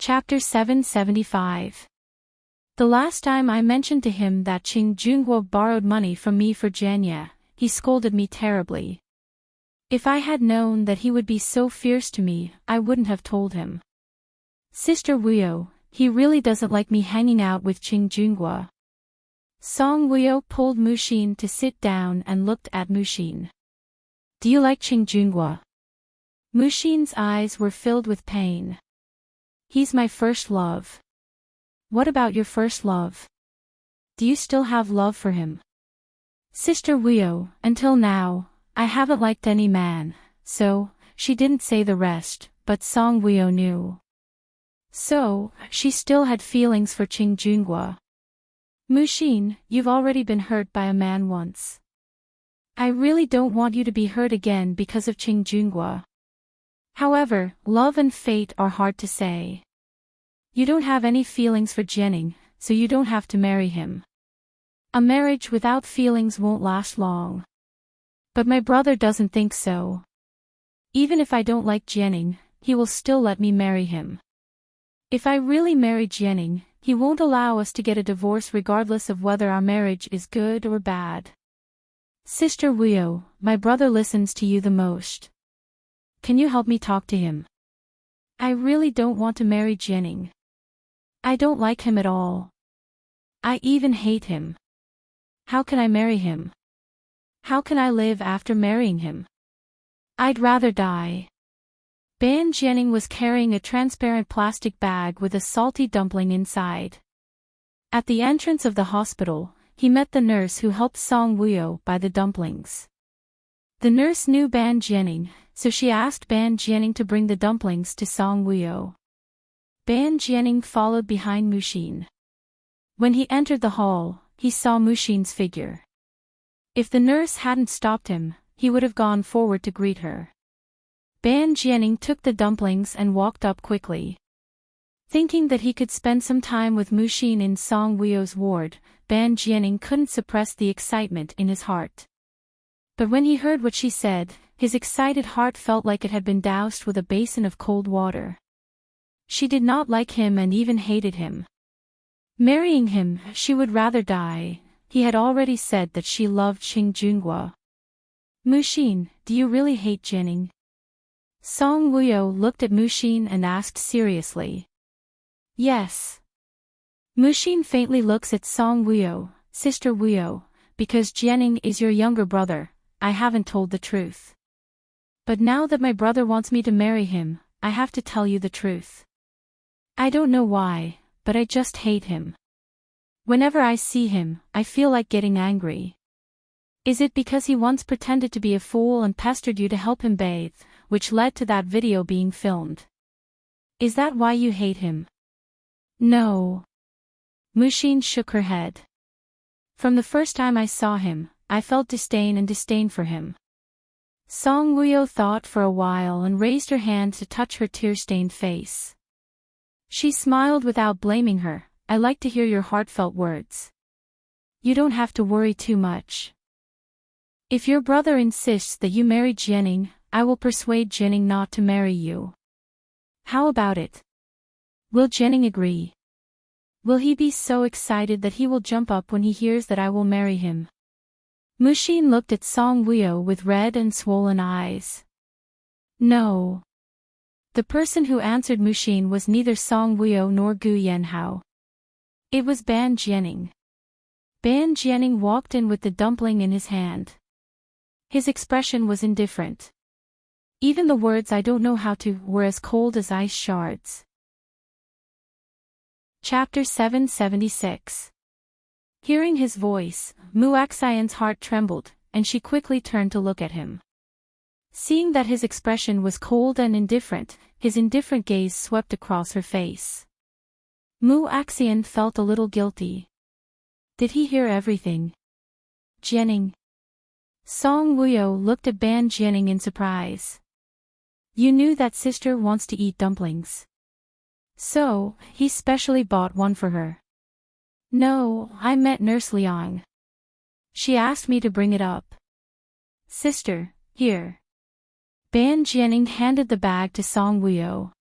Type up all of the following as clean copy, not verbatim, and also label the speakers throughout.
Speaker 1: Chapter 775. The last time I mentioned to him that Qing Junguo borrowed money from me for Janya, he scolded me terribly. If I had known that he would be so fierce to me, I wouldn't have told him. Sister Wuyo, he really doesn't like me hanging out with Qing Junguo. Song Wuyo pulled Muxin to sit down and looked at Muxin. Do you like Qing Junguo? Muxin's eyes were filled with pain. He's my first love. What about your first love? Do you still have love for him? Sister Wuyo, until now, I haven't liked any man, so, she didn't say the rest, but Song Wuyo knew. So, she still had feelings for Qing Junguo. Muxin, you've already been hurt by a man once. I really don't want you to be hurt again because of Qing Junguo. However, love and fate are hard to say. You don't have any feelings for Jianing, so you don't have to marry him. A marriage without feelings won't last long. But my brother doesn't think so. Even if I don't like Jianing, he will still let me marry him. If I really marry Jianing, he won't allow us to get a divorce regardless of whether our marriage is good or bad. Sister Wuyo, my brother listens to you the most. Can you help me talk to him? I really don't want to marry Jianing. I don't like him at all. I even hate him. How can I marry him? How can I live after marrying him? I'd rather die. Ban Jianing was carrying a transparent plastic bag with a salty dumpling inside. At the entrance of the hospital, he met the nurse who helped Song Wuyo buy the dumplings. The nurse knew Ban Jianing, so she asked Ban Jianing to bring the dumplings to Song Wuyo. Ban Jianing followed behind Muxin. When he entered the hall, he saw Muxin's figure. If the nurse hadn't stopped him, he would have gone forward to greet her. Ban Jianing took the dumplings and walked up quickly. Thinking that he could spend some time with Muxin in Song Wuyo's ward, Ban Jianing couldn't suppress the excitement in his heart. But when he heard what she said, his excited heart felt like it had been doused with a basin of cold water. She did not like him and even hated him. Marrying him, she would rather die. He had already said that she loved Qing Junguo. Muxin, do you really hate Jianing? Song Wuyo looked at Muxin and asked seriously. Yes. Muxin faintly looks at Song Wuyo, Sister Wuyo, because Jianing is your younger brother, I haven't told the truth. But now that my brother wants me to marry him, I have to tell you the truth. I don't know why, but I just hate him. Whenever I see him, I feel like getting angry. Is it because he once pretended to be a fool and pestered you to help him bathe, which led to that video being filmed? Is that why you hate him? No. Muxin shook her head. From the first time I saw him, I felt disdain for him. Song Wuyo thought for a while and raised her hand to touch her tear-stained face. She smiled without blaming her. I like to hear your heartfelt words. You don't have to worry too much. If your brother insists that you marry Jianing, I will persuade Jianing not to marry you. How about it? Will Jianing agree? Will he be so excited that he will jump up when he hears that I will marry him? Muxin looked at Song Wuyo with red and swollen eyes. No. The person who answered Muxin was neither Song Wuyo nor Gu Yanhao. It was Ban Jianing. Ban Jianing walked in with the dumpling in his hand. His expression was indifferent. Even the words "I don't know how to" were as cold as ice shards. Chapter 776. Hearing his voice, Muaxian's heart trembled, and she quickly turned to look at him. Seeing that his expression was cold and indifferent, his indifferent gaze swept across her face. Muaxian felt a little guilty. Did he hear everything? Jianing. Song Wuyo looked at Ban Jianing in surprise. You knew that sister wants to eat dumplings. So, he specially bought one for her. No, I met Nurse Liang. She asked me to bring it up. Sister, here. Ban Jianing handed the bag to Song Wuyo.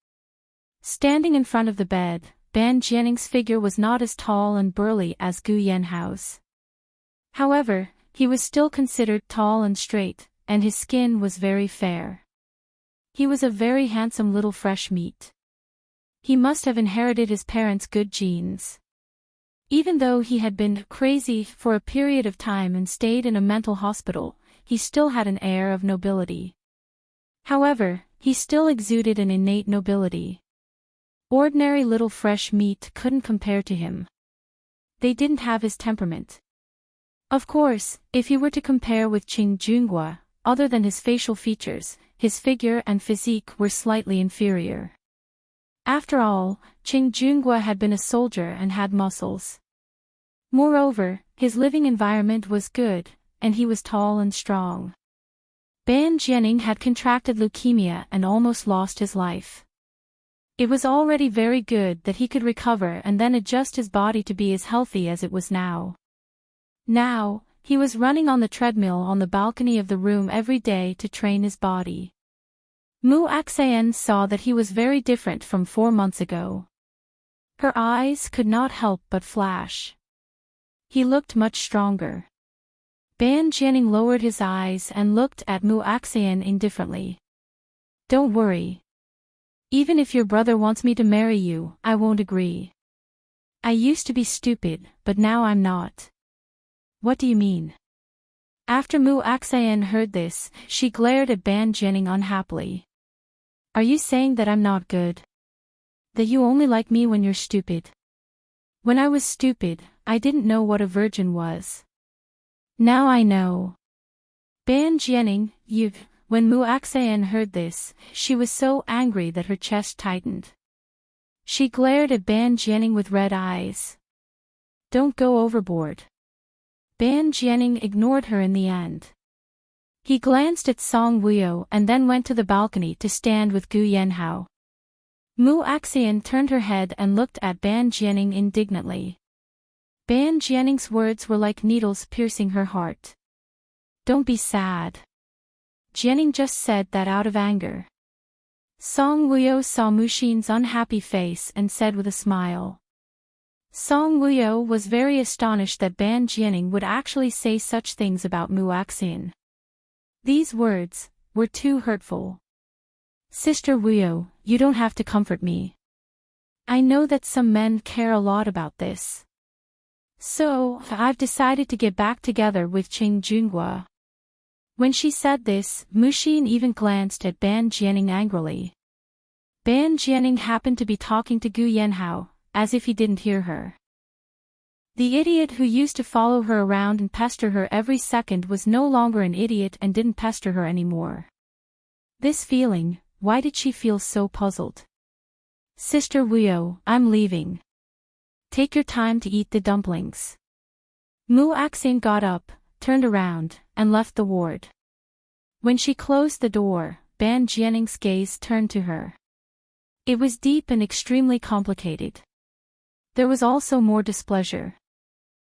Speaker 1: Standing in front of the bed, Ban Jianning's figure was not as tall and burly as Gu Yanhao's. However, he was still considered tall and straight, and his skin was very fair. He was a very handsome little fresh meat. He must have inherited his parents' good genes. Even though he had been crazy for a period of time and stayed in a mental hospital, he still had an air of nobility. However, he still exuded an innate nobility. Ordinary little fresh meat couldn't compare to him. They didn't have his temperament. Of course, if you were to compare with Qing Junhua, other than his facial features, his figure and physique were slightly inferior. After all, Qing Junhua had been a soldier and had muscles. Moreover, his living environment was good, and he was tall and strong. Ban Jianning had contracted leukemia and almost lost his life. It was already very good that he could recover and then adjust his body to be as healthy as it was now. Now, he was running on the treadmill on the balcony of the room every day to train his body. Mu Axayan saw that he was very different from 4 months ago. Her eyes could not help but flash. He looked much stronger. Ban Jianning lowered his eyes and looked at Mu Axayan indifferently. Don't worry. Even if your brother wants me to marry you, I won't agree. I used to be stupid, but now I'm not. What do you mean? After Mu Axayan heard this, she glared at Ban Jianning unhappily. Are you saying that I'm not good? That you only like me when you're stupid? When I was stupid, I didn't know what a virgin was. Now I know. Ban Jianning, you... When Mu Axayan heard this, she was so angry that her chest tightened. She glared at Ban Jianning with red eyes. Don't go overboard. Ban Jianning ignored her in the end. He glanced at Song Wuyo and then went to the balcony to stand with Gu Yanhao. Mu Axayan turned her head and looked at Ban Jianning indignantly. Ban Jianning's words were like needles piercing her heart. Don't be sad. Jianning just said that out of anger. Song Wuyo saw Muxin's unhappy face and said with a smile. Song Wuyo was very astonished that Ban Jianning would actually say such things about Mu Axayan. These words were too hurtful. Sister Wuyo, you don't have to comfort me. I know that some men care a lot about this. So, I've decided to get back together with Qing Junhua. When she said this, Muxin even glanced at Ban Jianning angrily. Ban Jianning happened to be talking to Gu Yanhao, as if he didn't hear her. The idiot who used to follow her around and pester her every second was no longer an idiot and didn't pester her anymore. This feeling, why did she feel so puzzled? Sister Wuyo, I'm leaving. Take your time to eat the dumplings. Mu Axayan got up, turned around, and left the ward. When she closed the door, Ban Jianning's gaze turned to her. It was deep and extremely complicated. There was also more displeasure.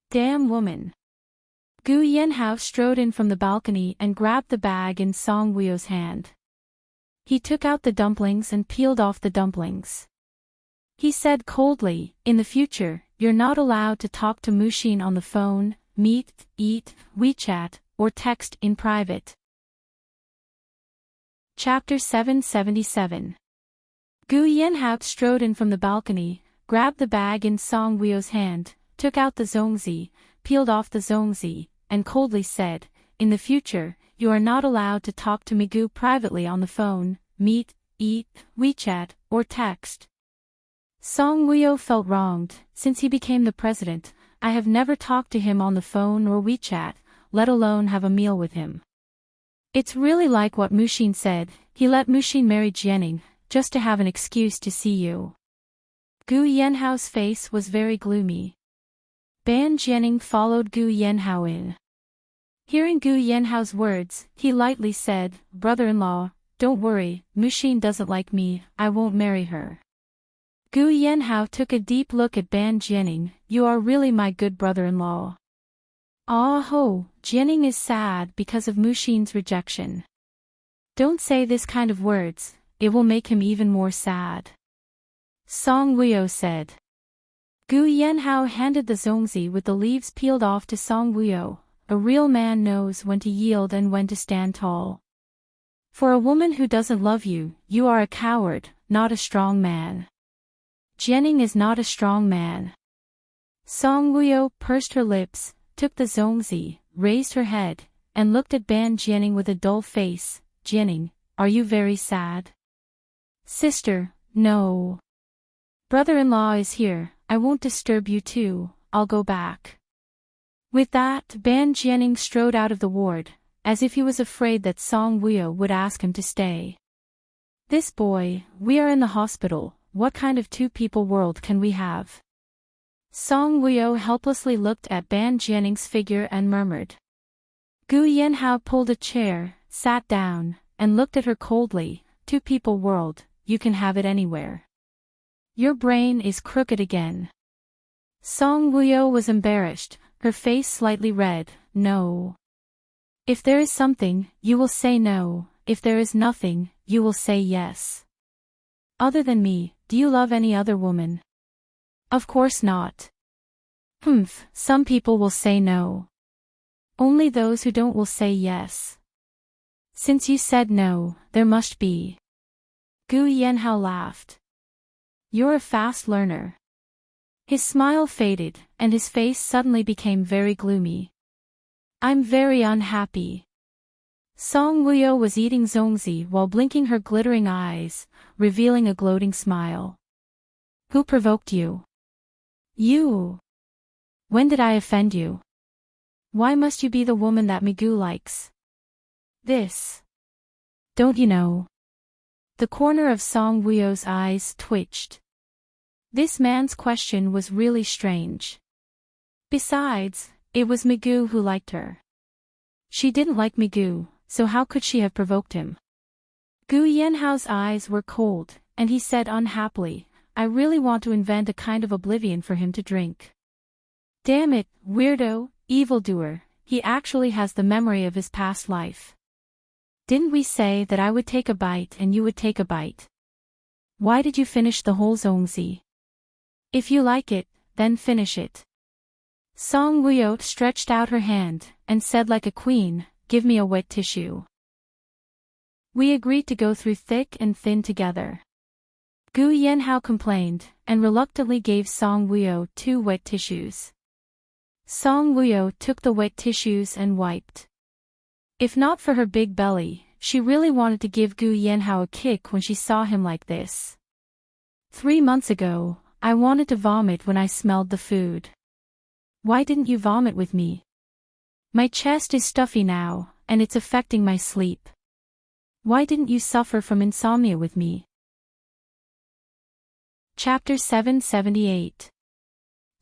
Speaker 1: Damn woman. Gu Yanhao strode in from the balcony and grabbed the bag in Song Wuyo's hand. He took out the dumplings and peeled off the dumplings. He said coldly, in the future, you're not allowed to talk to Muxin on the phone, meet, eat, WeChat, or text in private. Chapter 777. Gu Yanhao strode in from the balcony, grabbed the bag in Song Wuyo's hand, took out the zongzi, peeled off the zongzi, and coldly said, in the future, you are not allowed to talk to Migu privately on the phone, meet, eat, WeChat, or text. Song Wuyo felt wronged. Since he became the president, I have never talked to him on the phone or WeChat, let alone have a meal with him. It's really like what Muxin said, he let Muxin marry Jianning, just to have an excuse to see you. Gu Yanhao's face was very gloomy. Ban Jianning followed Gu Yanhao in. Hearing Gu Yanhao's words, he lightly said, brother-in-law, don't worry, Muxin doesn't like me, I won't marry her. Gu Yanhao took a deep look at Ban Jianning, you are really my good brother-in-law. Ah ho, Jianning is sad because of Muxin's rejection. Don't say this kind of words, it will make him even more sad. Song Wuyo said. Gu Yanhao handed the zongzi with the leaves peeled off to Song Wuyo. A real man knows when to yield and when to stand tall. For a woman who doesn't love you, you are a coward, not a strong man. Jianing is not a strong man. Song Wuyo pursed her lips, took the zongzi, raised her head, and looked at Ban Jianing with a dull face. Jianing, are you very sad? Sister, no. Brother-in-law is here, I won't disturb you too, I'll go back. With that, Ban Jianing strode out of the ward, as if he was afraid that Song Wuyo would ask him to stay. This boy, we are in the hospital, what kind of two-people world can we have? Song Wuyo helplessly looked at Ban Jianing's figure and murmured. Gu Yanhao pulled a chair, sat down, and looked at her coldly. Two-people world, you can have it anywhere. Your brain is crooked again. Song Wuyo was embarrassed, her face slightly red. No. If there is something, you will say no. If there is nothing, you will say yes. Other than me, do you love any other woman? Of course not. Humph, some people will say no. Only those who don't will say yes. Since you said no, there must be. Gu Yanhao laughed. You're a fast learner. His smile faded, and his face suddenly became very gloomy. I'm very unhappy. Song Wuyo was eating zongzi while blinking her glittering eyes, revealing a gloating smile. Who provoked you? You. When did I offend you? Why must you be the woman that Migu likes? This. Don't you know? The corner of Song Wuyo's eyes twitched. This man's question was really strange. Besides, it was Migu who liked her. She didn't like Migu, so how could she have provoked him? Gu Yanhao's eyes were cold, and he said unhappily, I really want to invent a kind of oblivion for him to drink. Damn it, weirdo, evildoer, he actually has the memory of his past life. Didn't we say that I would take a bite and you would take a bite? Why did you finish the whole zongzi? If you like it, then finish it. Song Wuyo stretched out her hand, and said like a queen, give me a wet tissue. We agreed to go through thick and thin together. Gu Yanhao complained, and reluctantly gave Song Wuyo 2 wet tissues. Song Wuyo took the wet tissues and wiped. If not for her big belly, she really wanted to give Gu Yanhao a kick when she saw him like this. 3 months ago, I wanted to vomit when I smelled the food. Why didn't you vomit with me? My chest is stuffy now, and it's affecting my sleep. Why didn't you suffer from insomnia with me? Chapter 778.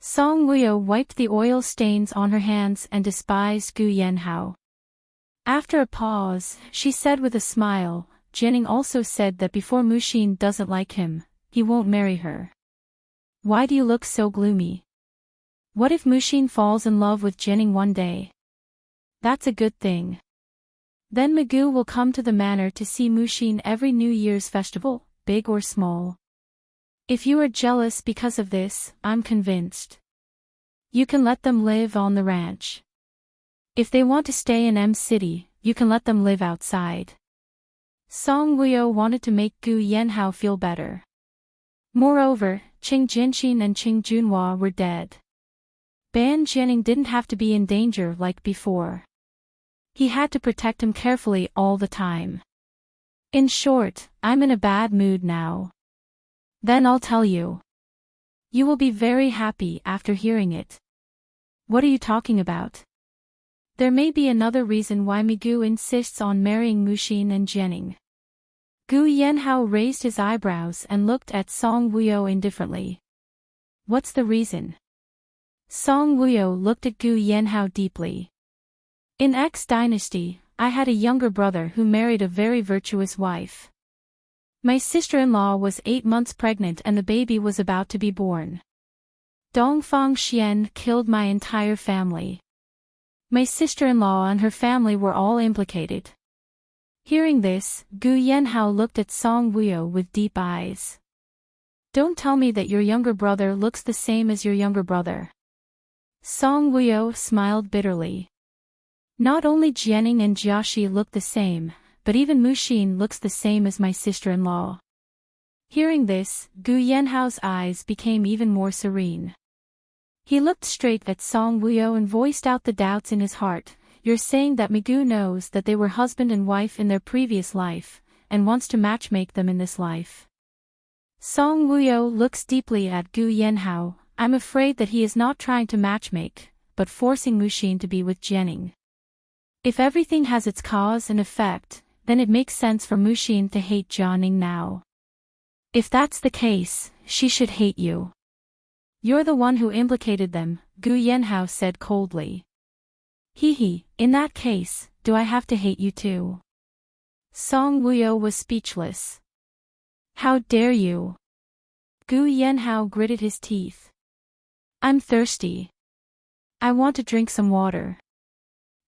Speaker 1: Song Wuyo wiped the oil stains on her hands and despised Gu Yanhao. After a pause, she said with a smile, Jianing also said that before Muxin doesn't like him, he won't marry her. Why do you look so gloomy? What if Muxin falls in love with Jianing one day? That's a good thing. Then Migu will come to the manor to see Muxin every New Year's festival, big or small. If you are jealous because of this, I'm convinced. You can let them live on the ranch. If they want to stay in M City, you can let them live outside. Song Wuyo wanted to make Gu Yanhao feel better. Moreover, Qing Jinxin and Qing Junhua were dead. Ban Jianing didn't have to be in danger like before. He had to protect him carefully all the time. In short, I'm in a bad mood now. Then I'll tell you. You will be very happy after hearing it. What are you talking about? There may be another reason why Migu insists on marrying Muxin and Jianing. Gu Yanhao raised his eyebrows and looked at Song Wuyo indifferently. What's the reason? Song Wuyo looked at Gu Yanhao deeply. In X dynasty, I had a younger brother who married a very virtuous wife. My sister-in-law was 8 months pregnant and the baby was about to be born. Dongfang Xian killed my entire family. My sister-in-law and her family were all implicated. Hearing this, Gu Yanhao looked at Song Wuyo with deep eyes. Don't tell me that your younger brother looks the same as your younger brother. Song Wuyo smiled bitterly. Not only Jianing and Jiaxi look the same, but even Muxin looks the same as my sister-in-law. Hearing this, Gu Yanhao's eyes became even more serene. He looked straight at Song Wuyo and voiced out the doubts in his heart. You're saying that Migu knows that they were husband and wife in their previous life, and wants to matchmake them in this life. Song Wuyo looks deeply at Gu Yanhao. I'm afraid that he is not trying to matchmake, but forcing Muxin to be with Jianing. If everything has its cause and effect, then it makes sense for Muxin to hate Jianing now. If that's the case, she should hate you. You're the one who implicated them, Gu Yanhao said coldly. Hee, in that case, do I have to hate you too? Song Wuyo was speechless. How dare you? Gu Yanhao gritted his teeth. I'm thirsty. I want to drink some water.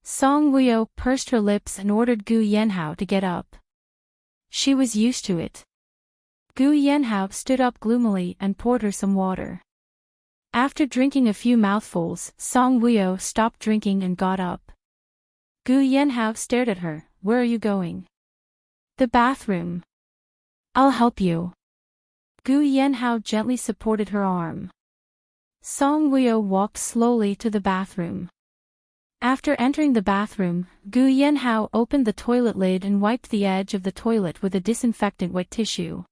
Speaker 1: Song Wuyo pursed her lips and ordered Gu Yanhao to get up. She was used to it. Gu Yanhao stood up gloomily and poured her some water. After drinking a few mouthfuls, Song Wuyo stopped drinking and got up. Gu Yanhao stared at her. Where are you going? The bathroom. I'll help you. Gu Yanhao gently supported her arm. Song Wuyo walked slowly to the bathroom. After entering the bathroom, Gu Yanhao opened the toilet lid and wiped the edge of the toilet with a disinfectant wet tissue.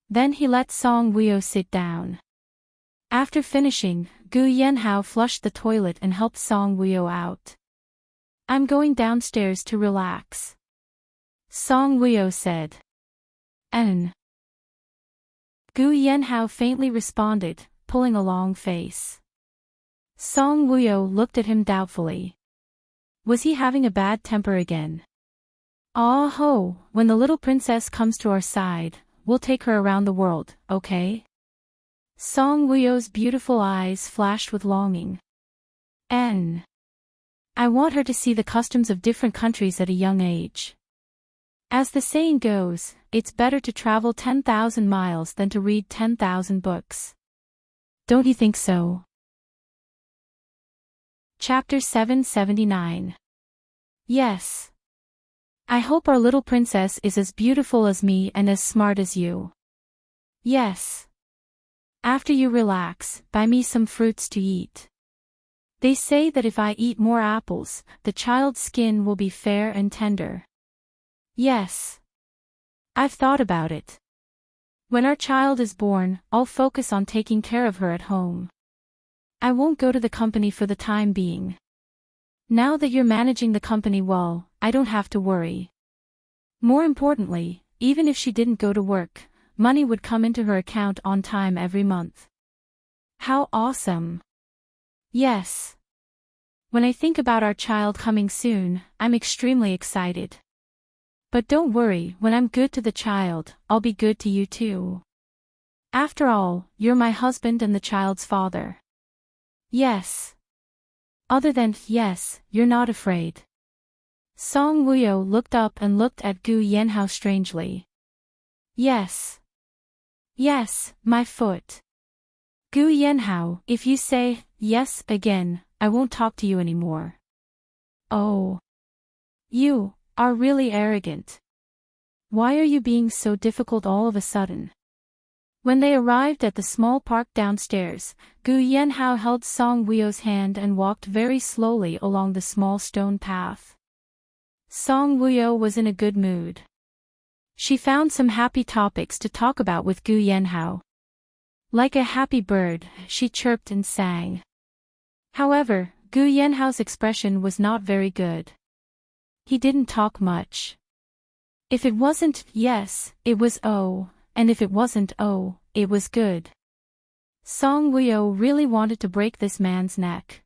Speaker 1: Then he let Song Wuyo sit down. After finishing, Gu Yanhao flushed the toilet and helped Song Wuyo out. I'm going downstairs to relax. Song Wuyo said. Gu Yanhao faintly responded, pulling a long face. Song Wuyo looked at him doubtfully. Was he having a bad temper again? Ah ho, when the little princess comes to our side, we'll take her around the world, okay? Song Wuyo's beautiful eyes flashed with longing. I want her to see the customs of different countries at a young age. As the saying goes, it's better to travel 10,000 miles than to read 10,000 books. Don't you think so? Chapter 779. Yes. I hope our little princess is as beautiful as me and as smart as you. Yes. After you relax, buy me some fruits to eat. They say that if I eat more apples, the child's skin will be fair and tender. Yes. I've thought about it. When our child is born, I'll focus on taking care of her at home. I won't go to the company for the time being. Now that you're managing the company well, I don't have to worry. More importantly, even if she didn't go to work, money would come into her account on time every month. How awesome! Yes. When I think about our child coming soon, I'm extremely excited. But don't worry, when I'm good to the child, I'll be good to you too. After all, you're my husband and the child's father. Yes. Other than yes, you're not afraid. Song Wuyo looked up and looked at Gu Yanhao strangely. Yes. Yes, my foot. Gu Yanhao, if you say yes again, I won't talk to you anymore. Oh. You are really arrogant. Why are you being so difficult all of a sudden? When they arrived at the small park downstairs, Gu Yanhao held Song Wuyo's hand and walked very slowly along the small stone path. Song Wuyo was in a good mood. She found some happy topics to talk about with Gu Yanhao. Like a happy bird, she chirped and sang. However, Gu Yanhao's expression was not very good. He didn't talk much. If it wasn't yes, it was oh, and if it wasn't oh, it was good. Song Wuyo really wanted to break this man's neck.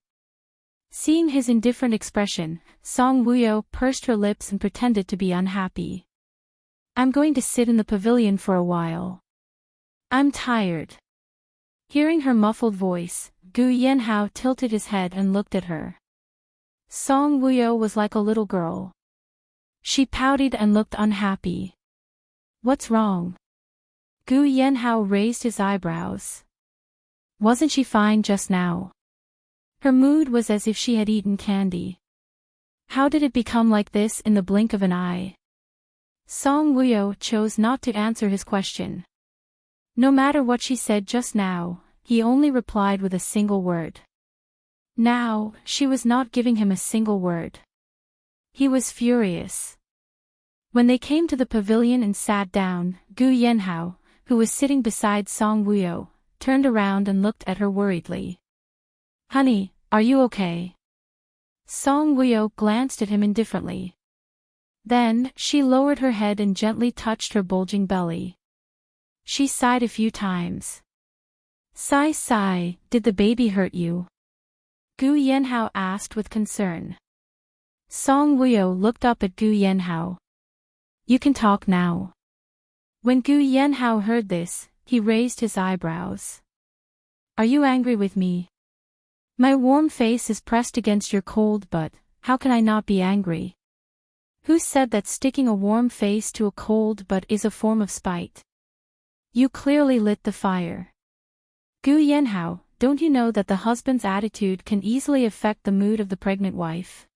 Speaker 1: Seeing his indifferent expression, Song Wuyo pursed her lips and pretended to be unhappy. I'm going to sit in the pavilion for a while. I'm tired. Hearing her muffled voice, Gu Yanhao tilted his head and looked at her. Song Wuyo was like a little girl. She pouted and looked unhappy. What's wrong? Gu Yanhao raised his eyebrows. Wasn't she fine just now? Her mood was as if she had eaten candy. How did it become like this in the blink of an eye? Song Wuyo chose not to answer his question. No matter what she said just now, he only replied with a single word. Now, she was not giving him a single word. He was furious. When they came to the pavilion and sat down, Gu Yanhao, who was sitting beside Song Wuyo, turned around and looked at her worriedly. Honey, are you okay? Song Wuyo glanced at him indifferently. Then, she lowered her head and gently touched her bulging belly. She sighed a few times. Sigh, did the baby hurt you? Gu Yanhao asked with concern. Song Wuyo looked up at Gu Yanhao. You can talk now. When Gu Yanhao heard this, he raised his eyebrows. Are you angry with me? My warm face is pressed against your cold butt, how can I not be angry? Who said that sticking a warm face to a cold butt is a form of spite? You clearly lit the fire. Gu Yanhao, don't you know that the husband's attitude can easily affect the mood of the pregnant wife?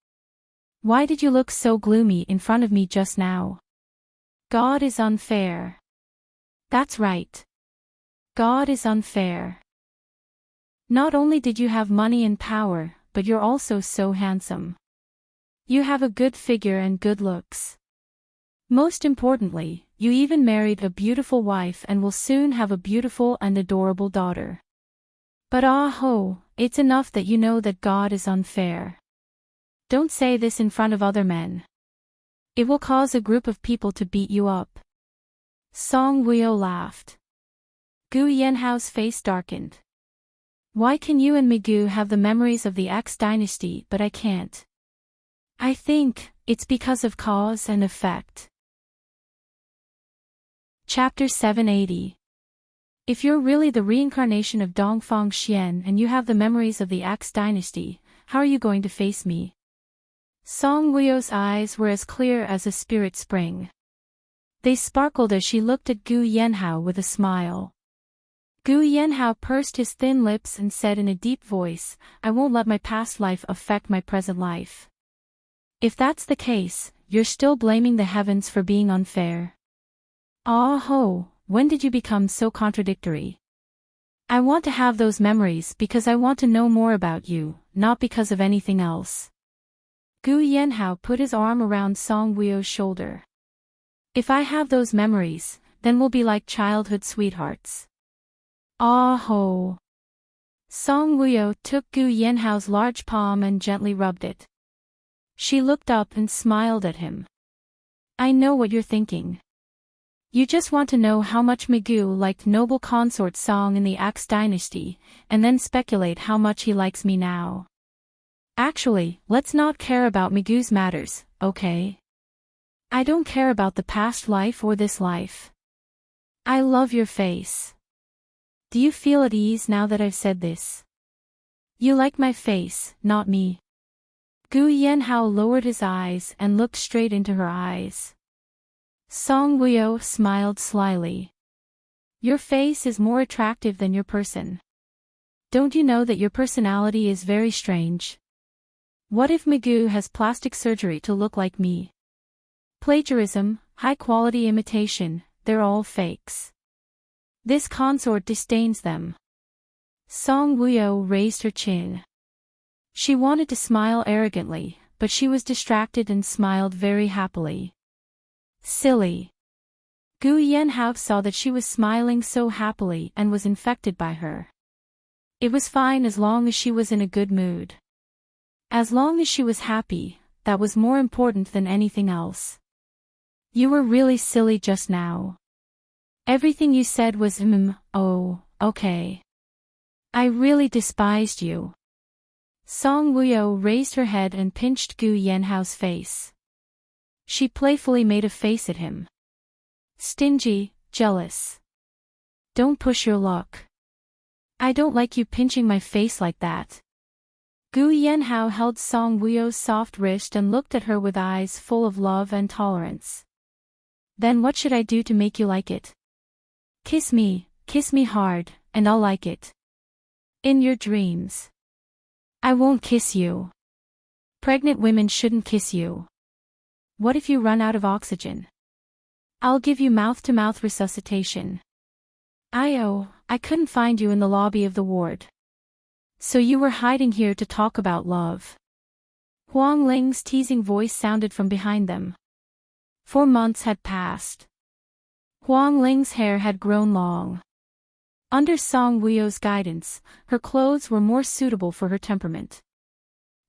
Speaker 1: Why did you look so gloomy in front of me just now? God is unfair. That's right. God is unfair. Not only did you have money and power, but you're also so handsome. You have a good figure and good looks. Most importantly, you even married a beautiful wife and will soon have a beautiful and adorable daughter. But it's enough that you know that God is unfair. Don't say this in front of other men. It will cause a group of people to beat you up. Song Wuyo laughed. Gu Yanhao's face darkened. Why can you and Migu have the memories of the X dynasty but I can't? I think, it's because of cause and effect. Chapter 780. If you're really the reincarnation of Dongfang Xian and you have the memories of the X dynasty, how are you going to face me? Song Wuyo's eyes were as clear as a spirit spring. They sparkled as she looked at Gu Yanhao with a smile. Gu Yanhao pursed his thin lips and said in a deep voice, I won't let my past life affect my present life. If that's the case, you're still blaming the heavens for being unfair. When did you become so contradictory? I want to have those memories because I want to know more about you, not because of anything else. Gu Yanhao put his arm around Song Wuyo's shoulder. If I have those memories, then we'll be like childhood sweethearts. Song Wuyo took Gu Yanhao's large palm and gently rubbed it. She looked up and smiled at him. I know what you're thinking. You just want to know how much Migu liked noble consort Song in the Axe dynasty, and then speculate how much he likes me now. Actually, let's not care about Migu's matters, okay? I don't care about the past life or this life. I love your face. Do you feel at ease now that I've said this? You like my face, not me. Gu Yanhao lowered his eyes and looked straight into her eyes. Song Wuyo smiled slyly. Your face is more attractive than your person. Don't you know that your personality is very strange? What if Migu has plastic surgery to look like me? Plagiarism, high-quality imitation, they're all fakes. This consort disdains them. Song Wuyo raised her chin. She wanted to smile arrogantly, but she was distracted and smiled very happily. Silly. Gu Yanhao saw that she was smiling so happily and was infected by her. It was fine as long as she was in a good mood. As long as she was happy, that was more important than anything else. You were really silly just now. Everything you said was okay. I really despised you. Song Wuyo raised her head and pinched Gu Yanhao's face. She playfully made a face at him. Stingy, jealous. Don't push your luck. I don't like you pinching my face like that. Gu Yanhao held Song Wuyo's soft wrist and looked at her with eyes full of love and tolerance. Then what should I do to make you like it? Kiss me hard, and I'll like it. In your dreams. I won't kiss you. Pregnant women shouldn't kiss you. What if you run out of oxygen? I'll give you mouth-to-mouth resuscitation. I couldn't find you in the lobby of the ward. So you were hiding here to talk about love. Huang Ling's teasing voice sounded from behind them. 4 months had passed. Huang Ling's hair had grown long. Under Song Wuyo's guidance, her clothes were more suitable for her temperament.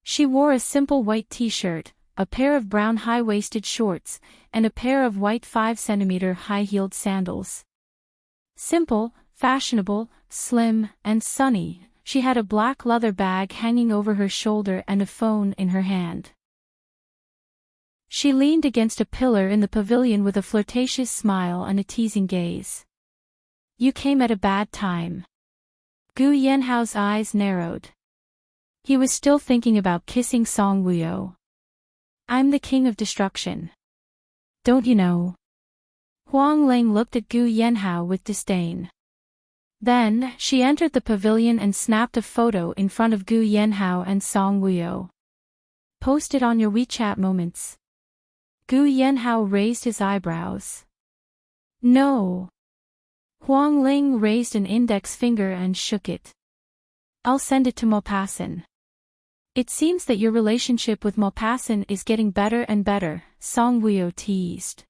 Speaker 1: She wore a simple white t-shirt, a pair of brown high-waisted shorts, and a pair of white 5-centimeter high-heeled sandals. Simple, fashionable, slim, and sunny, she had a black leather bag hanging over her shoulder and a phone in her hand. She leaned against a pillar in the pavilion with a flirtatious smile and a teasing gaze. You came at a bad time. Gu Yanhao's eyes narrowed. He was still thinking about kissing Song Wuyo. I'm the king of destruction. Don't you know? Huang Ling looked at Gu Yanhao with disdain. Then, she entered the pavilion and snapped a photo in front of Gu Yanhao and Song Wuyo. Post it on your WeChat moments. Gu Yanhao raised his eyebrows. No. Huang Ling raised an index finger and shook it. I'll send it to Maupassant. It seems that your relationship with Maupassant is getting better and better, Song Wuyo teased.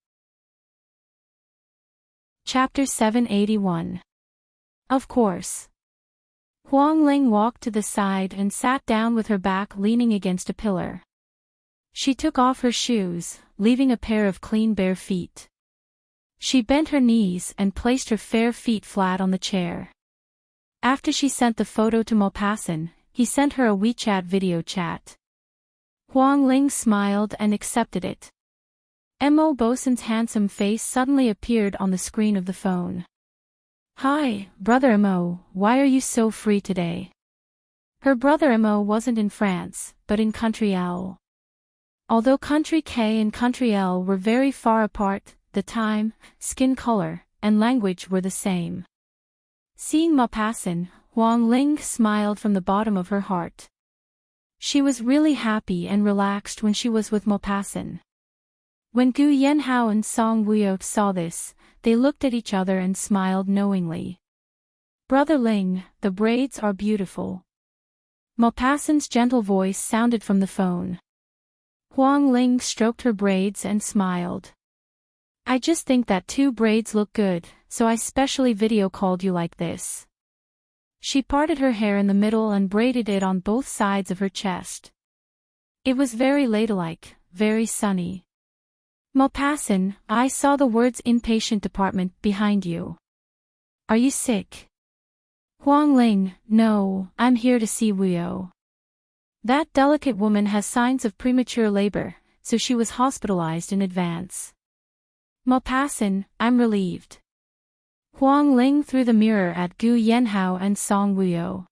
Speaker 1: Chapter 781. Of course. Huang Ling walked to the side and sat down with her back leaning against a pillar. She took off her shoes, leaving a pair of clean bare feet. She bent her knees and placed her fair feet flat on the chair. After she sent the photo to Maupassant, he sent her a WeChat video chat. Huang Ling smiled and accepted it. Mo Bosan's handsome face suddenly appeared on the screen of the phone. Hi, brother Mo, why are you so free today? Her brother Mo wasn't in France, but in Country L. Although Country K and Country L were very far apart, the time, skin color, and language were the same. Seeing Maupassant, Huang Ling smiled from the bottom of her heart. She was really happy and relaxed when she was with Maupassant. When Gu Yanhao and Song Wuyo saw this, they looked at each other and smiled knowingly. Brother Ling, the braids are beautiful. Maupassant's gentle voice sounded from the phone. Huang Ling stroked her braids and smiled. I just think that 2 braids look good, so I specially video called you like this. She parted her hair in the middle and braided it on both sides of her chest. It was very ladylike, very sunny. Maupassant, I saw the words inpatient department behind you. Are you sick? Huang Ling, no, I'm here to see Wuyo. That delicate woman has signs of premature labor, so she was hospitalized in advance. Maupassant, I'm relieved. Huang Ling threw the mirror at Gu Yanhao and Song Wuyo.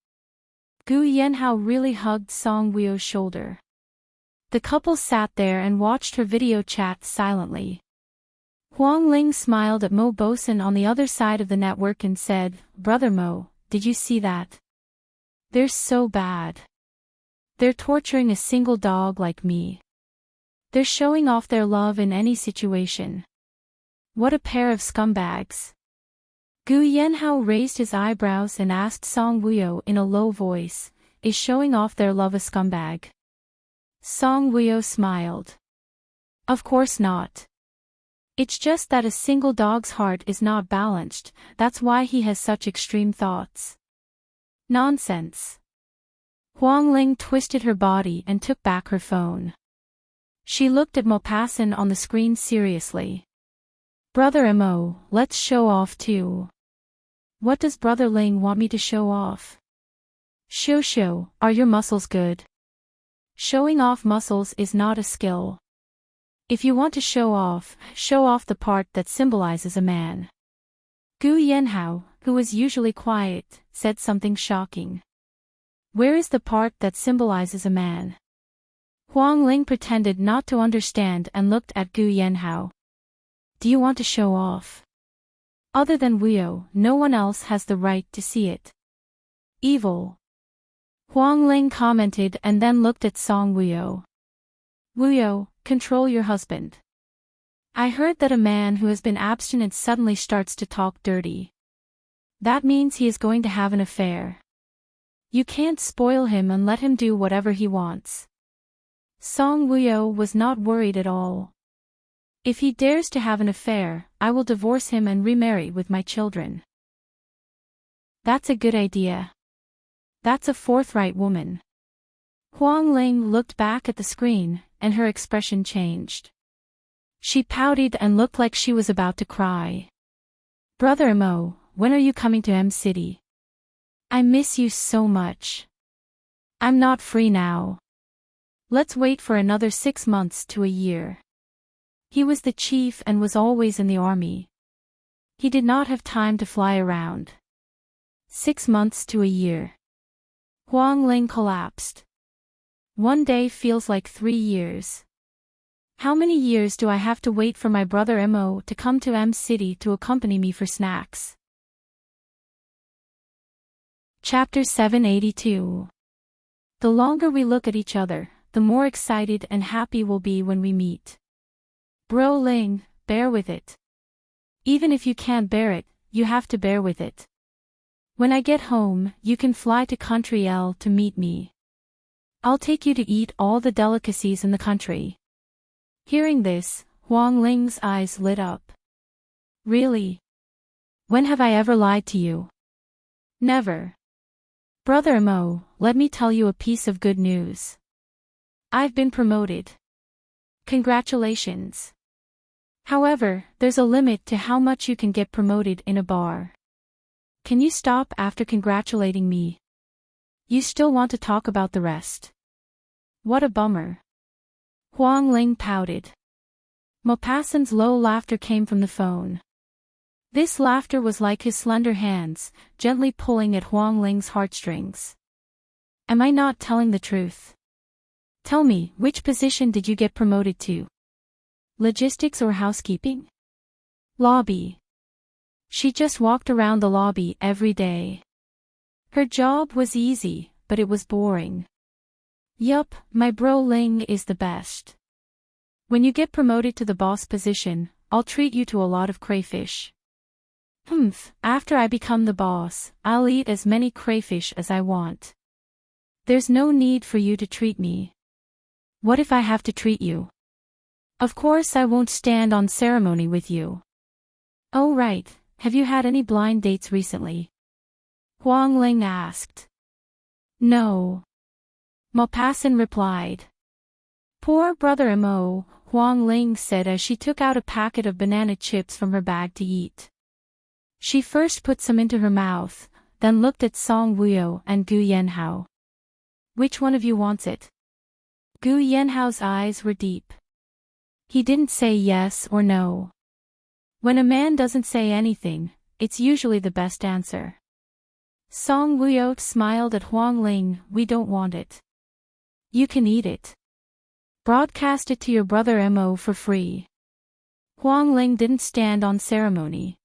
Speaker 1: Gu Yanhao really hugged Song Wuyo's shoulder. The couple sat there and watched her video chat silently. Huang Ling smiled at Mo Bosan on the other side of the network and said, Brother Mo, did you see that? They're so bad. They're torturing a single dog like me. They're showing off their love in any situation. What a pair of scumbags. Gu Yanhao raised his eyebrows and asked Song Wuyo in a low voice, is showing off their love a scumbag? Song Wuyo smiled. Of course not. It's just that a single dog's heart is not balanced, that's why he has such extreme thoughts. Nonsense. Huang Ling twisted her body and took back her phone. She looked at Maupassant on the screen seriously. Brother Mo, let's show off too. What does Brother Ling want me to show off? Show, are your muscles good? Showing off muscles is not a skill. If you want to show off the part that symbolizes a man. Gu Yanhao, who was usually quiet, said something shocking. Where is the part that symbolizes a man? Huang Ling pretended not to understand and looked at Gu Yanhao. Do you want to show off? Other than Wuyo, no one else has the right to see it. Evil. Huang Ling commented and then looked at Song Wuyo. Wuyo, control your husband. I heard that a man who has been abstinent suddenly starts to talk dirty. That means he is going to have an affair. You can't spoil him and let him do whatever he wants. Song Wuyo was not worried at all. If he dares to have an affair, I will divorce him and remarry with my children. That's a good idea. That's a forthright woman. Huang Ling looked back at the screen, and her expression changed. She pouted and looked like she was about to cry. Brother Mo, when are you coming to M City? I miss you so much. I'm not free now. Let's wait for another 6 months to a year. He was the chief and was always in the army. He did not have time to fly around. 6 months to a year. Huang Ling collapsed. One day feels like 3 years. How many years do I have to wait for my brother Mo to come to M City to accompany me for snacks? Chapter 782. The longer we look at each other, the more excited and happy we'll be when we meet. Bro Ling, bear with it. Even if you can't bear it, you have to bear with it. When I get home, you can fly to Country L to meet me. I'll take you to eat all the delicacies in the country. Hearing this, Huang Ling's eyes lit up. Really? When have I ever lied to you? Never. Brother Mo, let me tell you a piece of good news. I've been promoted. Congratulations. However, there's a limit to how much you can get promoted in a bar. Can you stop after congratulating me? You still want to talk about the rest. What a bummer. Huang Ling pouted. Maupassant's low laughter came from the phone. This laughter was like his slender hands, gently pulling at Huang Ling's heartstrings. Am I not telling the truth? Tell me, which position did you get promoted to? Logistics or housekeeping? Lobby. She just walked around the lobby every day. Her job was easy, but it was boring. Yup, my bro Ling is the best. When you get promoted to the boss position, I'll treat you to a lot of crayfish. After I become the boss, I'll eat as many crayfish as I want. There's no need for you to treat me. What if I have to treat you? Of course I won't stand on ceremony with you. Oh right, have you had any blind dates recently? Huang Ling asked. No. Maupassant replied. Poor brother Mo, Huang Ling said as she took out a packet of banana chips from her bag to eat. She first put some into her mouth, then looked at Song Wuyo and Gu Yanhao. Which one of you wants it? Gu Yanhao's eyes were deep. He didn't say yes or no. When a man doesn't say anything, it's usually the best answer. Song Wuyo smiled at Huang Ling. We don't want it. You can eat it. Broadcast it to your brother Mo for free. Huang Ling didn't stand on ceremony.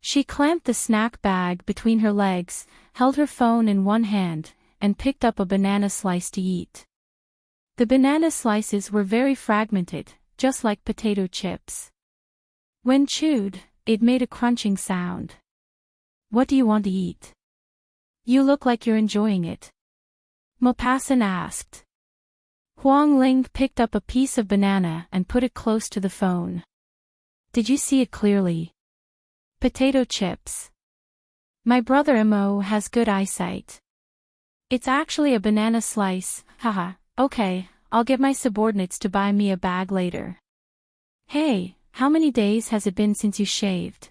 Speaker 1: She clamped the snack bag between her legs, held her phone in one hand, and picked up a banana slice to eat. The banana slices were very fragmented, just like potato chips. When chewed, it made a crunching sound. What do you want to eat? You look like you're enjoying it. Maupassant asked. Huang Ling picked up a piece of banana and put it close to the phone. Did you see it clearly? Potato chips. My brother Mo has good eyesight. It's actually a banana slice, haha. Okay, I'll get my subordinates to buy me a bag later. Hey, how many days has it been since you shaved?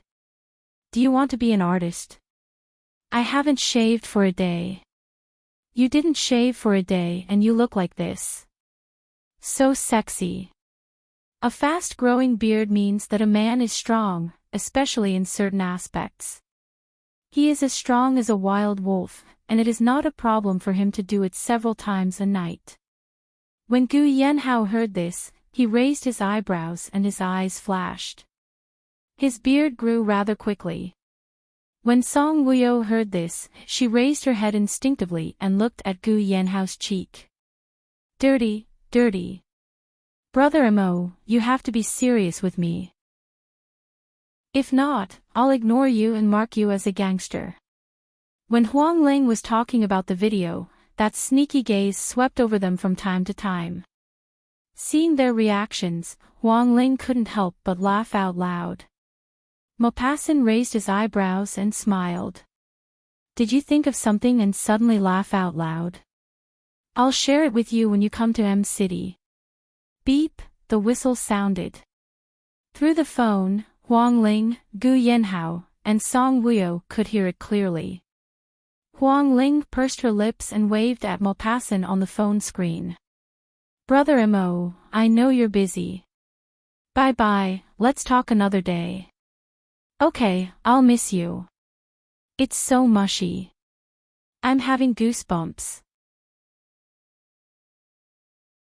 Speaker 1: Do you want to be an artist? I haven't shaved for a day. You didn't shave for a day and you look like this. So sexy. A fast-growing beard means that a man is strong, especially in certain aspects. He is as strong as a wild wolf, and it is not a problem for him to do it several times a night. When Gu Yanhao heard this, he raised his eyebrows and his eyes flashed. His beard grew rather quickly. When Song Wuyo heard this, she raised her head instinctively and looked at Gu Yanhao's cheek. Dirty, dirty. Brother Mo, you have to be serious with me. If not, I'll ignore you and mark you as a gangster. When Huang Ling was talking about the video, that sneaky gaze swept over them from time to time. Seeing their reactions, Huang Ling couldn't help but laugh out loud. Maupassant raised his eyebrows and smiled. Did you think of something and suddenly laugh out loud? I'll share it with you when you come to M City. Beep, the whistle sounded. Through the phone, Huang Ling, Gu Yanhao, and Song Wuyo could hear it clearly. Huang Ling pursed her lips and waved at Maupassant on the phone screen. Brother Mo, I know you're busy. Bye-bye, let's talk another day. Okay, I'll miss you. It's so mushy. I'm having goosebumps.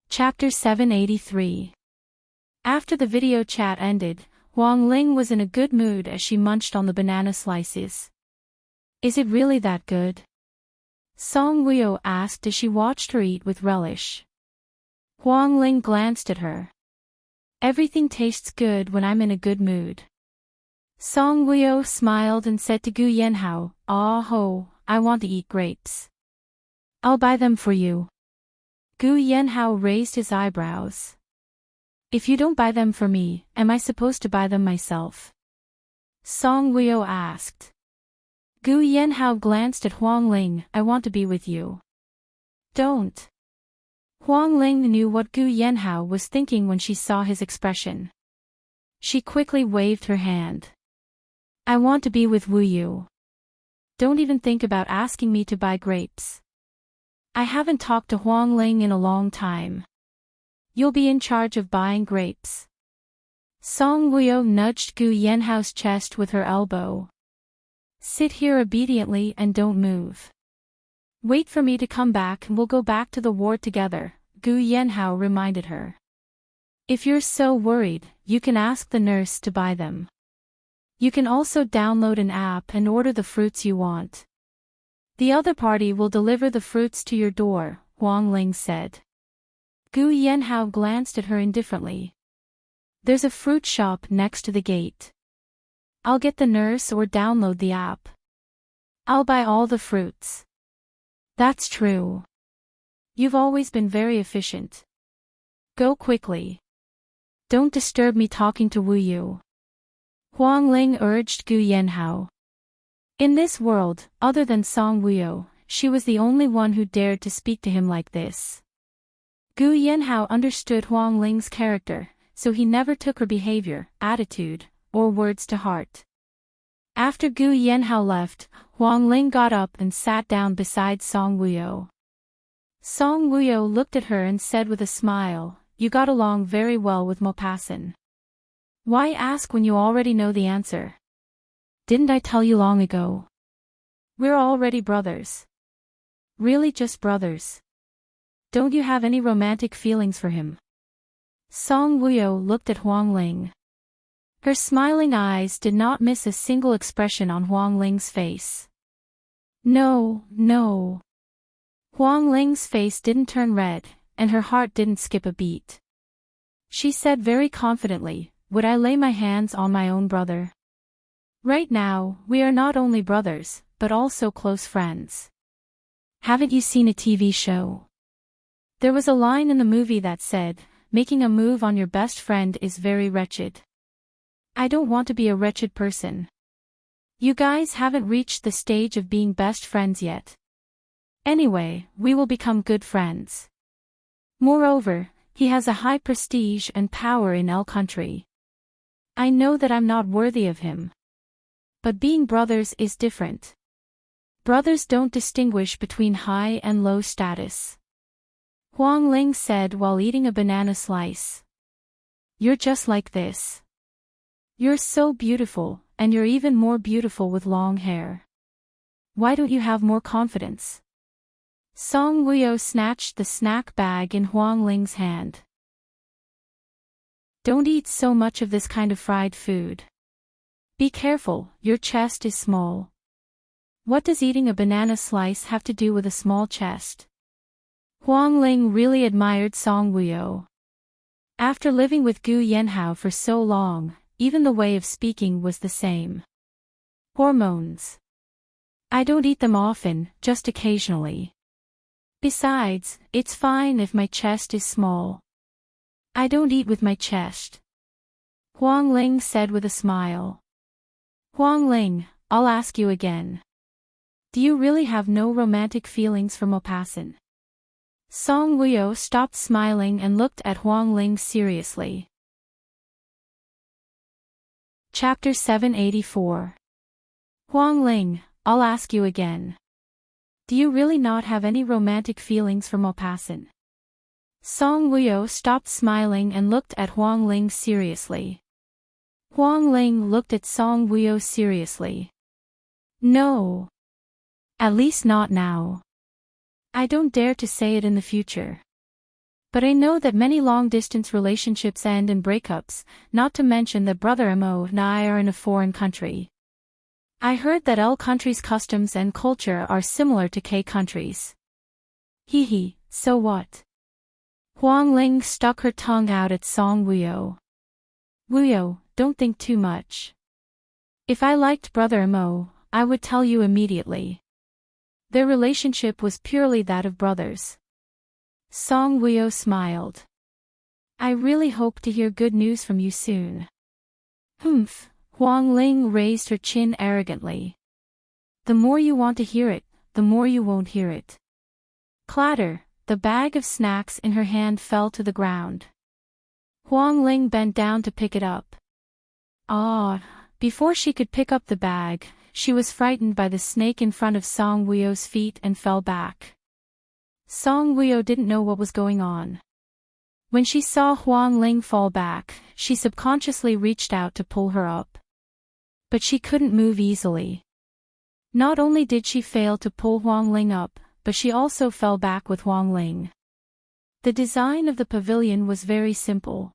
Speaker 1: Chapter 783. After the video chat ended, Huang Ling was in a good mood as she munched on the banana slices. Is it really that good? Song Wuyo asked as she watched her eat with relish. Huang Ling glanced at her. Everything tastes good when I'm in a good mood. Song Wuyo smiled and said to Gu Yanhao, "Ah ho, I want to eat grapes. I'll buy them for you." Gu Yanhao raised his eyebrows. If you don't buy them for me, am I supposed to buy them myself? Song Wuyo asked. Gu Yanhao glanced at Huang Ling. I want to be with you. Don't. Huang Ling knew what Gu Yanhao was thinking when she saw his expression. She quickly waved her hand. I want to be with Wu Yu. Don't even think about asking me to buy grapes. I haven't talked to Huang Ling in a long time. You'll be in charge of buying grapes. Song Wuyo nudged Gu Yanhao's chest with her elbow. Sit here obediently and don't move. Wait for me to come back and we'll go back to the ward together, Gu Yanhao reminded her. If you're so worried, you can ask the nurse to buy them. You can also download an app and order the fruits you want. The other party will deliver the fruits to your door, Huang Ling said. Gu Yanhao glanced at her indifferently. There's a fruit shop next to the gate. I'll get the nurse or download the app. I'll buy all the fruits. That's true. You've always been very efficient. Go quickly. Don't disturb me talking to Wu Yu. Huang Ling urged Gu Yanhao. In this world, other than Song Wuyo, she was the only one who dared to speak to him like this. Gu Yanhao understood Huang Ling's character, so he never took her behavior, attitude, or words to heart. After Gu Yanhao left, Huang Ling got up and sat down beside Song Wuyo. Song Wuyo looked at her and said with a smile, You got along very well with Maupassant. Why ask when you already know the answer? Didn't I tell you long ago? We're already brothers. Really just brothers. Don't you have any romantic feelings for him? Song Wuyo looked at Huang Ling. Her smiling eyes did not miss a single expression on Huang Ling's face. No, no. Huang Ling's face didn't turn red, and her heart didn't skip a beat. She said very confidently, Would I lay my hands on my own brother? Right now, we are not only brothers, but also close friends. Haven't you seen a TV show? There was a line in the movie that said, Making a move on your best friend is very wretched. I don't want to be a wretched person. You guys haven't reached the stage of being best friends yet. Anyway, we will become good friends. Moreover, he has a high prestige and power in L country. I know that I'm not worthy of him. But being brothers is different. Brothers don't distinguish between high and low status. Huang Ling said while eating a banana slice. You're just like this. You're so beautiful, and you're even more beautiful with long hair. Why don't you have more confidence? Song Wuyo snatched the snack bag in Huang Ling's hand. Don't eat so much of this kind of fried food. Be careful, your chest is small. What does eating a banana slice have to do with a small chest? Huang Ling really admired Song Wuyo. After living with Gu Yanhao for so long, even the way of speaking was the same. Hormones. I don't eat them often, just occasionally. Besides, it's fine if my chest is small. I don't eat with my chest. Huang Ling said with a smile. Huang Ling, I'll ask you again. Do you really have no romantic feelings for Maupassant? Song Wuyo stopped smiling and looked at Huang Ling seriously. Chapter 784. Huang Ling, I'll ask you again. Do you really not have any romantic feelings for Maupassant? Song Wuyo stopped smiling and looked at Huang Ling seriously. Huang Ling looked at Song Wuyo seriously. No. At least not now. I don't dare to say it in the future. But I know that many long-distance relationships end in breakups, not to mention that brother Mo and I are in a foreign country. I heard that L countries' customs and culture are similar to K countries. Hee, so what? Huang Ling stuck her tongue out at Song Wuyo. Wuyo, don't think too much. If I liked brother Mo, I would tell you immediately. Their relationship was purely that of brothers. Song Wuyo smiled. I really hope to hear good news from you soon. Humph, Huang Ling raised her chin arrogantly. The more you want to hear it, the more you won't hear it. Clatter, the bag of snacks in her hand fell to the ground. Huang Ling bent down to pick it up. Before she could pick up the bag, she was frightened by the snake in front of Song Wuyo's feet and fell back. Song Wuyo didn't know what was going on. When she saw Huang Ling fall back, she subconsciously reached out to pull her up. But she couldn't move easily. Not only did she fail to pull Huang Ling up, but she also fell back with Huang Ling. The design of the pavilion was very simple.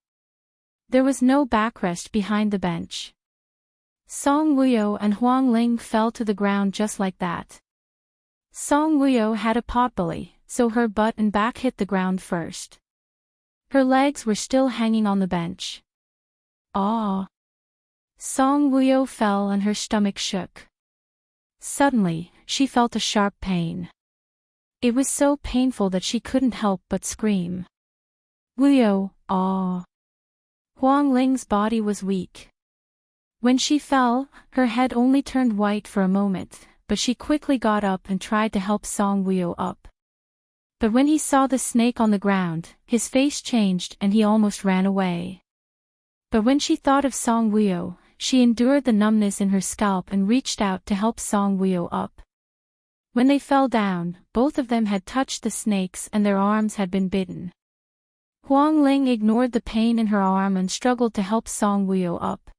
Speaker 1: There was no backrest behind the bench. Song Wuyo and Huang Ling fell to the ground just like that. Song Wuyo had a potbelly, so her butt and back hit the ground first. Her legs were still hanging on the bench. Song Wuyo fell and her stomach shook. Suddenly, she felt a sharp pain. It was so painful that she couldn't help but scream. Wuyo, Huang Ling's body was weak. When she fell, her head only turned white for a moment, but she quickly got up and tried to help Song Wuyo up. But when he saw the snake on the ground, his face changed and he almost ran away. But when she thought of Song Wuyo, she endured the numbness in her scalp and reached out to help Song Wuyo up. When they fell down, both of them had touched the snakes and their arms had been bitten. Huang Ling ignored the pain in her arm and struggled to help Song Wuyo up.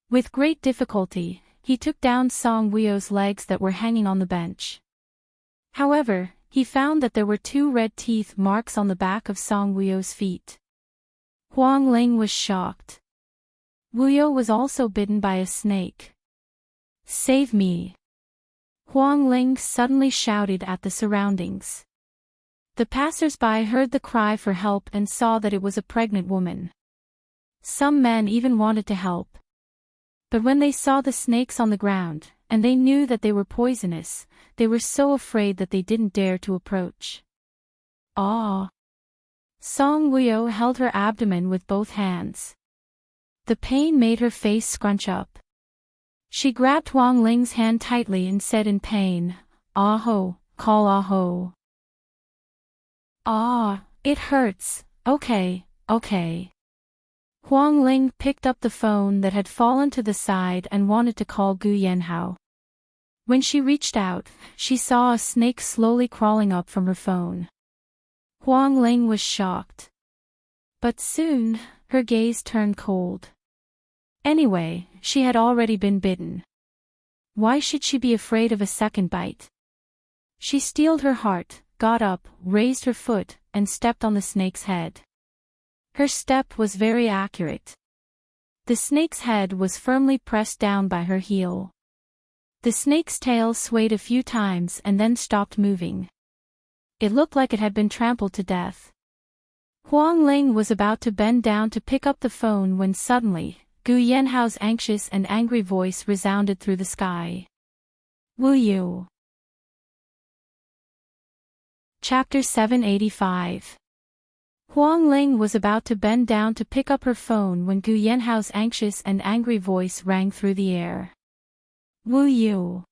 Speaker 1: With great difficulty, he took down Song Wuyo's legs that were hanging on the bench. However, he found that there were 2 red teeth marks on the back of Song Wuyo's feet. Huang Ling was shocked. Wuyo was also bitten by a snake. Save me! Huang Ling suddenly shouted at the surroundings. The passers-by heard the cry for help and saw that it was a pregnant woman. Some men even wanted to help. But when they saw the snakes on the ground, and they knew that they were poisonous, they were so afraid that they didn't dare to approach. Song Wuyo held her abdomen with both hands. The pain made her face scrunch up. She grabbed Huang Ling's hand tightly and said in pain, "Aho, call Aho." It hurts, okay. Huang Ling picked up the phone that had fallen to the side and wanted to call Gu Yanhao. When she reached out, she saw a snake slowly crawling up from her phone. Huang Ling was shocked. But soon, her gaze turned cold. Anyway, she had already been bitten. Why should she be afraid of a second bite? She steeled her heart, got up, raised her foot, and stepped on the snake's head. Her step was very accurate. The snake's head was firmly pressed down by her heel. The snake's tail swayed a few times and then stopped moving. It looked like it had been trampled to death. Huang Ling was about to bend down to pick up the phone when suddenly, Gu Yanhao's anxious and angry voice resounded through the sky. Wu Yu. Chapter 785. Huang Ling was about to bend down to pick up her phone when Gu Yanhao's anxious and angry voice rang through the air. Wu Yu.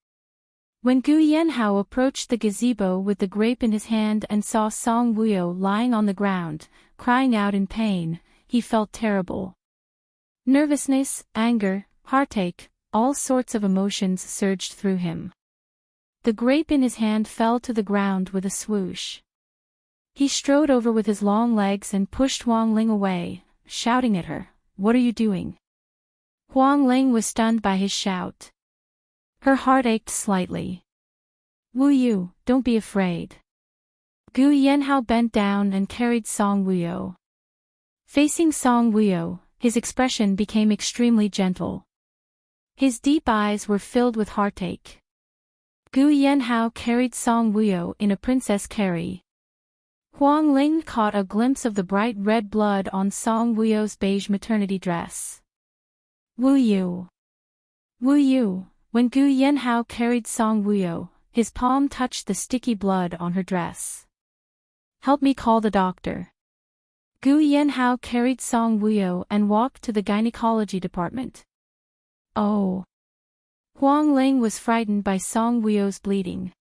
Speaker 1: When Gu Yanhao approached the gazebo with the grape in his hand and saw Song Wuyo lying on the ground, crying out in pain, he felt terrible. Nervousness, anger, heartache, all sorts of emotions surged through him. The grape in his hand fell to the ground with a swoosh. He strode over with his long legs and pushed Huang Ling away, shouting at her, "What are you doing?" Huang Ling was stunned by his shout. Her heart ached slightly. Wu Yu, don't be afraid. Gu Yanhao bent down and carried Song Wuyo. Facing Song Wuyo, his expression became extremely gentle. His deep eyes were filled with heartache. Gu Yanhao carried Song Wuyo in a princess carry. Huang Ling caught a glimpse of the bright red blood on Song Wuyo's beige maternity dress. Wu Yu. Wu Yu. When Gu Yanhao carried Song Wuyo, his palm touched the sticky blood on her dress. Help me call the doctor. Gu Yanhao carried Song Wuyo and walked to the gynecology department. Oh. Huang Ling was frightened by Song Wuyo's bleeding.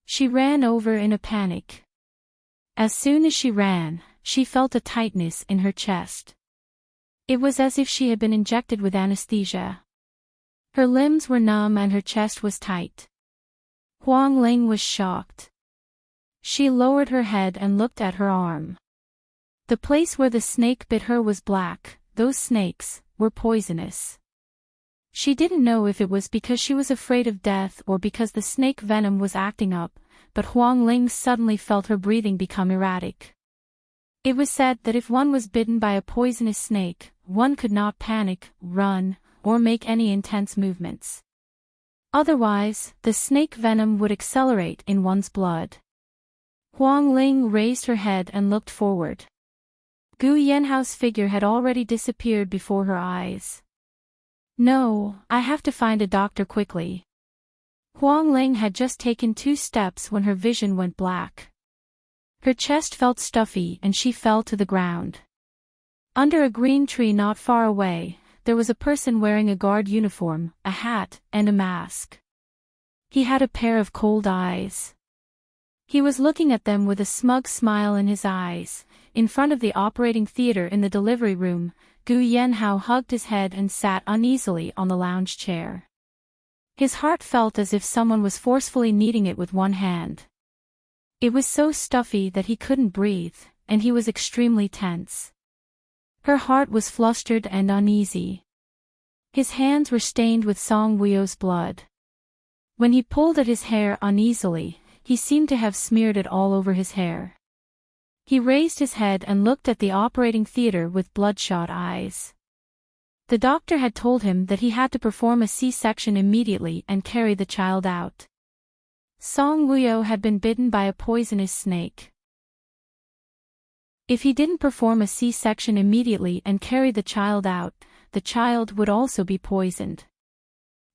Speaker 1: She ran over in a panic. As soon as she ran, she felt a tightness in her chest. It was as if she had been injected with anesthesia. Her limbs were numb and her chest was tight. Huang Ling was shocked. She lowered her head and looked at her arm. The place where the snake bit her was black. Those snakes were poisonous. She didn't know if it was because she was afraid of death or because the snake venom was acting up, but Huang Ling suddenly felt her breathing become erratic. It was said that if one was bitten by a poisonous snake, one could not panic, run, or make any intense movements. Otherwise, the snake venom would accelerate in one's blood. Huang Ling raised her head and looked forward. Gu Yanhao's figure had already disappeared before her eyes. No, I have to find a doctor quickly. Huang Ling had just taken 2 steps when her vision went black. Her chest felt stuffy and she fell to the ground. Under a green tree not far away, there was a person wearing a guard uniform, a hat, and a mask. He had a pair of cold eyes. He was looking at them with a smug smile in his eyes. In front of the operating theater in the delivery room, Gu Yanhao hugged his head and sat uneasily on the lounge chair. His heart felt as if someone was forcefully kneading it with one hand. It was so stuffy that he couldn't breathe, and he was extremely tense. Her heart was flustered and uneasy. His hands were stained with Song Wuyo's blood. When he pulled at his hair uneasily, he seemed to have smeared it all over his hair. He raised his head and looked at the operating theater with bloodshot eyes. The doctor had told him that he had to perform a C-section immediately and carry the child out. Song Wuyo had been bitten by a poisonous snake. If he didn't perform a C-section immediately and carry the child out, the child would also be poisoned.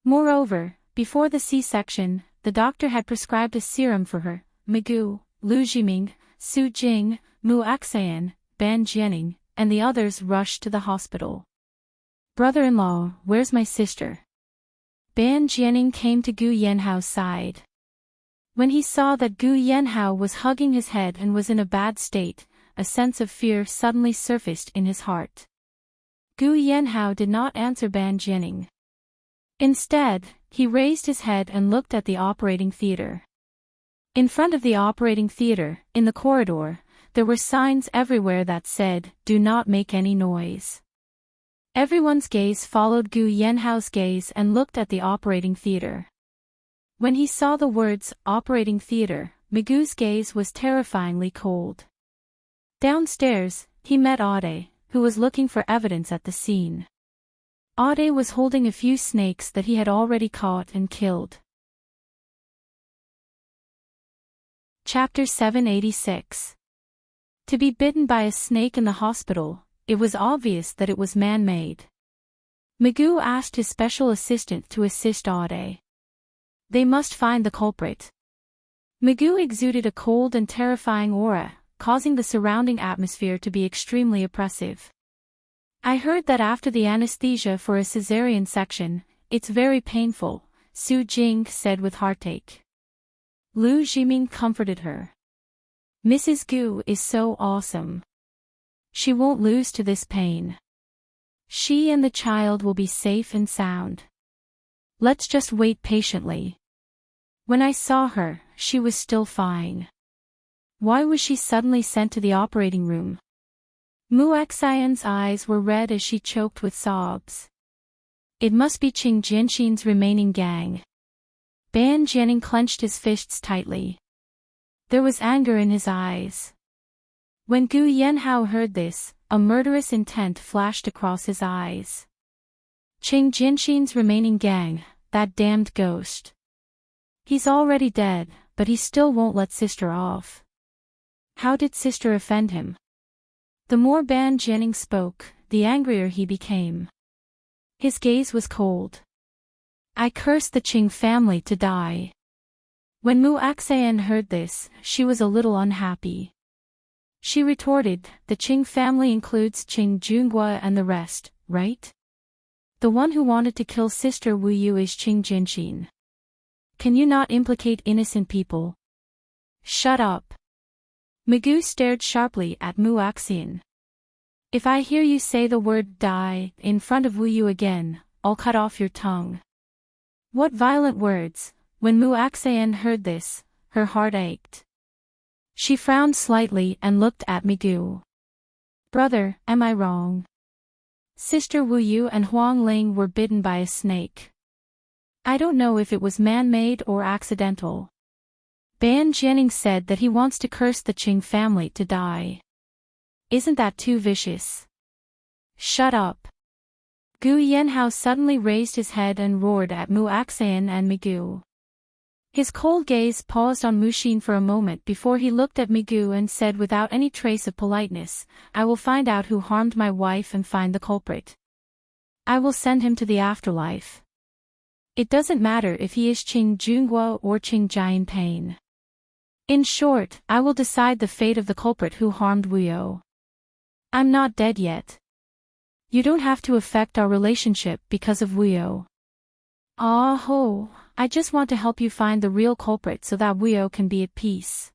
Speaker 1: Moreover, before the C-section, the doctor had prescribed a serum for her. Migu, Lu Jiming, Su Jing, Mu Axayan, Ban Jianing, and the others rushed to the hospital. Brother-in-law, where's my sister? Ban Jianing came to Gu Yanhao's side. When he saw that Gu Yanhao was hugging his head and was in a bad state, a sense of fear suddenly surfaced in his heart. Gu Yanhao did not answer Ban Jianing. Instead, he raised his head and looked at the operating theater. In front of the operating theater, in the corridor, there were signs everywhere that said, "Do not make any noise." Everyone's gaze followed Gu Yanhao's gaze and looked at the operating theater. When he saw the words, operating theater, Migu's gaze was terrifyingly cold. Downstairs, he met Ade, who was looking for evidence at the scene. Aude was holding a few snakes that he had already caught and killed. Chapter 786. To be bitten by a snake in the hospital, it was obvious that it was man-made. Magoo asked his special assistant to assist Aude. They must find the culprit. Magoo exuded a cold and terrifying aura, causing the surrounding atmosphere to be extremely oppressive. I heard that after the anesthesia for a cesarean section, it's very painful, Su Jing said with heartache. Lu Jiming comforted her. Mrs. Gu is so awesome. She won't lose to this pain. She and the child will be safe and sound. Let's just wait patiently. When I saw her, she was still fine. Why was she suddenly sent to the operating room? Muaxian's eyes were red as she choked with sobs. It must be Qing Jianxin's remaining gang. Ban Jianing clenched his fists tightly. There was anger in his eyes. When Gu Yanhao heard this, a murderous intent flashed across his eyes. Qing Jianxin's remaining gang, that damned ghost. He's already dead, but he still won't let sister off. How did sister offend him? The more Ban Jianing spoke, the angrier he became. His gaze was cold. I curse the Qing family to die. When Muaxian heard this, she was a little unhappy. She retorted, the Qing family includes Qing Junghua and the rest, right? The one who wanted to kill sister Wu Yu is Qing Jianxin. Can you not implicate innocent people? Shut up. Magoo stared sharply at Muaxian. If I hear you say the word die in front of Wu Yu again, I'll cut off your tongue. What violent words! When Muaxian heard this, her heart ached. She frowned slightly and looked at Magoo. Brother, am I wrong? Sister Wu Yu and Huang Ling were bitten by a snake. I don't know if it was man-made or accidental. Ban Jianing said that he wants to curse the Qing family to die. Isn't that too vicious? Shut up. Gu Yanhao suddenly raised his head and roared at Muaxian and Magoo. His cold gaze paused on Mushin for a moment before he looked at Magoo and said without any trace of politeness, I will find out who harmed my wife and find the culprit. I will send him to the afterlife. It doesn't matter if he is Qing Junghua or Qing Jianpain. In short, I will decide the fate of the culprit who harmed Wu Yu. I'm not dead yet. You don't have to affect our relationship because of Wu Yu. Ah ho, I just want to help you find the real culprit so that Wu Yu can be at peace.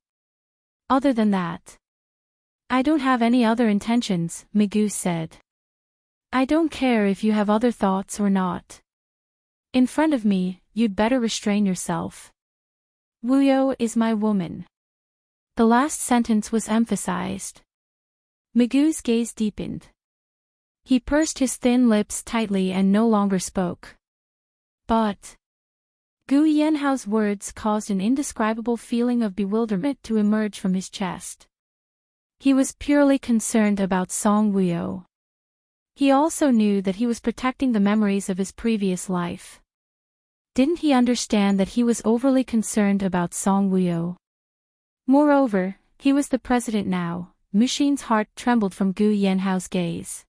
Speaker 1: Other than that, I don't have any other intentions, Magoo said. I don't care if you have other thoughts or not. In front of me, you'd better restrain yourself. Wu Yu is my woman. The last sentence was emphasized. Magoo's gaze deepened. He pursed his thin lips tightly and no longer spoke. But Gu Yanhao's words caused an indescribable feeling of bewilderment to emerge from his chest. He was purely concerned about Song Wu Yu. He also knew that he was protecting the memories of his previous life. Didn't he understand that he was overly concerned about Song Wu Yu? Moreover, he was the president now. Mushin's heart trembled from Gu Yanhao's gaze.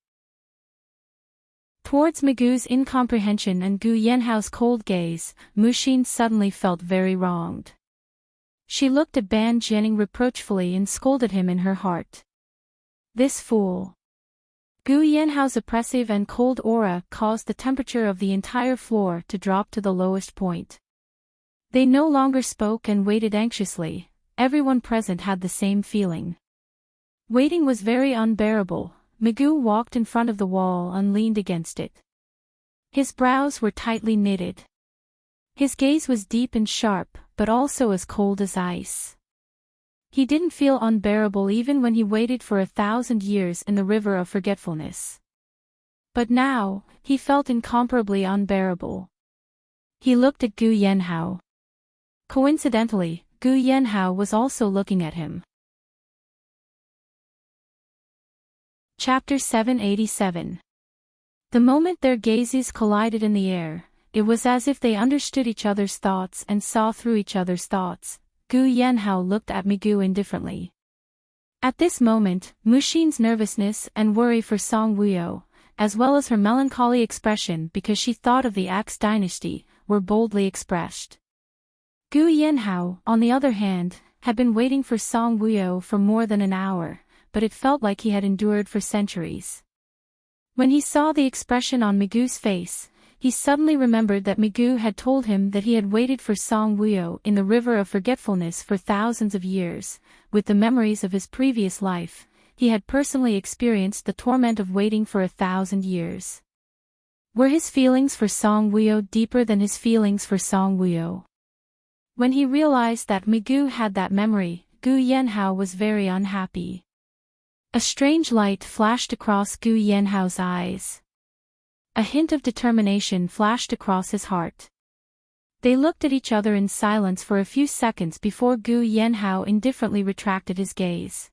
Speaker 1: Towards Magoo's incomprehension and Gu Yanhao's cold gaze, Mushin suddenly felt very wronged. She looked at Ban Jianing reproachfully and scolded him in her heart. This fool. Gu Yanhao's oppressive and cold aura caused the temperature of the entire floor to drop to the lowest point. They no longer spoke and waited anxiously. Everyone present had the same feeling. Waiting was very unbearable. Magoo walked in front of the wall and leaned against it. His brows were tightly knitted. His gaze was deep and sharp, but also as cold as ice. He didn't feel unbearable even when he waited for 1,000 years in the river of forgetfulness. But now, he felt incomparably unbearable. He looked at Gu Yanhao. Coincidentally, Gu Yanhao was also looking at him. Chapter 787. The moment their gazes collided in the air, it was as if they understood each other's thoughts and saw through each other's thoughts. Gu Yanhao looked at Migu indifferently. At this moment, Mushin's nervousness and worry for Song Wuyo, as well as her melancholy expression because she thought of the Axe dynasty, were boldly expressed. Gu Yanhao, on the other hand, had been waiting for Song Wuyo for more than an hour, but it felt like he had endured for centuries. When he saw the expression on Migu's face, he suddenly remembered that Migu had told him that he had waited for Song Wuyo in the river of forgetfulness for thousands of years. With the memories of his previous life, he had personally experienced the torment of waiting for 1,000 years. Were his feelings for Song Wuyo deeper than his feelings for Song Wuyo? When he realized that Migu had that memory, Gu Yanhao was very unhappy. A strange light flashed across Gu Yanhao's eyes. A hint of determination flashed across his heart. They looked at each other in silence for a few seconds before Gu Yanhao indifferently retracted his gaze.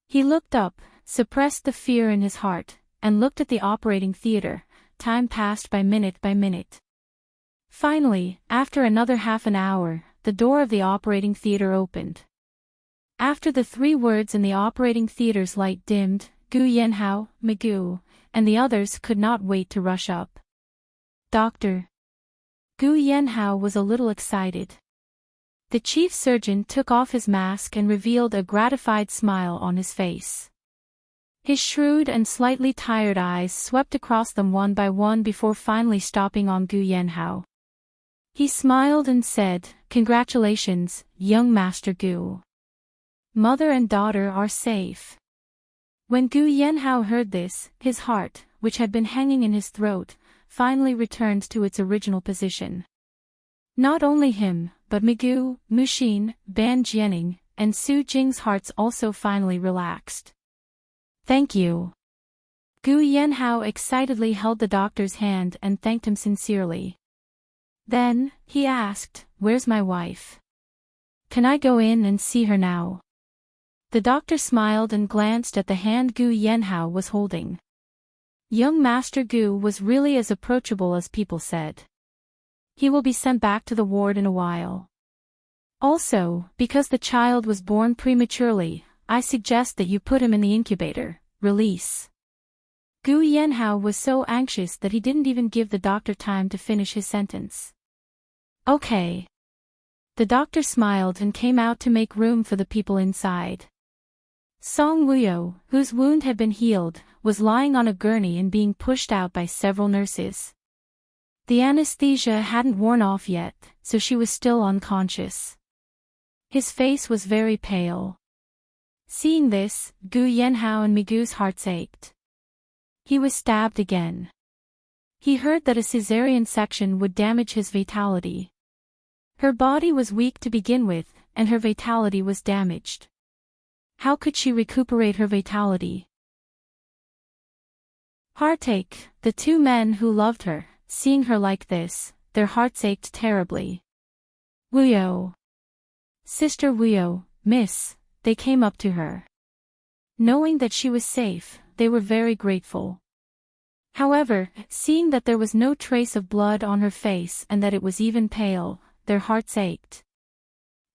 Speaker 1: He looked up, suppressed the fear in his heart, and looked at the operating theater. Time passed by minute. Finally, after another half an hour, the door of the operating theater opened. After the 3 words in the operating theater's light dimmed, Gu Yanhao, Migu, and the others could not wait to rush up. Doctor. Gu Yanhao was a little excited. The chief surgeon took off his mask and revealed a gratified smile on his face. His shrewd and slightly tired eyes swept across them one by one before finally stopping on Gu Yanhao. He smiled and said, "Congratulations, young Master Gu. Mother and daughter are safe." When Gu Yanhao heard this, his heart, which had been hanging in his throat, finally returned to its original position. Not only him, but Migu, Mushin, Ban Jianing, and Su Jing's hearts also finally relaxed. "Thank you." Gu Yanhao excitedly held the doctor's hand and thanked him sincerely. Then, he asked, "Where's my wife? Can I go in and see her now?" The doctor smiled and glanced at the hand Gu Yanhao was holding. Young Master Gu was really as approachable as people said. He will be sent back to the ward in a while. Also, because the child was born prematurely, I suggest that you put him in the incubator. Release. Gu Yanhao was so anxious that he didn't even give the doctor time to finish his sentence. Okay. The doctor smiled and came out to make room for the people inside. Song Wuyo, whose wound had been healed, was lying on a gurney and being pushed out by several nurses. The anesthesia hadn't worn off yet, so she was still unconscious. His face was very pale. Seeing this, Gu Yanhao and Migu's hearts ached. He was stabbed again. He heard that a caesarean section would damage his vitality. Her body was weak to begin with, and her vitality was damaged. How could she recuperate her vitality? Heartache, the 2 men who loved her, seeing her like this, their hearts ached terribly. Wuyo. Sister Wuyo, miss, they came up to her. Knowing that she was safe, they were very grateful. However, seeing that there was no trace of blood on her face and that it was even pale, their hearts ached.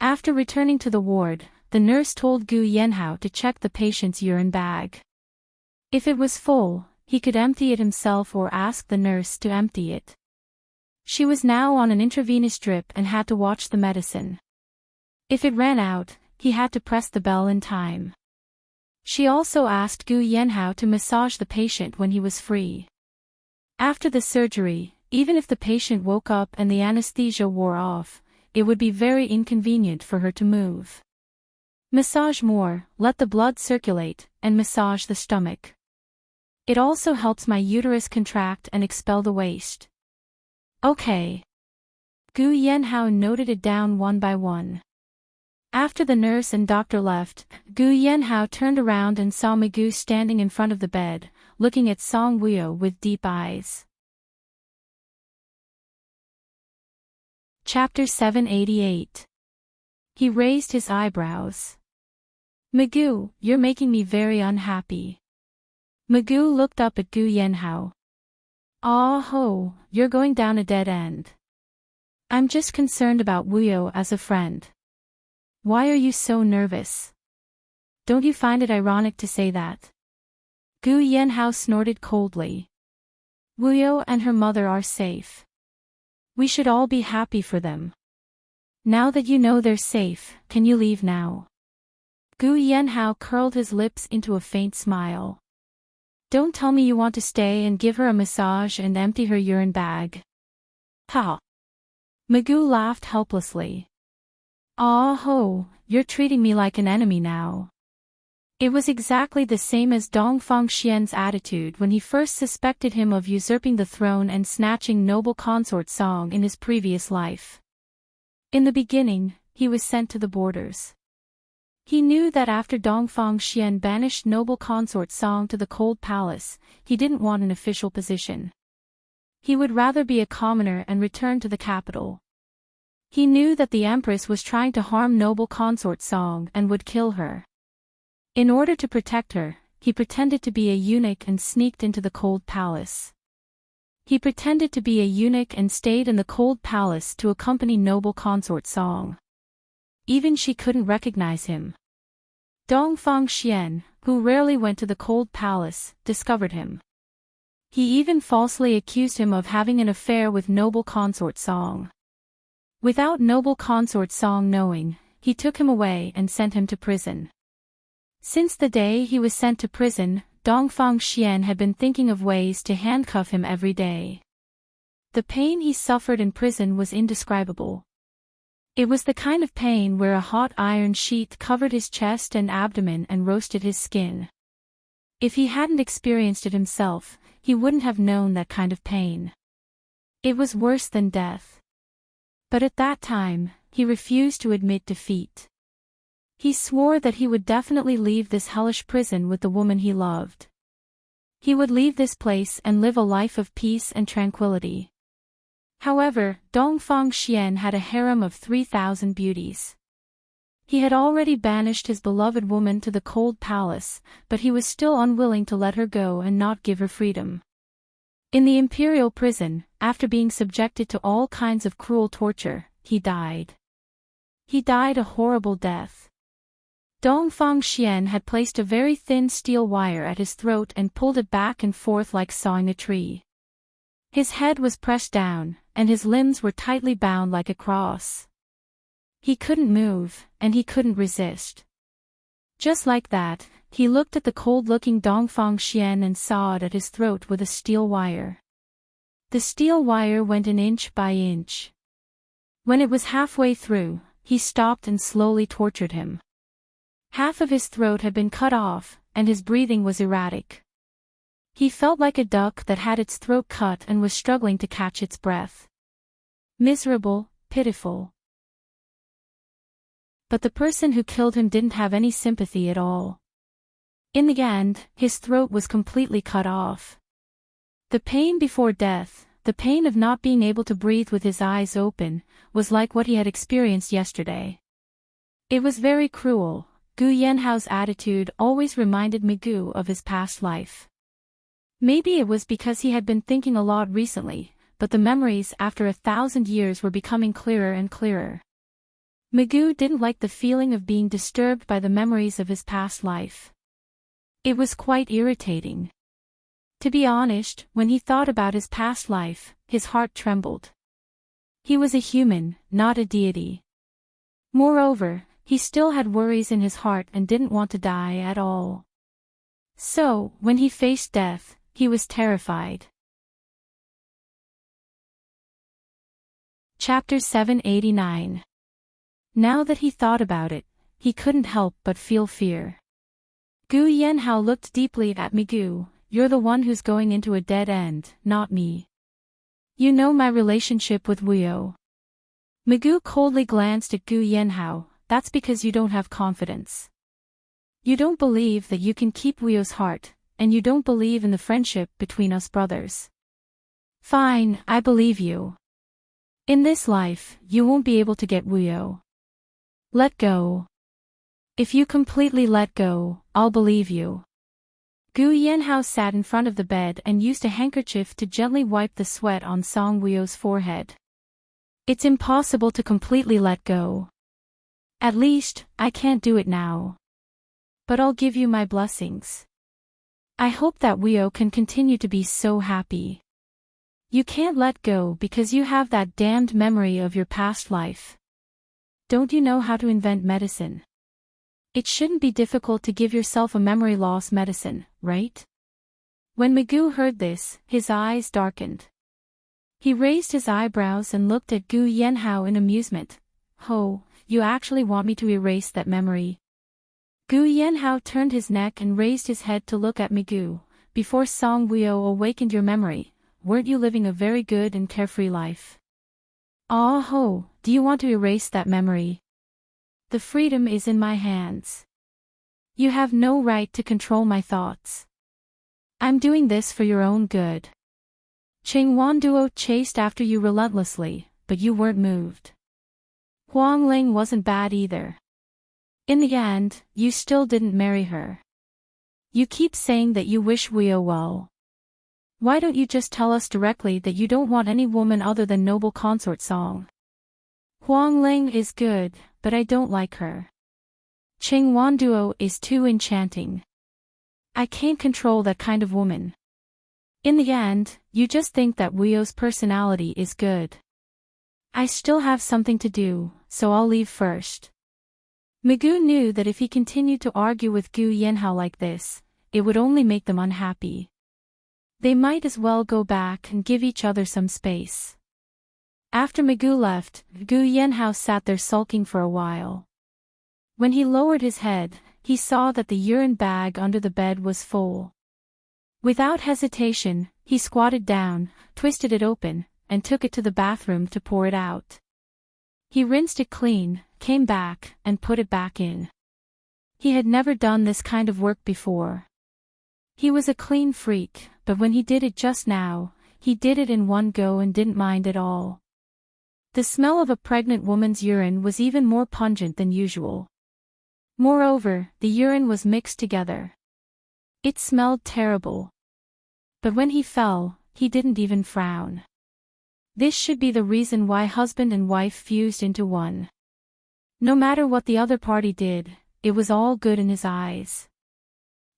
Speaker 1: After returning to the ward, the nurse told Gu Yanhao to check the patient's urine bag. If it was full, he could empty it himself or ask the nurse to empty it. She was now on an intravenous drip and had to watch the medicine. If it ran out, he had to press the bell in time. She also asked Gu Yanhao to massage the patient when he was free. After the surgery, even if the patient woke up and the anesthesia wore off, it would be very inconvenient for her to move. Massage more, let the blood circulate, and massage the stomach. It also helps my uterus contract and expel the waste. Okay. Gu Yanhao noted it down one by one. After the nurse and doctor left, Gu Yanhao turned around and saw Migu standing in front of the bed, looking at Song Wuyo with deep eyes. Chapter 788. He raised his eyebrows. Migu, you're making me very unhappy. Migu looked up at Gu Yanhao. Ah ho, you're going down a dead end. I'm just concerned about Wuyo as a friend. Why are you so nervous? Don't you find it ironic to say that? Gu Yanhao snorted coldly. Wuyo and her mother are safe. We should all be happy for them. Now that you know they're safe, can you leave now? Gu Yanhao curled his lips into a faint smile. Don't tell me you want to stay and give her a massage and empty her urine bag. Ha! Magoo laughed helplessly. Ah ho, you're treating me like an enemy now. It was exactly the same as Dongfang Xian's attitude when he first suspected him of usurping the throne and snatching noble consort Song in his previous life. In the beginning, he was sent to the borders. He knew that after Dongfang Xian banished noble consort Song to the cold palace, he didn't want an official position. He would rather be a commoner and return to the capital. He knew that the Empress was trying to harm noble consort Song and would kill her. In order to protect her, he pretended to be a eunuch and sneaked into the cold palace. He pretended to be a eunuch and stayed in the cold palace to accompany noble consort Song. Even she couldn't recognize him. Dongfang Xian, who rarely went to the cold palace, discovered him. He even falsely accused him of having an affair with noble consort Song. Without noble consort Song knowing, he took him away and sent him to prison. Since the day he was sent to prison, Dongfang Xian had been thinking of ways to handcuff him every day. The pain he suffered in prison was indescribable. It was the kind of pain where a hot iron sheet covered his chest and abdomen and roasted his skin. If he hadn't experienced it himself, he wouldn't have known that kind of pain. It was worse than death. But at that time, he refused to admit defeat. He swore that he would definitely leave this hellish prison with the woman he loved. He would leave this place and live a life of peace and tranquility. However, Dongfang Xian had a harem of 3,000 beauties. He had already banished his beloved woman to the cold palace, but he was still unwilling to let her go and not give her freedom. In the imperial prison, after being subjected to all kinds of cruel torture, he died. He died a horrible death. Dongfang Xian had placed a very thin steel wire at his throat and pulled it back and forth like sawing a tree. His head was pressed down, and his limbs were tightly bound like a cross. He couldn't move, and he couldn't resist. Just like that, he looked at the cold-looking Dongfang Xian and sawed at his throat with a steel wire. The steel wire went an inch by inch. When it was halfway through, he stopped and slowly tortured him. Half of his throat had been cut off, and his breathing was erratic. He felt like a duck that had its throat cut and was struggling to catch its breath. Miserable, pitiful. But the person who killed him didn't have any sympathy at all. In the end, his throat was completely cut off. The pain before death, the pain of not being able to breathe with his eyes open, was like what he had experienced yesterday. It was very cruel. Gu Yanhao's attitude always reminded Magoo of his past life. Maybe it was because he had been thinking a lot recently, but the memories after 1,000 years were becoming clearer and clearer. Magoo didn't like the feeling of being disturbed by the memories of his past life. It was quite irritating. To be honest, when he thought about his past life, his heart trembled. He was a human, not a deity. Moreover, he still had worries in his heart and didn't want to die at all. So, when he faced death, he was terrified. Chapter 789. Now that he thought about it, he couldn't help but feel fear. Gu Yanhao looked deeply at Magoo. You're the one who's going into a dead end, not me. You know my relationship with Wuyo. Magoo coldly glanced at Gu Yanhao. That's because you don't have confidence. You don't believe that you can keep Wuyo's heart, and you don't believe in the friendship between us brothers. Fine, I believe you. In this life, you won't be able to get Wuyo. Let go. If you completely let go, I'll believe you. Gu Yanhao sat in front of the bed and used a handkerchief to gently wipe the sweat on Song Wuyo's forehead. It's impossible to completely let go. At least, I can't do it now. But I'll give you my blessings. I hope that Wuyo can continue to be so happy. You can't let go because you have that damned memory of your past life. Don't you know how to invent medicine? It shouldn't be difficult to give yourself a memory loss medicine, right? When Migu heard this, his eyes darkened. He raised his eyebrows and looked at Gu Yanhao in amusement. "Oh, you actually want me to erase that memory?" Gu Yanhao turned his neck and raised his head to look at Migu. "Before Song Wuyo awakened your memory, weren't you living a very good and carefree life? Ah ho, do you want to erase that memory? The freedom is in my hands. You have no right to control my thoughts. I'm doing this for your own good. Qing Wan Duo chased after you relentlessly, but you weren't moved. Huang Ling wasn't bad either. In the end, you still didn't marry her. You keep saying that you wish Wuyo well. Why don't you just tell us directly that you don't want any woman other than noble consort Song? Huang Ling is good, but I don't like her. Qing Wan Duo is too enchanting. I can't control that kind of woman. In the end, you just think that Wuyo's personality is good. I still have something to do, so I'll leave first." Migu knew that if he continued to argue with Gu Yanhao like this, it would only make them unhappy. They might as well go back and give each other some space. After Migu left, Gu Yanhao sat there sulking for a while. When he lowered his head, he saw that the urine bag under the bed was full. Without hesitation, he squatted down, twisted it open, and took it to the bathroom to pour it out. He rinsed it clean, came back, and put it back in. He had never done this kind of work before. He was a clean freak, but when he did it just now, he did it in one go and didn't mind at all. The smell of a pregnant woman's urine was even more pungent than usual. Moreover, the urine was mixed together. It smelled terrible. But when he fell, he didn't even frown. This should be the reason why husband and wife fused into one. No matter what the other party did, it was all good in his eyes.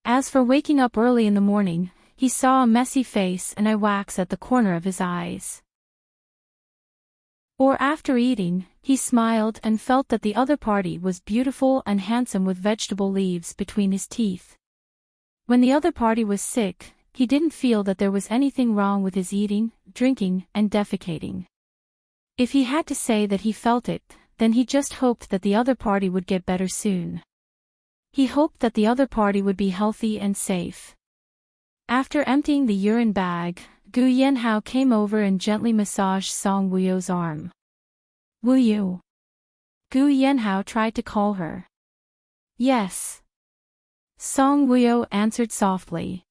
Speaker 1: As for waking up early in the morning, he saw a messy face and eye wax at the corner of his eyes. Or after eating, he smiled and felt that the other party was beautiful and handsome with vegetable leaves between his teeth. When the other party was sick, he didn't feel that there was anything wrong with his eating, drinking, and defecating. If he had to say that he felt it, then he just hoped that the other party would get better soon. He hoped that the other party would be healthy and safe. After emptying the urine bag, Gu Yanhao came over and gently massaged Song Wuyo's arm. "Wuyo." Gu Yanhao tried to call her. "Yes." Song Wuyo answered softly.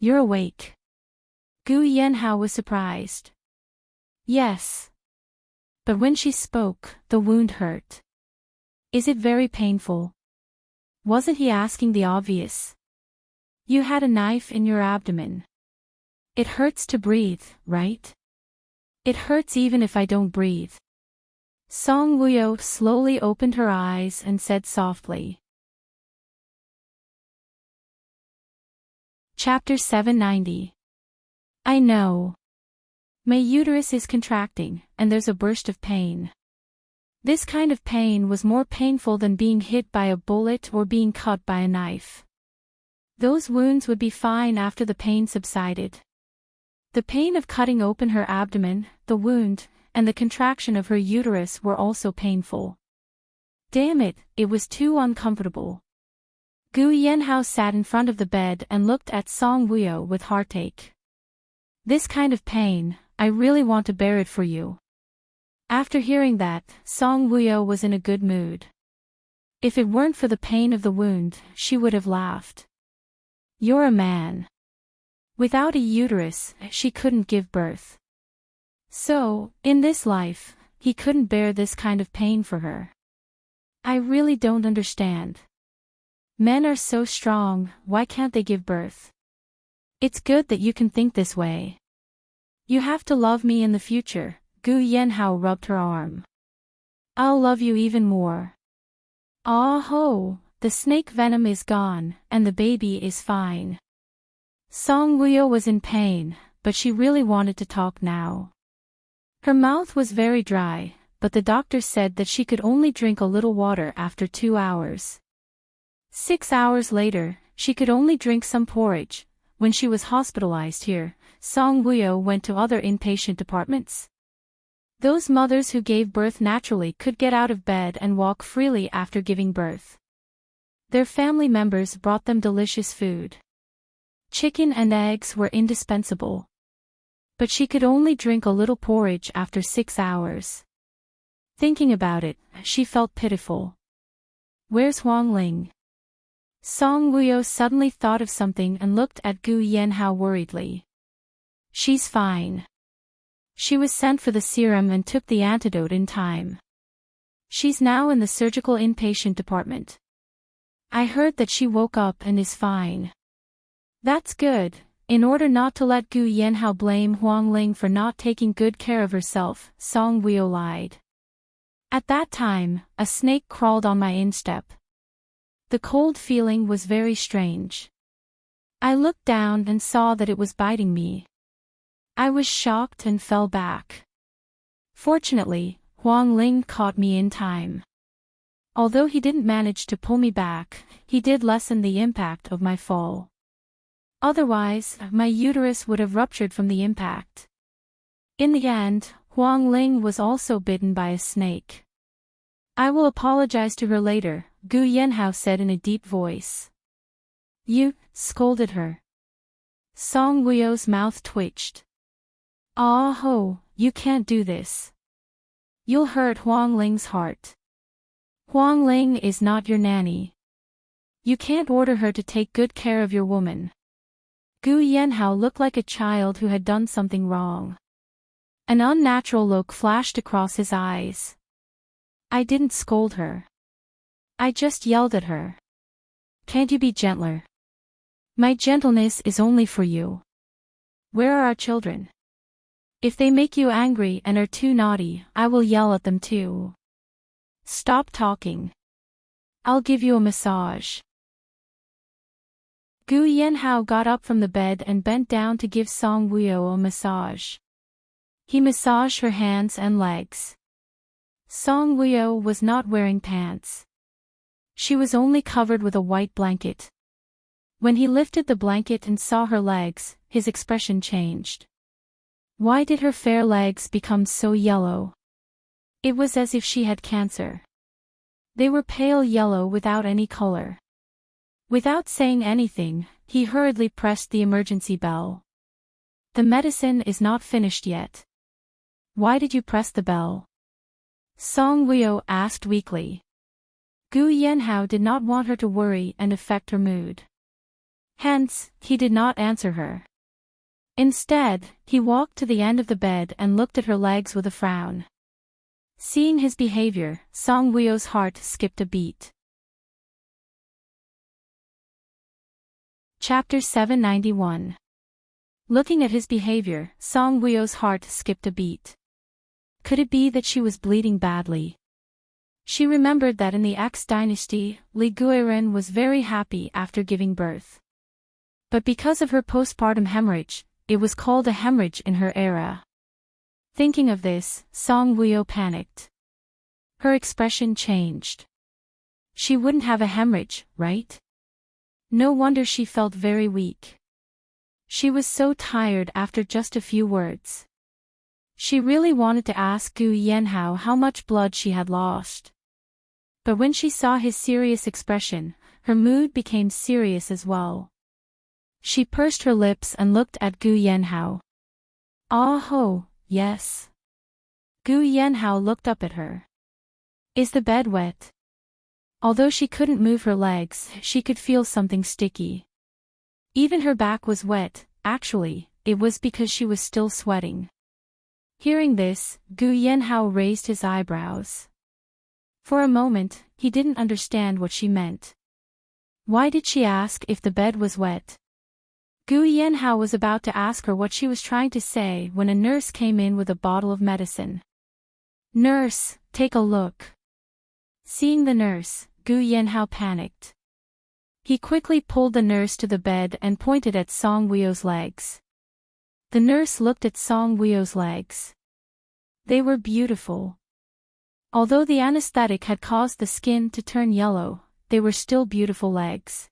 Speaker 1: "You're awake." Gu Yanhao was surprised. "Yes." But when she spoke, the wound hurt. "Is it very painful?" Wasn't he asking the obvious? "You had a knife in your abdomen. It hurts to breathe, right?" "It hurts even if I don't breathe." Song Wuyo slowly opened her eyes and said softly. Chapter 790. I know. My uterus is contracting, and there's a burst of pain. This kind of pain was more painful than being hit by a bullet or being cut by a knife. Those wounds would be fine after the pain subsided. The pain of cutting open her abdomen, the wound, and the contraction of her uterus were also painful. Damn it, it was too uncomfortable. Gu Yanhao sat in front of the bed and looked at Song Wuyo with heartache. "This kind of pain, I really want to bear it for you." After hearing that, Song Wuyo was in a good mood. If it weren't for the pain of the wound, she would have laughed. "You're a man." Without a uterus, she couldn't give birth. So, in this life, he couldn't bear this kind of pain for her. "I really don't understand." Men are so strong, why can't they give birth? It's good that you can think this way. You have to love me in the future. Gu Yanhao rubbed her arm. I'll love you even more. Ah ho, the snake venom is gone, and the baby is fine. Song Wuyo was in pain, but she really wanted to talk now. Her mouth was very dry, but the doctor said that she could only drink a little water after 2 hours. 6 hours later, she could only drink some porridge. When she was hospitalized here, Song Wuyo went to other inpatient departments. Those mothers who gave birth naturally could get out of bed and walk freely after giving birth. Their family members brought them delicious food. Chicken and eggs were indispensable. But she could only drink a little porridge after 6 hours. Thinking about it, she felt pitiful. Where's Huang Ling? Song Wuyo suddenly thought of something and looked at Gu Yanhao worriedly. She's fine. She was sent for the serum and took the antidote in time. She's now in the surgical inpatient department. I heard that she woke up and is fine. That's good. In order not to let Gu Yanhao blame Huang Ling for not taking good care of herself, Song Wuyo lied. At that time, a snake crawled on my instep. The cold feeling was very strange. I looked down and saw that it was biting me. I was shocked and fell back. Fortunately, Huang Ling caught me in time. Although he didn't manage to pull me back, he did lessen the impact of my fall. Otherwise, my uterus would have ruptured from the impact. In the end, Huang Ling was also bitten by a snake. I will apologize to her later, Gu Yanhao said in a deep voice. You, scolded her. Song Wuyo's mouth twitched. Ah ho, you can't do this. You'll hurt Huang Ling's heart. Huang Ling is not your nanny. You can't order her to take good care of your woman. Gu Yanhao looked like a child who had done something wrong. An unnatural look flashed across his eyes. I didn't scold her. I just yelled at her. Can't you be gentler? My gentleness is only for you. Where are our children? If they make you angry and are too naughty, I will yell at them too. Stop talking. I'll give you a massage. Gu Yanhao got up from the bed and bent down to give Song Wuyo a massage. He massaged her hands and legs. Song Wuyo was not wearing pants. She was only covered with a white blanket. When he lifted the blanket and saw her legs, his expression changed. Why did her fair legs become so yellow? It was as if she had cancer. They were pale yellow without any color. Without saying anything, he hurriedly pressed the emergency bell. The medicine is not finished yet. Why did you press the bell? Song Wuyo asked weakly. Gu Yanhao did not want her to worry and affect her mood. Hence, he did not answer her. Instead, he walked to the end of the bed and looked at her legs with a frown. Seeing his behavior, Song Wuyo's heart skipped a beat. Chapter 791. Looking at his behavior, Song Wuyo's heart skipped a beat. Could it be that she was bleeding badly? She remembered that in the X dynasty, Li Guiren was very happy after giving birth. But because of her postpartum hemorrhage, it was called a hemorrhage in her era. Thinking of this, Song Wuyo panicked. Her expression changed. She wouldn't have a hemorrhage, right? No wonder she felt very weak. She was so tired after just a few words. She really wanted to ask Gu Yanhao how much blood she had lost. But when she saw his serious expression, her mood became serious as well. She pursed her lips and looked at Gu Yanhao. Ah ho, yes. Gu Yanhao looked up at her. Is the bed wet? Although she couldn't move her legs, she could feel something sticky. Even her back was wet. Actually, it was because she was still sweating. Hearing this, Gu Yanhao raised his eyebrows. For a moment, he didn't understand what she meant. Why did she ask if the bed was wet? Gu Yanhao was about to ask her what she was trying to say when a nurse came in with a bottle of medicine. "Nurse, take a look." Seeing the nurse, Gu Yanhao panicked. He quickly pulled the nurse to the bed and pointed at Song Weio's legs. The nurse looked at Song Weio's legs. They were beautiful. Although the anesthetic had caused the skin to turn yellow, they were still beautiful legs.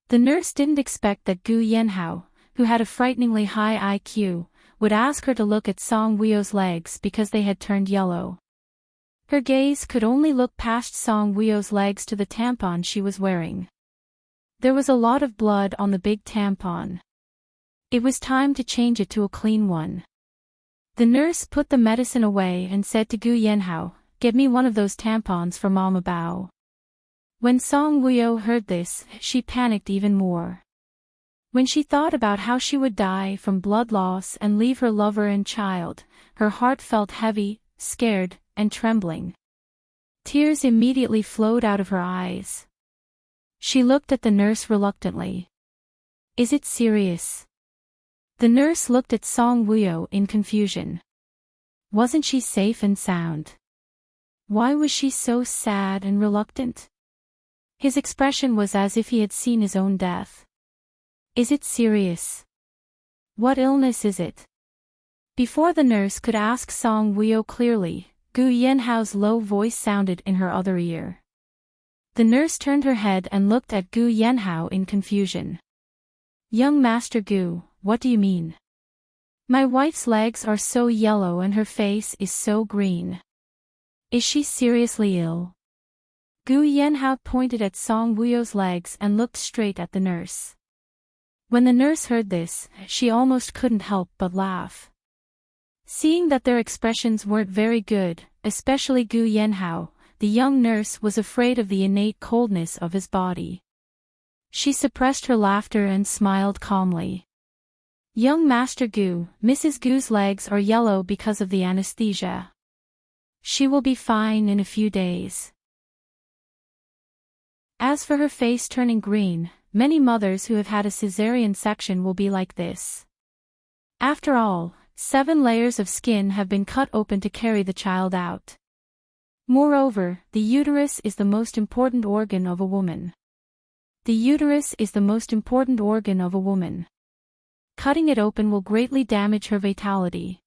Speaker 1: The nurse didn't expect that Gu Yanhao, who had a frighteningly high IQ, would ask her to look at Song Weio's legs because they had turned yellow. Her gaze could only look past Song Weio's legs to the tampon she was wearing. There was a lot of blood on the big tampon. It was time to change it to a clean one. The nurse put the medicine away and said to Gu Yanhao, "Get me one of those tampons for Mama Bao." When Song Weio heard this, she panicked even more. When she thought about how she would die from blood loss and leave her lover and child, her heart felt heavy, scared, and trembling. Tears immediately flowed out of her eyes. She looked at the nurse reluctantly. "Is it serious?" The nurse looked at Song Weio in confusion. Wasn't she safe and sound? Why was she so sad and reluctant? His expression was as if he had seen his own death. "Is it serious? What illness is it?" Before the nurse could ask Song Weio clearly, Gu Yanhao's low voice sounded in her other ear. The nurse turned her head and looked at Gu Yanhao in confusion. "Young Master Gu, what do you mean? My wife's legs are so yellow and her face is so green. Is she seriously ill?" Gu Yanhao pointed at Song Weio's legs and looked straight at the nurse. When the nurse heard this, she almost couldn't help but laugh. Seeing that their expressions weren't very good, especially Gu Yanhao, the young nurse was afraid of the innate coldness of his body. She suppressed her laughter and smiled calmly. "Young Master Gu, Mrs. Gu's legs are yellow because of the anesthesia. She will be fine in a few days." As for her face turning green, many mothers who have had a cesarean section will be like this. After all, 7 layers of skin have been cut open to carry the child out. Moreover, the uterus is the most important organ of a woman. The uterus is the most important organ of a woman. Cutting it open will greatly damage her vitality.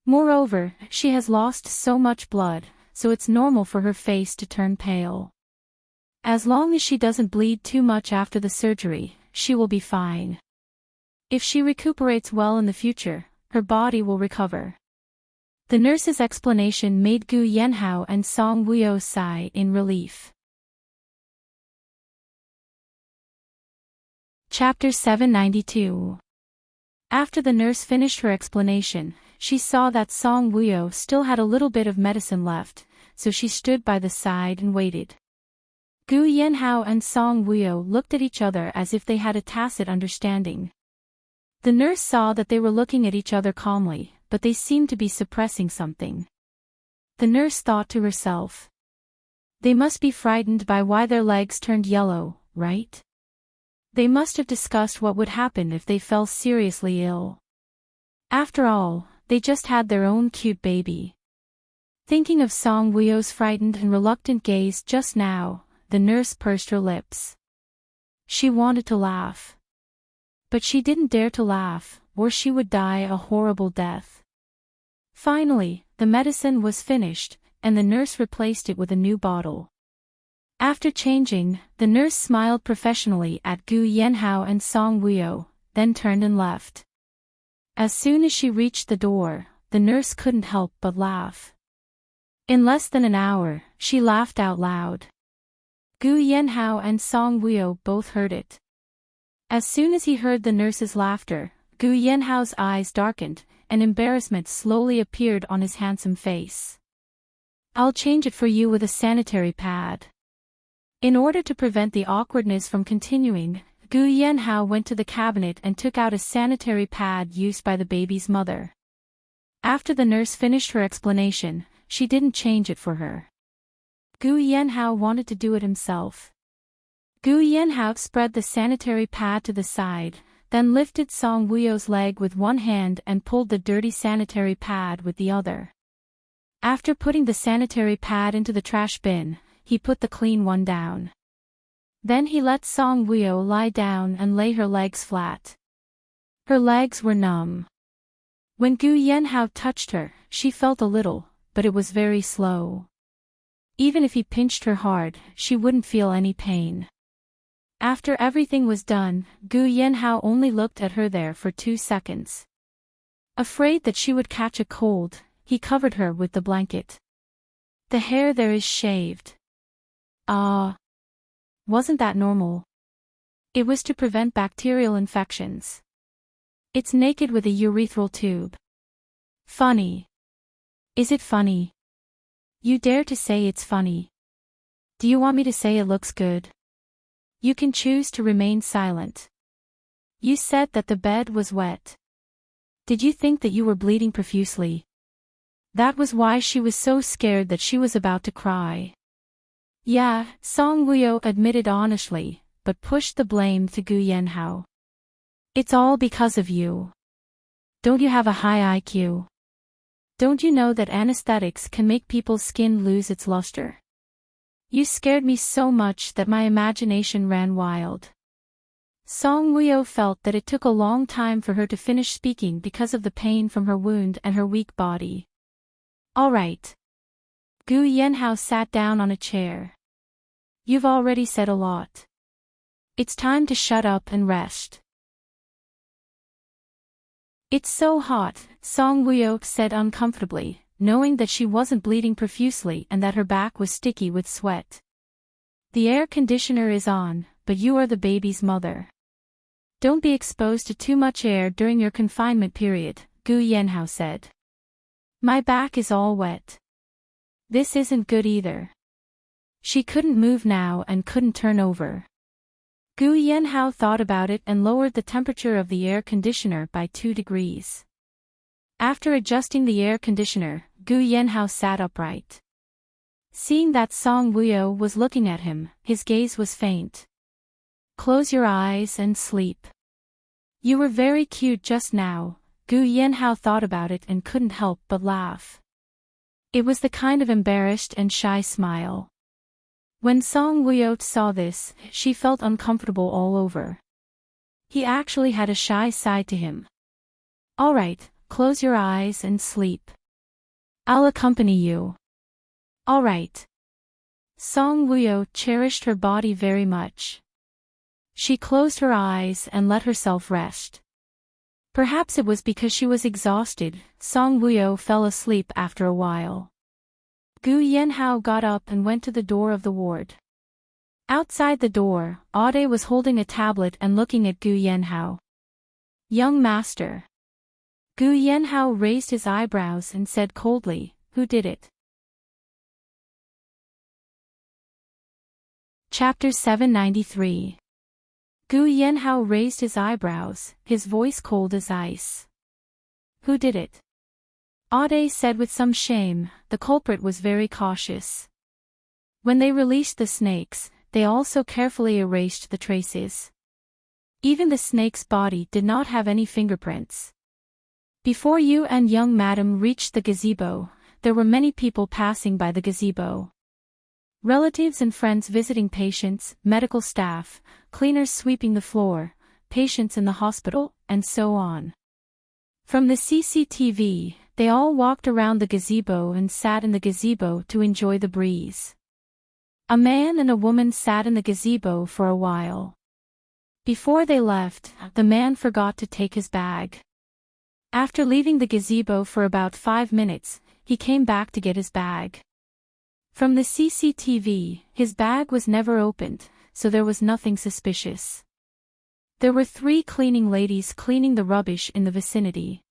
Speaker 1: Moreover, she has lost so much blood, so it's normal for her face to turn pale. As long as she doesn't bleed too much after the surgery, she will be fine. If she recuperates well in the future, her body will recover. The nurse's explanation made Gu Yanhao and Song Weio sigh in relief. Chapter 792. After the nurse finished her explanation, she saw that Song Weio still had a little bit of medicine left, so she stood by the side and waited. Gu Yanhao and Song Weio looked at each other as if they had a tacit understanding. The nurse saw that they were looking at each other calmly, but they seemed to be suppressing something. The nurse thought to herself. They must be frightened by why their legs turned yellow, right? They must have discussed what would happen if they fell seriously ill. After all, they just had their own cute baby. Thinking of Song Weio's frightened and reluctant gaze just now, the nurse pursed her lips. She wanted to laugh. But she didn't dare to laugh, or she would die a horrible death. Finally, the medicine was finished, and the nurse replaced it with a new bottle. After changing, the nurse smiled professionally at Gu Yanhao and Song Weio, then turned and left. As soon as she reached the door, the nurse couldn't help but laugh. In less than an hour, she laughed out loud. Gu Yanhao and Song Weio both heard it. As soon as he heard the nurse's laughter, Gu Yanhao's eyes darkened, and embarrassment slowly appeared on his handsome face. "I'll change it for you with a sanitary pad." In order to prevent the awkwardness from continuing, Gu Yanhao went to the cabinet and took out a sanitary pad used by the baby's mother. After the nurse finished her explanation, she didn't change it for her. Gu Yanhao wanted to do it himself. Gu Yanhao spread the sanitary pad to the side, then lifted Song Wuyo's leg with one hand and pulled the dirty sanitary pad with the other. After putting the sanitary pad into the trash bin, he put the clean one down. Then he let Song Wuyo lie down and lay her legs flat. Her legs were numb. When Gu Yanhao touched her, she felt a little, but it was very slow. Even if he pinched her hard, she wouldn't feel any pain. After everything was done, Gu Yanhao only looked at her there for 2 seconds. Afraid that she would catch a cold, he covered her with the blanket. The hair there is shaved. Ah. Wasn't that normal? It was to prevent bacterial infections. It's naked with a urethral tube. Funny. Is it funny? You dare to say it's funny? Do you want me to say it looks good? You can choose to remain silent. You said that the bed was wet. Did you think that you were bleeding profusely? That was why she was so scared that she was about to cry. Yeah, Song Wuyo admitted honestly, but pushed the blame to Gu Yanhao. It's all because of you. Don't you have a high IQ? Don't you know that anesthetics can make people's skin lose its luster? You scared me so much that my imagination ran wild. Song Wuyo felt that it took a long time for her to finish speaking because of the pain from her wound and her weak body. All right. Gu Yanhao sat down on a chair. You've already said a lot. It's time to shut up and rest. It's so hot, Song Wuyo said uncomfortably, knowing that she wasn't bleeding profusely and that her back was sticky with sweat. The air conditioner is on, but you are the baby's mother. Don't be exposed to too much air during your confinement period, Gu Yanhao said. My back is all wet. This isn't good either. She couldn't move now and couldn't turn over. Gu Yanhao thought about it and lowered the temperature of the air conditioner by 2 degrees. After adjusting the air conditioner, Gu Yanhao sat upright. Seeing that Song Wuyo was looking at him, his gaze was faint. Close your eyes and sleep. You were very cute just now. Gu Yanhao thought about it and couldn't help but laugh. It was the kind of embarrassed and shy smile. When Song Wuyo saw this, she felt uncomfortable all over. He actually had a shy side to him. All right, close your eyes and sleep. I'll accompany you. All right. Song Wuyo cherished her body very much. She closed her eyes and let herself rest. Perhaps it was because she was exhausted, Song Wuyo fell asleep after a while. Gu Yanhao got up and went to the door of the ward. Outside the door, Ade was holding a tablet and looking at Gu Yanhao. Young master. Gu Yanhao raised his eyebrows and said coldly, who did it? Chapter 793. Gu Yanhao raised his eyebrows, his voice cold as ice. Who did it? Ade said with some shame. The culprit was very cautious. When they released the snakes, they also carefully erased the traces. Even the snake's body did not have any fingerprints. Before you and young madam reached the gazebo, there were many people passing by the gazebo. Relatives and friends visiting patients, medical staff, cleaners sweeping the floor, patients in the hospital, and so on. From the CCTV, they all walked around the gazebo and sat in the gazebo to enjoy the breeze. A man and a woman sat in the gazebo for a while. Before they left, the man forgot to take his bag. After leaving the gazebo for about 5 minutes, he came back to get his bag. From the CCTV, his bag was never opened, so there was nothing suspicious. There were 3 cleaning ladies cleaning the rubbish in the vicinity.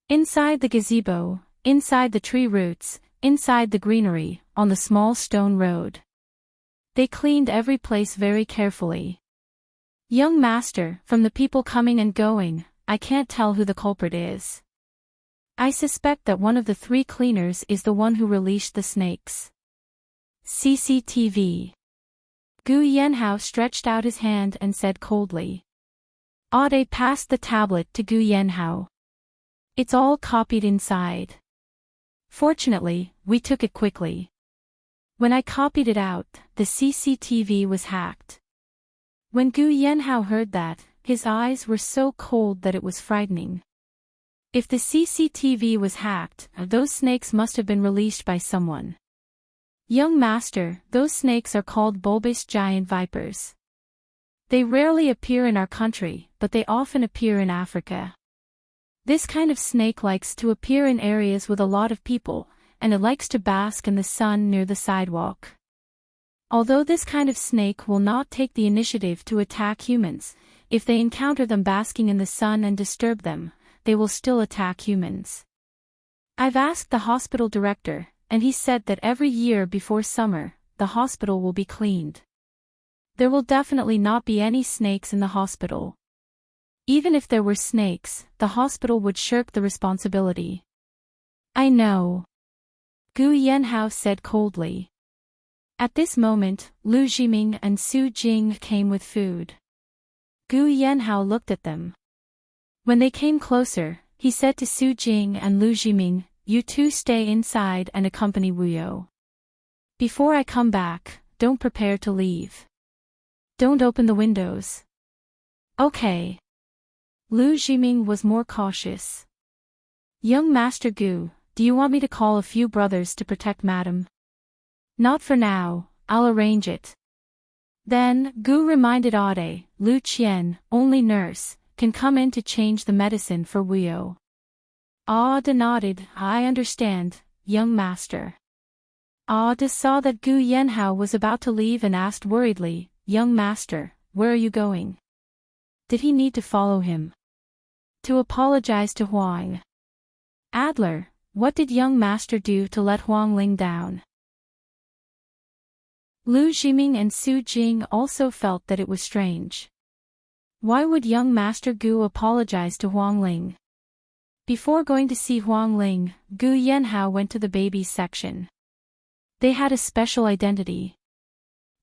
Speaker 1: Inside the gazebo, inside the tree roots, inside the greenery, on the small stone road. They cleaned every place very carefully. Young master, from the people coming and going, I can't tell who the culprit is. I suspect that one of the 3 cleaners is the one who released the snakes. CCTV. Gu Yanhao stretched out his hand and said coldly. Ade passed the tablet to Gu Yanhao. It's all copied inside. Fortunately, we took it quickly. When I copied it out, the CCTV was hacked. When Gu Yanhao heard that, his eyes were so cold that it was frightening. If the CCTV was hacked, those snakes must have been released by someone. Young master, those snakes are called bulbous giant vipers. They rarely appear in our country, but they often appear in Africa. This kind of snake likes to appear in areas with a lot of people, and it likes to bask in the sun near the sidewalk. Although this kind of snake will not take the initiative to attack humans, if they encounter them basking in the sun and disturb them, they will still attack humans. I've asked the hospital director, and he said that every year before summer, the hospital will be cleaned. There will definitely not be any snakes in the hospital. Even if there were snakes, the hospital would shirk the responsibility. I know. Gu Yanhao said coldly. At this moment, Lu Jiming and Su Jing came with food. Gu Yanhao looked at them. When they came closer, he said to Su Jing and Lu Jiming, "You two stay inside and accompany Wu Yo. Before I come back, don't prepare to leave. Don't open the windows." Okay. Lu Jiming was more cautious. Young Master Gu, do you want me to call a few brothers to protect Madam? Not for now, I'll arrange it. Then, Gu reminded Ade, Lu Qian, only nurse, can come in to change the medicine for Wu Yo. Ade nodded, I understand, young master. Ade saw that Gu Yanhao was about to leave and asked worriedly, young master, where are you going? Did he need to follow him? To apologize to Huang. Adler, what did young master do to let Huang Ling down? Lu Jiming and Su Jing also felt that it was strange. Why would young master Gu apologize to Huang Ling? Before going to see Huang Ling, Gu Yanhao went to the babies section. They had a special identity.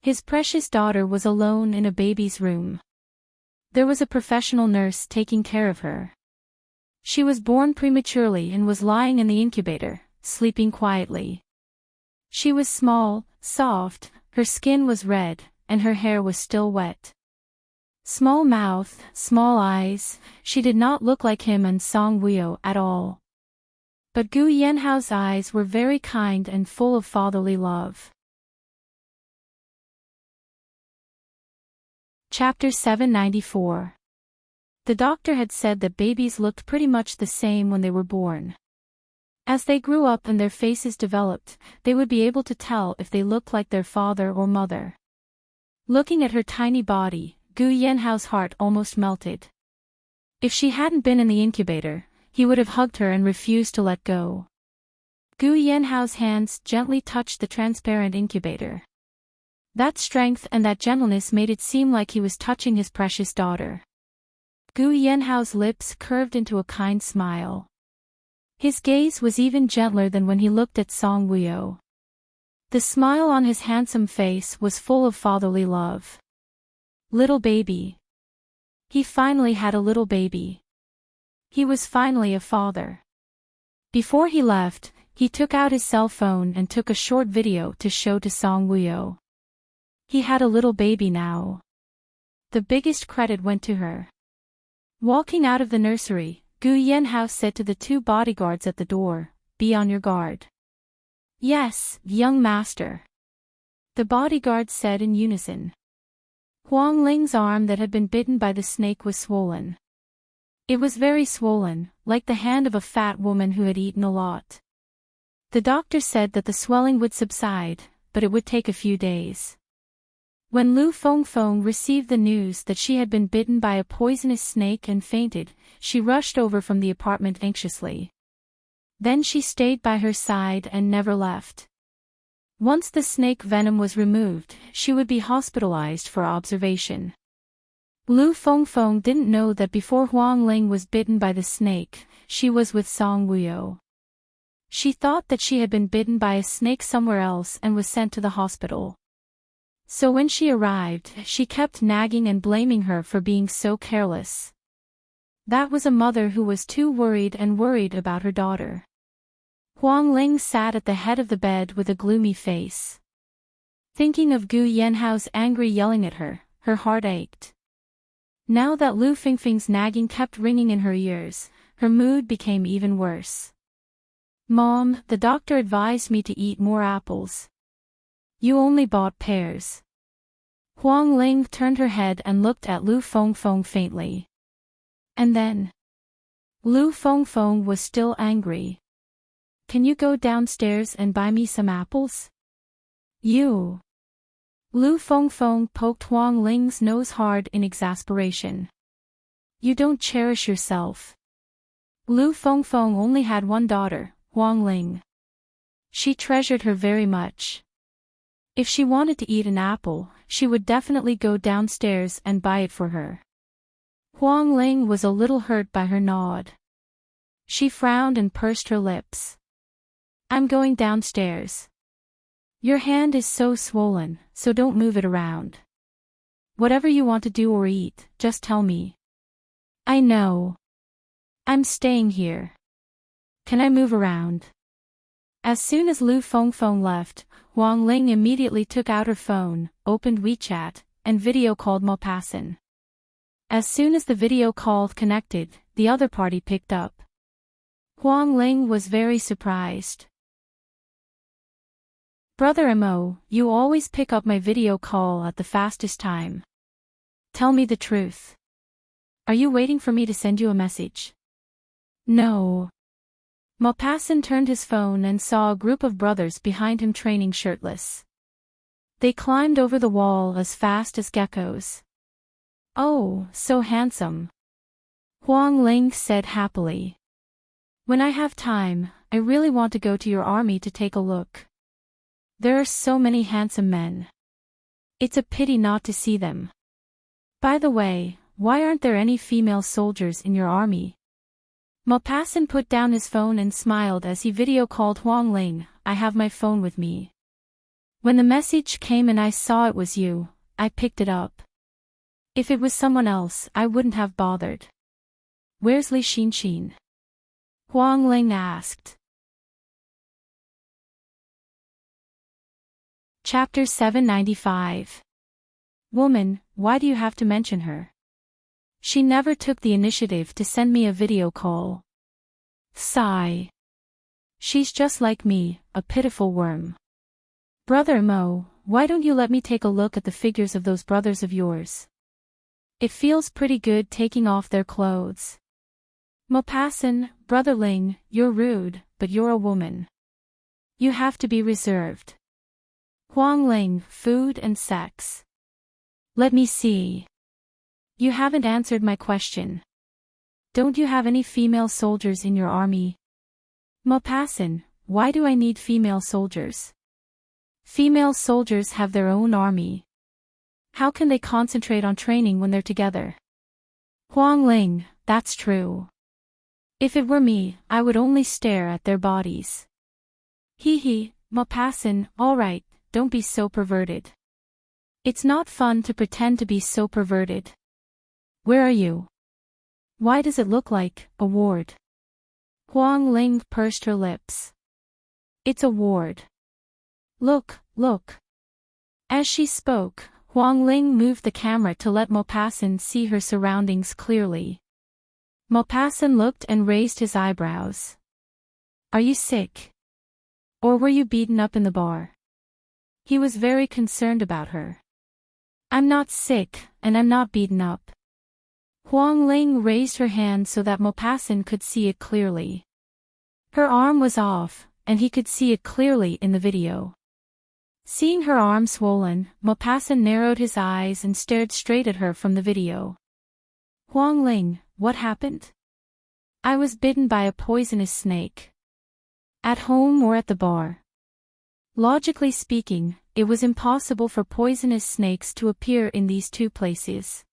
Speaker 1: His precious daughter was alone in a baby's room. There was a professional nurse taking care of her. She was born prematurely and was lying in the incubator, sleeping quietly. She was small, soft, her skin was red, and her hair was still wet. Small mouth, small eyes, she did not look like him and Song Wuyo at all. But Gu Yanhao's eyes were very kind and full of fatherly love. Chapter 794. The doctor had said that babies looked pretty much the same when they were born. As they grew up and their faces developed, they would be able to tell if they looked like their father or mother. Looking at her tiny body, Gu Yanhao's heart almost melted. If she hadn't been in the incubator, he would have hugged her and refused to let go. Gu Yanhao's hands gently touched the transparent incubator. That strength and that gentleness made it seem like he was touching his precious daughter. Gu Yanhao's lips curved into a kind smile. His gaze was even gentler than when he looked at Song Wuyo. The smile on his handsome face was full of fatherly love. Little baby. He finally had a little baby. He was finally a father. Before he left, he took out his cell phone and took a short video to show to Song Wuyo. He had a little baby now. The biggest credit went to her. Walking out of the nursery, Gu Yanhao said to the two bodyguards at the door, "Be on your guard." "Yes, young master," the bodyguards said in unison. Huang Ling's arm that had been bitten by the snake was swollen. It was very swollen, like the hand of a fat woman who had eaten a lot. The doctor said that the swelling would subside, but it would take a few days. When Lu Fengfeng received the news that she had been bitten by a poisonous snake and fainted, she rushed over from the apartment anxiously. Then she stayed by her side and never left. Once the snake venom was removed, she would be hospitalized for observation. Lu Fengfeng didn't know that before Huang Ling was bitten by the snake, she was with Song Wuyo. She thought that she had been bitten by a snake somewhere else and was sent to the hospital. So when she arrived, she kept nagging and blaming her for being so careless. That was a mother who was too worried about her daughter. Huang Ling sat at the head of the bed with a gloomy face. Thinking of Gu Yanhao's angry yelling at her, her heart ached. Now that Lu Fingfing's nagging kept ringing in her ears, her mood became even worse. Mom, the doctor advised me to eat more apples. You only bought pears. Huang Ling turned her head and looked at Lu Fengfeng faintly. And then, Lu Fengfeng was still angry. Can you go downstairs and buy me some apples? You. Lu Fengfeng poked Huang Ling's nose hard in exasperation. You don't cherish yourself. Lu Fengfeng only had one daughter, Huang Ling. She treasured her very much. If she wanted to eat an apple, she would definitely go downstairs and buy it for her. Huang Ling was a little hurt by her nod. She frowned and pursed her lips. I'm going downstairs. Your hand is so swollen, so don't move it around. Whatever you want to do or eat, just tell me. I know. I'm staying here. Can I move around? As soon as Lu Fengfeng left, Huang Ling immediately took out her phone, opened WeChat, and video called Maupassant. As soon as the video call connected, the other party picked up. Huang Ling was very surprised. Brother Mo, you always pick up my video call at the fastest time. Tell me the truth. Are you waiting for me to send you a message? No. Maupassant turned his phone and saw a group of brothers behind him training shirtless. They climbed over the wall as fast as geckos. Oh, so handsome. Huang Ling said happily. When I have time, I really want to go to your army to take a look. There are so many handsome men. It's a pity not to see them. By the way, why aren't there any female soldiers in your army? Maupassant put down his phone and smiled as he video called Huang Ling. I have my phone with me. When the message came and I saw it was you, I picked it up. If it was someone else, I wouldn't have bothered. Where's Li Xinxin? Huang Ling asked. Chapter 795. Woman, why do you have to mention her? She never took the initiative to send me a video call. Sigh. She's just like me, a pitiful worm. Brother Mo, why don't you let me take a look at the figures of those brothers of yours? It feels pretty good taking off their clothes. Maupassant, Brother Ling, you're rude, but you're a woman. You have to be reserved. Huang Ling, food and sex. Let me see. You haven't answered my question. Don't you have any female soldiers in your army? Maupassant, why do I need female soldiers? Female soldiers have their own army. How can they concentrate on training when they're together? Huang Ling, that's true. If it were me, I would only stare at their bodies. Hee, Maupassant, alright, don't be so perverted. It's not fun to pretend to be so perverted. Where are you? Why does it look like a ward? Huang Ling pursed her lips. It's a ward. Look. As she spoke, Huang Ling moved the camera to let Maupassant see her surroundings clearly. Maupassant looked and raised his eyebrows. Are you sick? Or were you beaten up in the bar? He was very concerned about her. I'm not sick, and I'm not beaten up. Huang Ling raised her hand so that Maupassant could see it clearly. Her arm was off, and he could see it clearly in the video. Seeing her arm swollen, Maupassant narrowed his eyes and stared straight at her from the video. Huang Ling, what happened? I was bitten by a poisonous snake. At home or at the bar? Logically speaking, it was impossible for poisonous snakes to appear in these two places.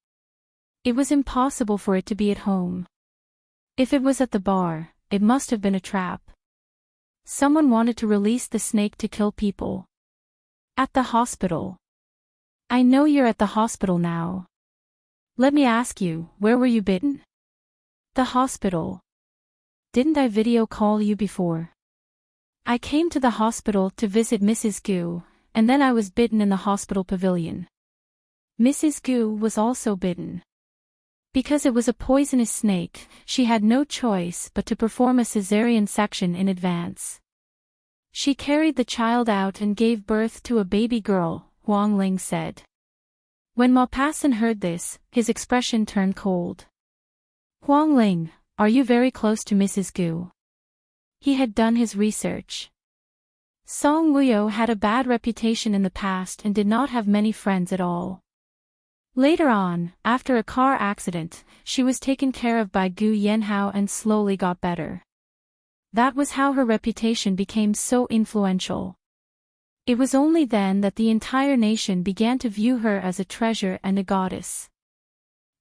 Speaker 1: It was impossible for it to be at home. If it was at the bar, it must have been a trap. Someone wanted to release the snake to kill people. At the hospital. I know you're at the hospital now. Let me ask you, where were you bitten? The hospital. Didn't I video call you before? I came to the hospital to visit Mrs. Gu, and then I was bitten in the hospital pavilion. Mrs. Gu was also bitten. Because it was a poisonous snake, she had no choice but to perform a cesarean section in advance. She carried the child out and gave birth to a baby girl, Huang Ling said. When Maupassant heard this, his expression turned cold. Huang Ling, are you very close to Mrs. Gu? He had done his research. Song Wuyo had a bad reputation in the past and did not have many friends at all. Later on, after a car accident, she was taken care of by Gu Yanhao and slowly got better. That was how her reputation became so influential. It was only then that the entire nation began to view her as a treasure and a goddess.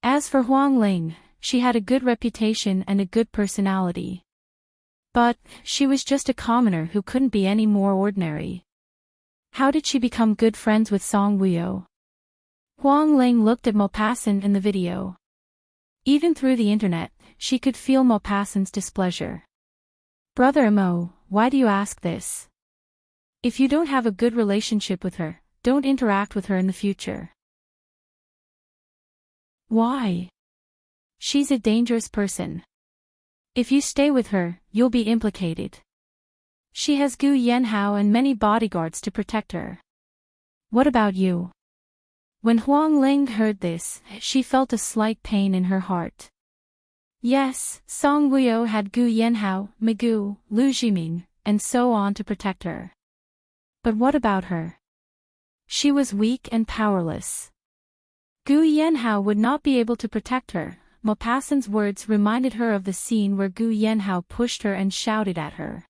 Speaker 1: As for Huang Ling, she had a good reputation and a good personality. But, she was just a commoner who couldn't be any more ordinary. How did she become good friends with Song Wuyo? Huang Ling looked at Maupassant in the video. Even through the internet, she could feel Maupassant's displeasure. Brother Mo, why do you ask this? If you don't have a good relationship with her, don't interact with her in the future. Why? She's a dangerous person. If you stay with her, you'll be implicated. She has Gu Yanhao and many bodyguards to protect her. What about you? When Huang Ling heard this, she felt a slight pain in her heart. Yes, Song Wuyo had Gu Yanhao, Migu, Lu Jiming, and so on to protect her. But what about her? She was weak and powerless. Gu Yanhao would not be able to protect her. Maupassant's words reminded her of the scene where Gu Yanhao pushed her and shouted at her.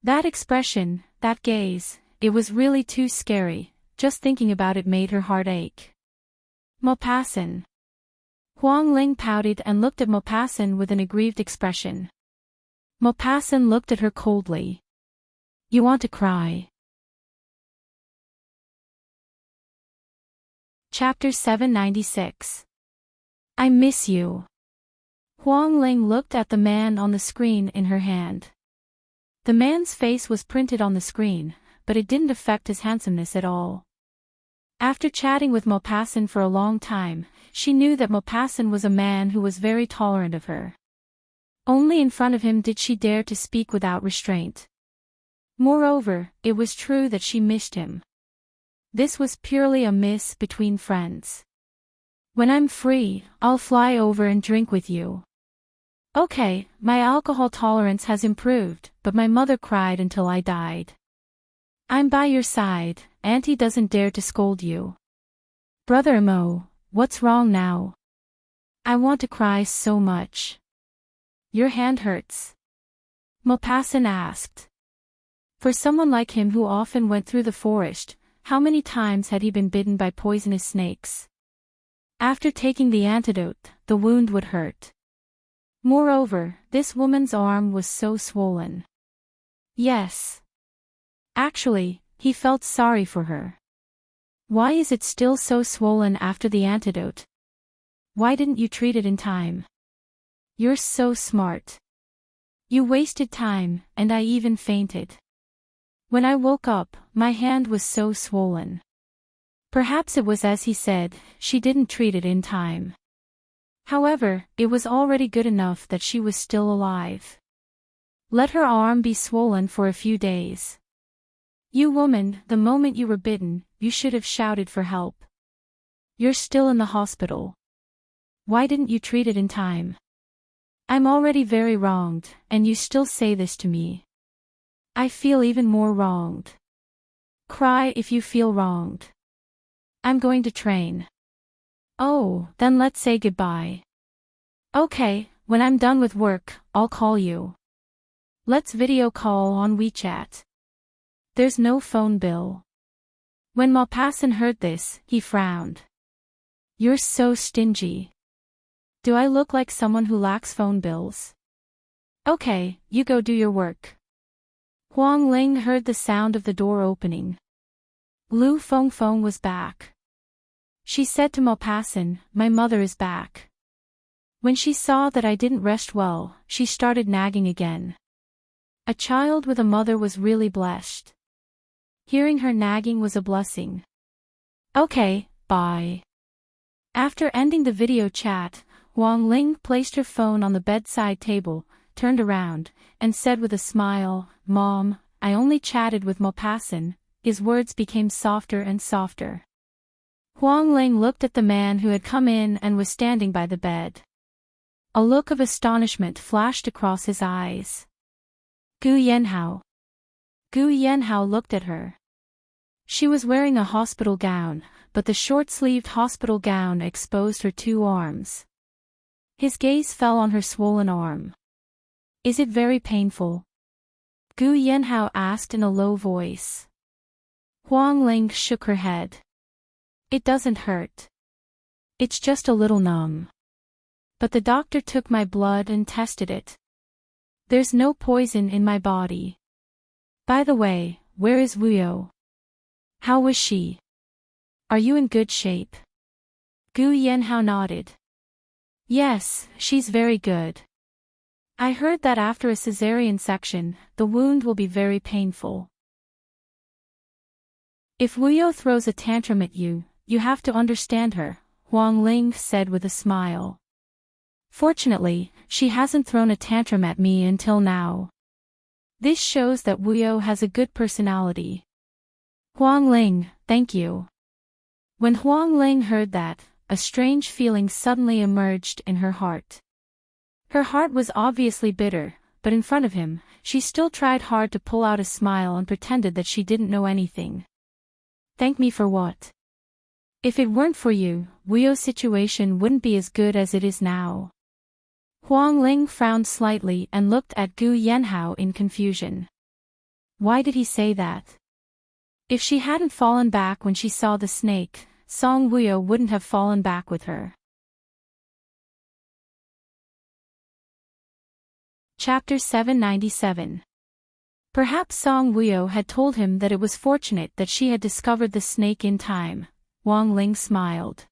Speaker 1: That expression, that gaze, it was really too scary. Just thinking about it made her heart ache. Maupassant. Huang Ling pouted and looked at Maupassant with an aggrieved expression. Maupassant looked at her coldly. You want to cry? Chapter 796. I miss you. Huang Ling looked at the man on the screen in her hand. The man's face was printed on the screen, but it didn't affect his handsomeness at all. After chatting with Maupassant for a long time, she knew that Maupassant was a man who was very tolerant of her. Only in front of him did she dare to speak without restraint. Moreover, it was true that she missed him. This was purely a miss between friends. When I'm free, I'll fly over and drink with you. Okay, my alcohol tolerance has improved, but my mother cried until I died. I'm by your side, Auntie doesn't dare to scold you. Brother Mo, what's wrong now? I want to cry so much. Your hand hurts. Maupassant asked. For someone like him who often went through the forest, how many times had he been bitten by poisonous snakes? After taking the antidote, the wound would hurt. Moreover, this woman's arm was so swollen. Yes. Actually, he felt sorry for her. Why is it still so swollen after the antidote? Why didn't you treat it in time? You're so smart. You wasted time, and I even fainted. When I woke up, my hand was so swollen. Perhaps it was as he said, she didn't treat it in time. However, it was already good enough that she was still alive. Let her arm be swollen for a few days. You woman, the moment you were bitten, you should have shouted for help. You're still in the hospital. Why didn't you treat it in time? I'm already very wronged, and you still say this to me. I feel even more wronged. Cry if you feel wronged. I'm going to train. Oh, then let's say goodbye. Okay, when I'm done with work, I'll call you. Let's video call on WeChat. There's no phone bill. When Maupassant heard this, he frowned. You're so stingy. Do I look like someone who lacks phone bills? Okay, you go do your work. Huang Ling heard the sound of the door opening. Lu Fengfeng was back. She said to Maupassant, "My mother is back." When she saw that I didn't rest well, she started nagging again. A child with a mother was really blessed. Hearing her nagging was a blessing. Okay, bye. After ending the video chat, Huang Ling placed her phone on the bedside table, turned around, and said with a smile, "Mom, I only chatted with Maupassant." His words became softer and softer. Huang Ling looked at the man who had come in and was standing by the bed. A look of astonishment flashed across his eyes. Gu Yanhao. Gu Yanhao looked at her. She was wearing a hospital gown, but the short-sleeved hospital gown exposed her 2 arms. His gaze fell on her swollen arm. "Is it very painful?" Gu Yanhao asked in a low voice. Huang Ling shook her head. "It doesn't hurt. It's just a little numb. But the doctor took my blood and tested it. There's no poison in my body. By the way, where is Wuyo? How was she? Are you in good shape?" Gu Yanhao nodded. "Yes, she's very good. I heard that after a cesarean section, the wound will be very painful. If Wuyo throws a tantrum at you, you have to understand her," Huang Ling said with a smile. "Fortunately, she hasn't thrown a tantrum at me until now. This shows that Wuyo has a good personality." "Huang Ling, thank you." When Huang Ling heard that, a strange feeling suddenly emerged in her heart. Her heart was obviously bitter, but in front of him, she still tried hard to pull out a smile and pretended that she didn't know anything. "Thank me for what? If it weren't for you, Wuyo's situation wouldn't be as good as it is now." Huang Ling frowned slightly and looked at Gu Yanhao in confusion. Why did he say that? If she hadn't fallen back when she saw the snake, Song Wuyo wouldn't have fallen back with her. Chapter 797. Perhaps Song Wuyo had told him that it was fortunate that she had discovered the snake in time. Huang Ling smiled.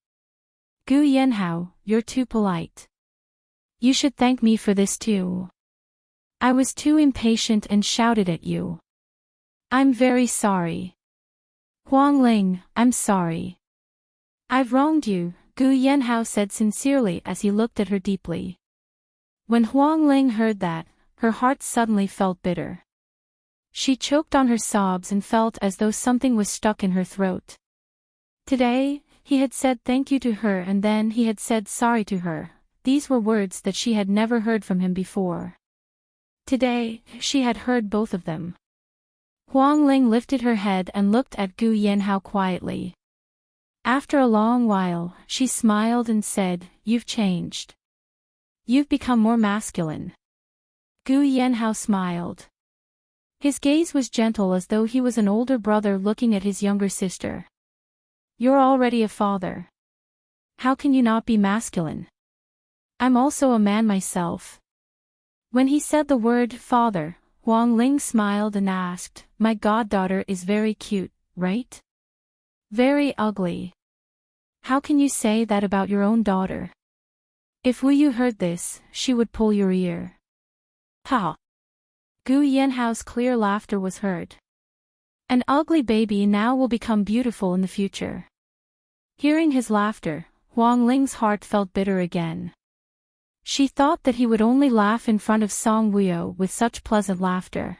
Speaker 1: "Gu Yanhao, you're too polite. You should thank me for this too. I was too impatient and shouted at you. I'm very sorry." "Huang Ling, I'm sorry. I've wronged you," Gu Yanhao said sincerely as he looked at her deeply. When Huang Ling heard that, her heart suddenly felt bitter. She choked on her sobs and felt as though something was stuck in her throat. Today, he had said thank you to her and then he had said sorry to her. These were words that she had never heard from him before. Today, she had heard both of them. Huang Ling lifted her head and looked at Gu Yanhao quietly. After a long while, she smiled and said, "You've changed. You've become more masculine." Gu Yanhao smiled. His gaze was gentle as though he was an older brother looking at his younger sister. "You're already a father. How can you not be masculine? I'm also a man myself." When he said the word father, Huang Ling smiled and asked, "My goddaughter is very cute, right? Very ugly. How can you say that about your own daughter? If Wuyu heard this, she would pull your ear." Ha! Gu Yanhao's clear laughter was heard. "An ugly baby now will become beautiful in the future." Hearing his laughter, Huang Ling's heart felt bitter again. She thought that he would only laugh in front of Song Wuyo with such pleasant laughter.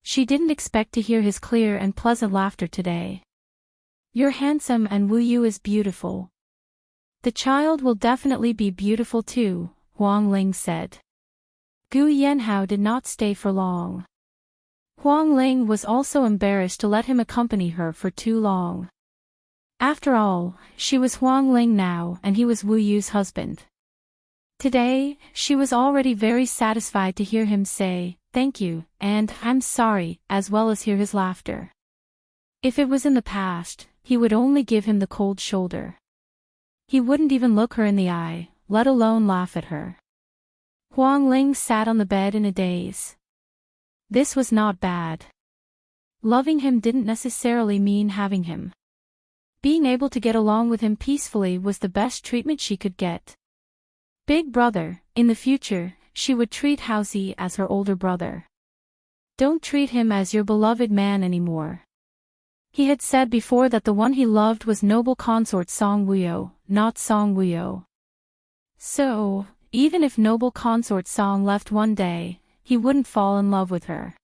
Speaker 1: She didn't expect to hear his clear and pleasant laughter today. "You're handsome and Wuyu is beautiful. The child will definitely be beautiful too," Huang Ling said. Gu Yanhao did not stay for long. Huang Ling was also embarrassed to let him accompany her for too long. After all, she was Huang Ling now and he was Wu Yu's husband. Today, she was already very satisfied to hear him say, "Thank you," and "I'm sorry," as well as hear his laughter. If it was in the past, he would only give him the cold shoulder. He wouldn't even look her in the eye, let alone laugh at her. Huang Ling sat on the bed in a daze. This was not bad. Loving him didn't necessarily mean having him. Being able to get along with him peacefully was the best treatment she could get. Big brother, in the future, she would treat Housey as her older brother. Don't treat him as your beloved man anymore. He had said before that the one he loved was noble consort Song Wuyo, not Song Wuyo. So, even if noble consort Song left one day, he wouldn't fall in love with her.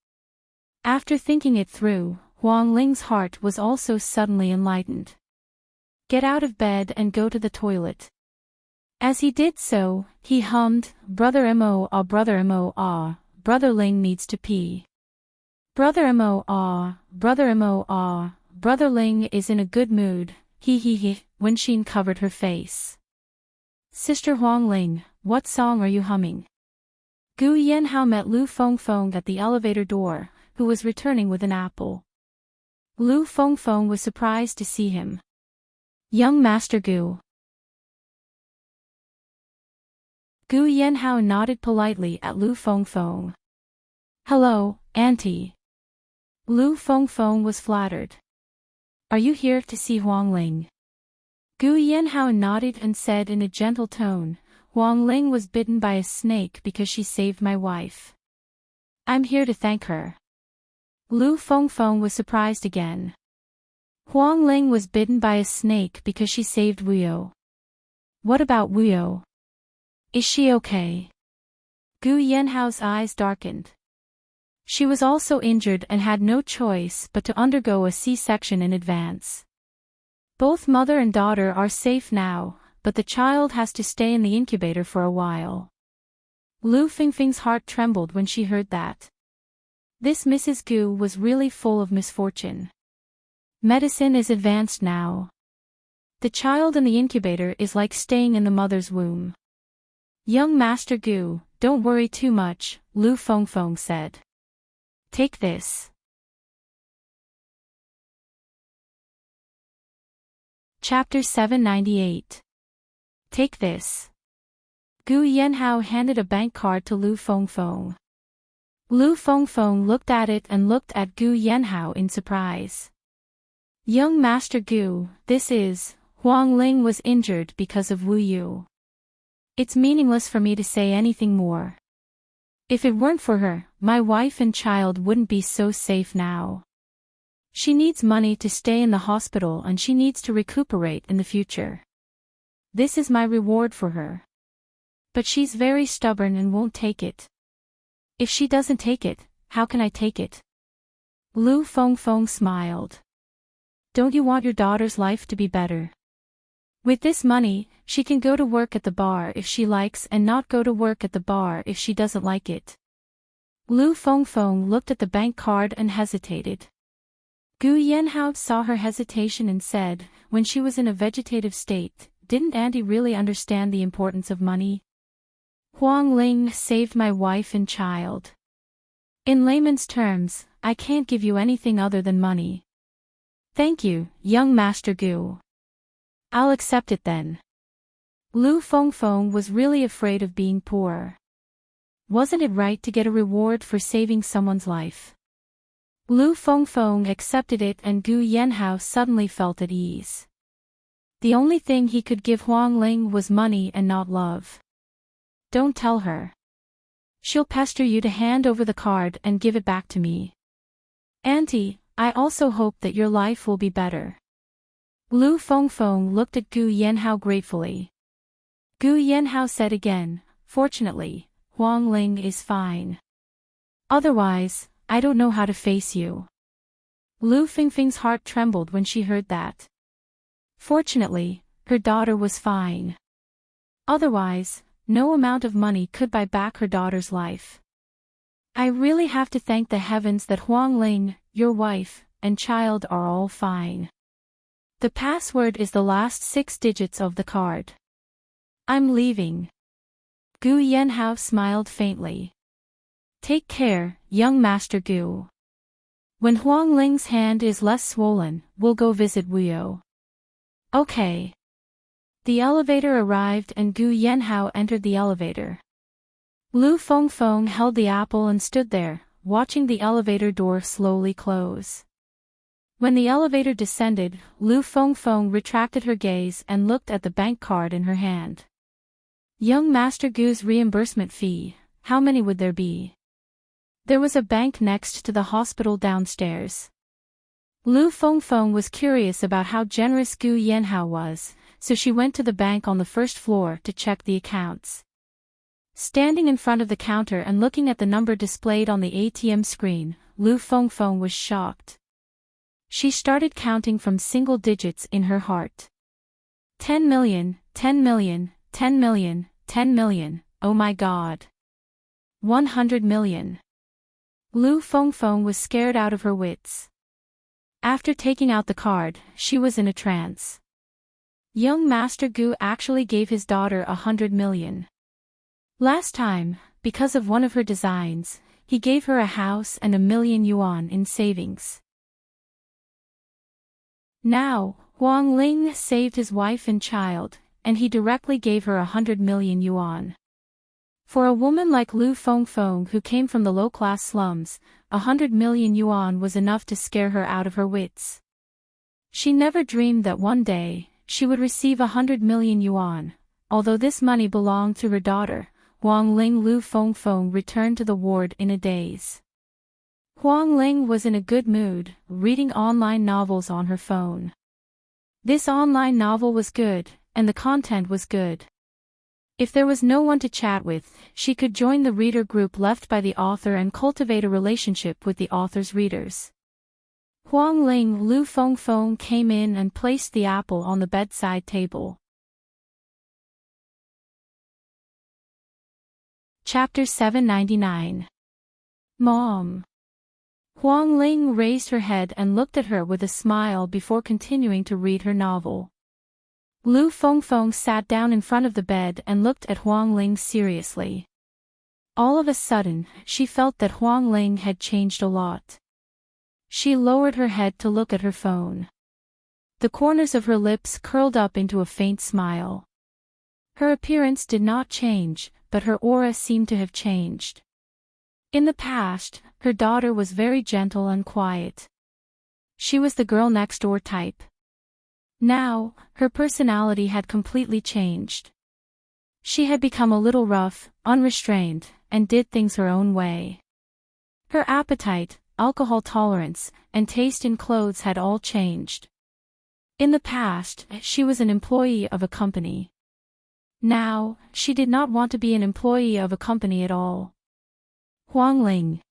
Speaker 1: After thinking it through, Huang Ling's heart was also suddenly enlightened. Get out of bed and go to the toilet. As he did so, he hummed, Brother Mo ah, Brother Mo ah, Brother Ling needs to pee. Brother Mo ah, Brother Mo ah, Brother Ling is in a good mood, he, when Xin covered her face. Sister Huang Ling, what song are you humming? Gu Yanhao met Lu Fengfeng at the elevator door, who was returning with an apple. Lu Fengfeng was surprised to see him. Young Master Gu. Gu Yanhao nodded politely at Lu Fengfeng. Hello, Auntie. Lu Fengfeng was flattered. Are you here to see Huang Ling? Gu Yanhao nodded and said in a gentle tone, Huang Ling was bitten by a snake because she saved my wife. I'm here to thank her. Lu Fengfeng was surprised again. Huang Ling was bitten by a snake because she saved Wuyo. What about Wuyo? Is she okay? Gu Yanhao's eyes darkened. She was also injured and had no choice but to undergo a C-section in advance. Both mother and daughter are safe now, but the child has to stay in the incubator for a while. Lu Fengfeng's heart trembled when she heard that. This Mrs. Gu was really full of misfortune. Medicine is advanced now. The child in the incubator is like staying in the mother's womb. Young Master Gu, don't worry too much, Lu Fengfeng said. Take this. Chapter 798. Take this. Gu Yanhao handed a bank card to Lu Fengfeng. Lu Fengfeng looked at it and looked at Gu Yanhao in surprise. Young Master Gu, this is, Huang Ling was injured because of Wu Yu. It's meaningless for me to say anything more. If it weren't for her, my wife and child wouldn't be so safe now. She needs money to stay in the hospital and she needs to recuperate in the future. This is my reward for her. But she's very stubborn and won't take it. If she doesn't take it, how can I take it? Lu Fengfeng smiled. Don't you want your daughter's life to be better? With this money, she can go to work at the bar if she likes and not go to work at the bar if she doesn't like it. Lu Fengfeng looked at the bank card and hesitated. Gu Yanhao saw her hesitation and said, when she was in a vegetative state, didn't Auntie really understand the importance of money? Huang Ling saved my wife and child. In layman's terms, I can't give you anything other than money. Thank you, young Master Gu. I'll accept it then. Lu Fengfeng was really afraid of being poor. Wasn't it right to get a reward for saving someone's life? Lu Fengfeng accepted it and Gu Yanhao suddenly felt at ease. The only thing he could give Huang Ling was money and not love. Don't tell her. She'll pester you to hand over the card and give it back to me. Auntie, I also hope that your life will be better. Lu Fengfeng looked at Gu Yanhao gratefully. Gu Yanhao said again, fortunately, Huang Ling is fine. Otherwise, I don't know how to face you. Lu Fengfeng's heart trembled when she heard that. Fortunately, her daughter was fine. Otherwise, no amount of money could buy back her daughter's life. I really have to thank the heavens that Huang Ling, your wife, and child are all fine. The password is the last 6 digits of the card. I'm leaving. Gu Yanhao smiled faintly. Take care, young Master Gu. When Huang Ling's hand is less swollen, we'll go visit Wuyo. Okay. The elevator arrived and Gu Yanhao entered the elevator. Lu Fengfeng held the apple and stood there, watching the elevator door slowly close. When the elevator descended, Lu Fengfeng retracted her gaze and looked at the bank card in her hand. Young Master Gu's reimbursement fee, how many would there be? There was a bank next to the hospital downstairs. Lu Fengfeng was curious about how generous Gu Yanhao was, so she went to the bank on the first floor to check the accounts. Standing in front of the counter and looking at the number displayed on the ATM screen, Lu Fengfeng was shocked. She started counting from single digits in her heart. 10 million, 10 million, 10 million, 10 million, oh my god. 100 million. Lu Fengfeng was scared out of her wits. After taking out the card, she was in a trance. Young Master Gu actually gave his daughter 100 million. Last time, because of one of her designs, he gave her a house and 1,000,000 yuan in savings. Now, Huang Ling saved his wife and child, and he directly gave her 100 million yuan. For a woman like Lu Fengfeng who came from the low-class slums, 100 million yuan was enough to scare her out of her wits. She never dreamed that one day, she would receive 100 million yuan. Although this money belonged to her daughter, Huang Ling Lu Fengfeng returned to the ward in a daze. Huang Ling was in a good mood, reading online novels on her phone. This online novel was good, and the content was good. If there was no one to chat with, she could join the reader group left by the author and cultivate a relationship with the author's readers. Huang Ling Lu Fengfeng came in and placed the apple on the bedside table. Chapter 799. Mom. Huang Ling raised her head and looked at her with a smile before continuing to read her novel. Lu Fengfeng sat down in front of the bed and looked at Huang Ling seriously. All of a sudden, she felt that Huang Ling had changed a lot. She lowered her head to look at her phone. The corners of her lips curled up into a faint smile. Her appearance did not change, but her aura seemed to have changed. In the past, her daughter was very gentle and quiet. She was the girl next door type. Now, her personality had completely changed. She had become a little rough, unrestrained, and did things her own way. Her appetite, alcohol tolerance, and taste in clothes had all changed. In the past, she was an employee of a company. Now, she did not want to be an employee of a company at all. Huang Ling.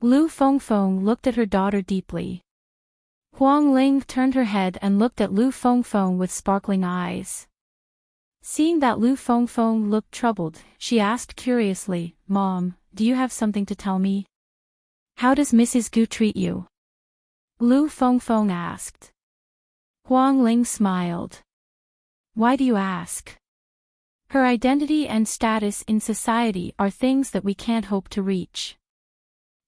Speaker 1: Lu Fengfeng looked at her daughter deeply. Huang Ling turned her head and looked at Lu Fengfeng with sparkling eyes. Seeing that Lu Fengfeng looked troubled, she asked curiously, "Mom, do you have something to tell me? How does Mrs. Gu treat you?" Lu Fengfeng asked. Huang Ling smiled. "Why do you ask?" Her identity and status in society are things that we can't hope to reach.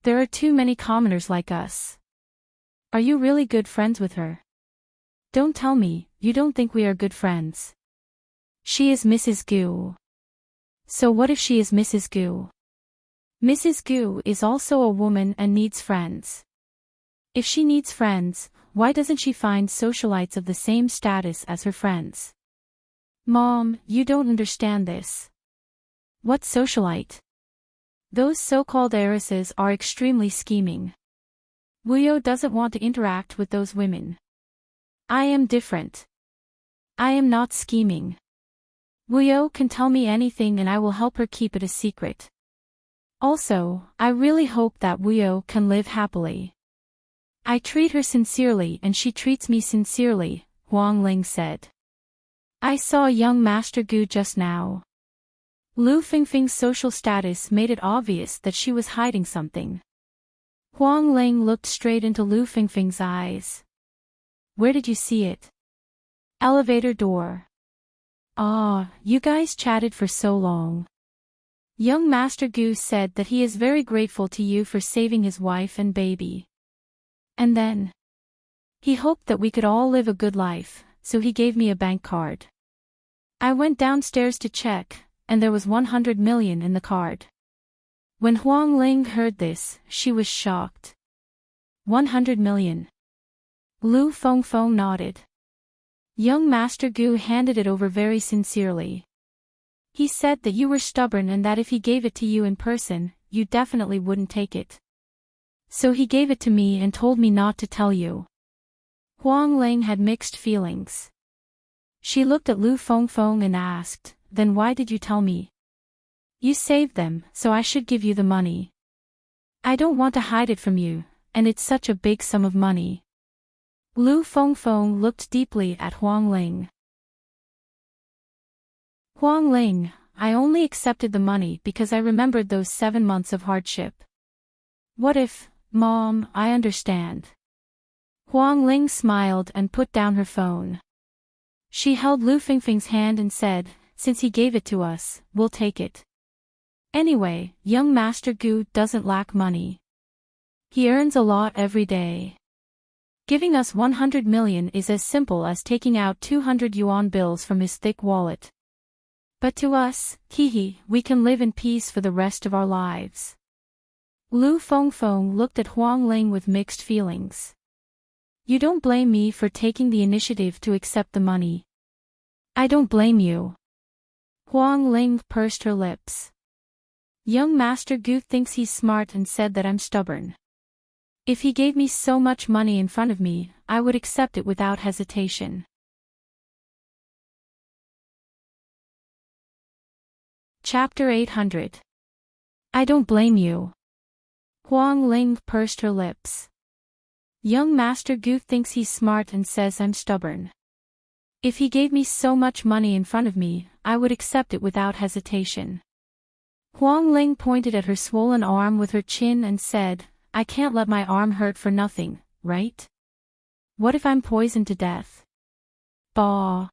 Speaker 1: There are too many commoners like us. Are you really good friends with her? Don't tell me, you don't think we are good friends. She is Mrs. Gu. So what if she is Mrs. Gu? Mrs. Gu is also a woman and needs friends. If she needs friends, why doesn't she find socialites of the same status as her friends? Mom, you don't understand this. What socialite? Those so-called heiresses are extremely scheming. Wuyo doesn't want to interact with those women. I am different. I am not scheming. Wuyo can tell me anything and I will help her keep it a secret. Also, I really hope that Wuyo can live happily. I treat her sincerely and she treats me sincerely, Huang Ling said. I saw young Master Gu just now. Lu Fengfeng's social status made it obvious that she was hiding something. Huang Ling looked straight into Lu Fengfeng's eyes. Where did you see it? Elevator door. Ah, you guys chatted for so long. Young Master Gu said that he is very grateful to you for saving his wife and baby. And then, he hoped that we could all live a good life, so he gave me a bank card. I went downstairs to check, and there was 100 million in the card. When Huang Ling heard this, she was shocked. 100 million. Lu Fengfeng nodded. Young Master Gu handed it over very sincerely. He said that you were stubborn and that if he gave it to you in person, you definitely wouldn't take it. So he gave it to me and told me not to tell you. Huang Ling had mixed feelings. She looked at Lu Fengfeng and asked, then why did you tell me? You saved them, so I should give you the money. I don't want to hide it from you, and it's such a big sum of money. Lu Fengfeng looked deeply at Huang Ling. Huang Ling, I only accepted the money because I remembered those 7 months of hardship. What if, Mom, I understand. Huang Ling smiled and put down her phone. She held Lu Fengfeng's hand and said, since he gave it to us, we'll take it. Anyway, young Master Gu doesn't lack money. He earns a lot every day. Giving us 100 million is as simple as taking out 200 yuan bills from his thick wallet. But to us, we can live in peace for the rest of our lives. Lu Fengfeng looked at Huang Ling with mixed feelings. You don't blame me for taking the initiative to accept the money. I don't blame you. Huang Ling pursed her lips. Young Master Gu thinks he's smart and said that I'm stubborn. If he gave me so much money in front of me, I would accept it without hesitation. Chapter 800. I don't blame you. Huang Ling pursed her lips. Young Master Gu thinks he's smart and says I'm stubborn. If he gave me so much money in front of me, I would accept it without hesitation. Huang Ling pointed at her swollen arm with her chin and said, I can't let my arm hurt for nothing, right? What if I'm poisoned to death? Bah!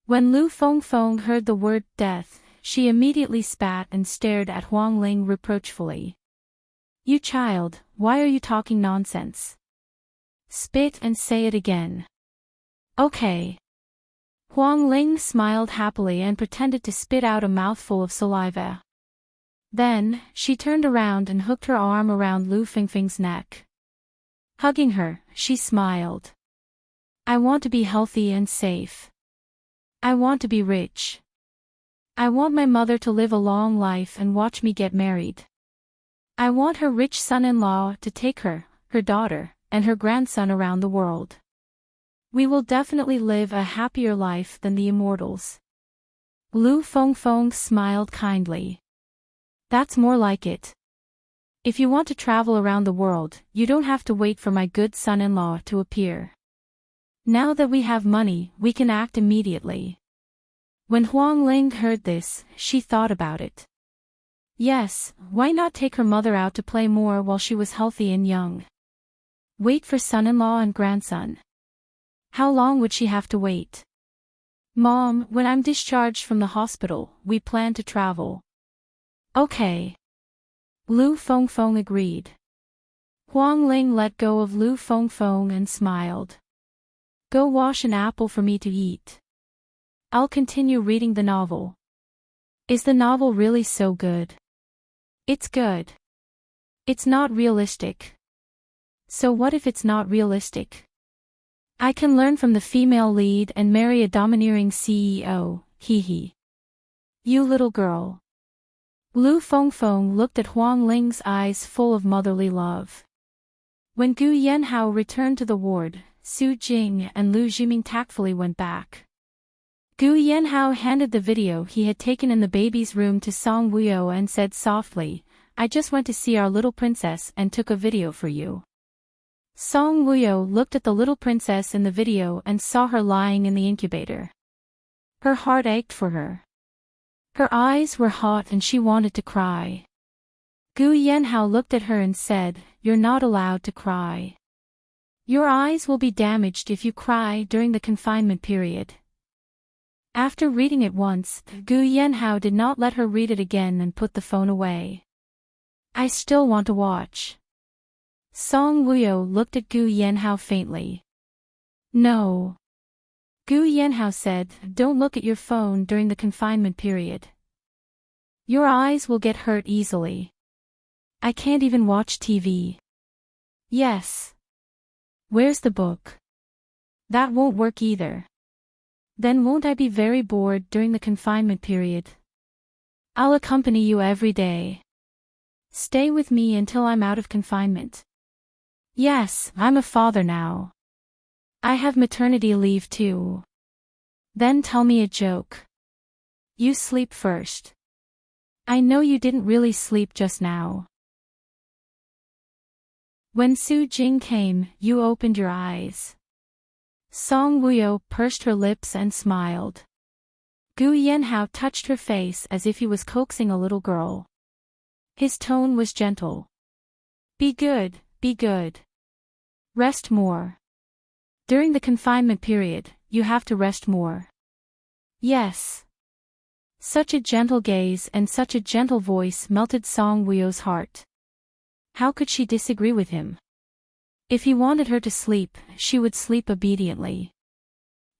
Speaker 1: When Lu Fengfeng heard the word death, she immediately spat and stared at Huang Ling reproachfully. You child, why are you talking nonsense? Spit and say it again. Okay. Huang Ling smiled happily and pretended to spit out a mouthful of saliva. Then, she turned around and hooked her arm around Lu Fengfeng's neck. Hugging her, she smiled. I want to be healthy and safe. I want to be rich. I want my mother to live a long life and watch me get married. I want her rich son-in-law to take her, her daughter, and her grandson around the world. We will definitely live a happier life than the immortals. Lu Fengfeng smiled kindly. That's more like it. If you want to travel around the world, you don't have to wait for my good son-in-law to appear. Now that we have money, we can act immediately. When Huang Ling heard this, she thought about it. Yes, why not take her mother out to play more while she was healthy and young? Wait for son-in-law and grandson. How long would she have to wait? Mom, when I'm discharged from the hospital, we plan to travel. Okay. Lu Fengfeng agreed. Huang Ling let go of Lu Fengfeng and smiled. Go wash an apple for me to eat. I'll continue reading the novel. Is the novel really so good? It's good. It's not realistic. So what if it's not realistic? I can learn from the female lead and marry a domineering CEO, You little girl. Lu Fengfeng looked at Huang Ling's eyes full of motherly love. When Gu Yanhao returned to the ward, Su Jing and Lu Jiming tactfully went back. Gu Yanhao handed the video he had taken in the baby's room to Song Wuyo and said softly, I just went to see our little princess and took a video for you. Song Wuyo looked at the little princess in the video and saw her lying in the incubator. Her heart ached for her. Her eyes were hot and she wanted to cry. Gu Yanhao looked at her and said, You're not allowed to cry. Your eyes will be damaged if you cry during the confinement period. After reading it once, Gu Yanhao did not let her read it again and put the phone away. I still want to watch. Song Wuyo looked at Gu Yanhao faintly. No. Gu Yanhao said, Don't look at your phone during the confinement period. Your eyes will get hurt easily. I can't even watch TV. Yes. Where's the book? That won't work either. Then won't I be very bored during the confinement period? I'll accompany you every day. Stay with me until I'm out of confinement. Yes, I'm a father now. I have maternity leave too. Then tell me a joke. You sleep first. I know you didn't really sleep just now. When Su Jing came, you opened your eyes. Song Wuyo pursed her lips and smiled. Gu Yanhao touched her face as if he was coaxing a little girl. His tone was gentle. Be good, be good. Rest more. During the confinement period, you have to rest more. Yes. Such a gentle gaze and such a gentle voice melted Song Wuyo's heart. How could she disagree with him? If he wanted her to sleep, she would sleep obediently.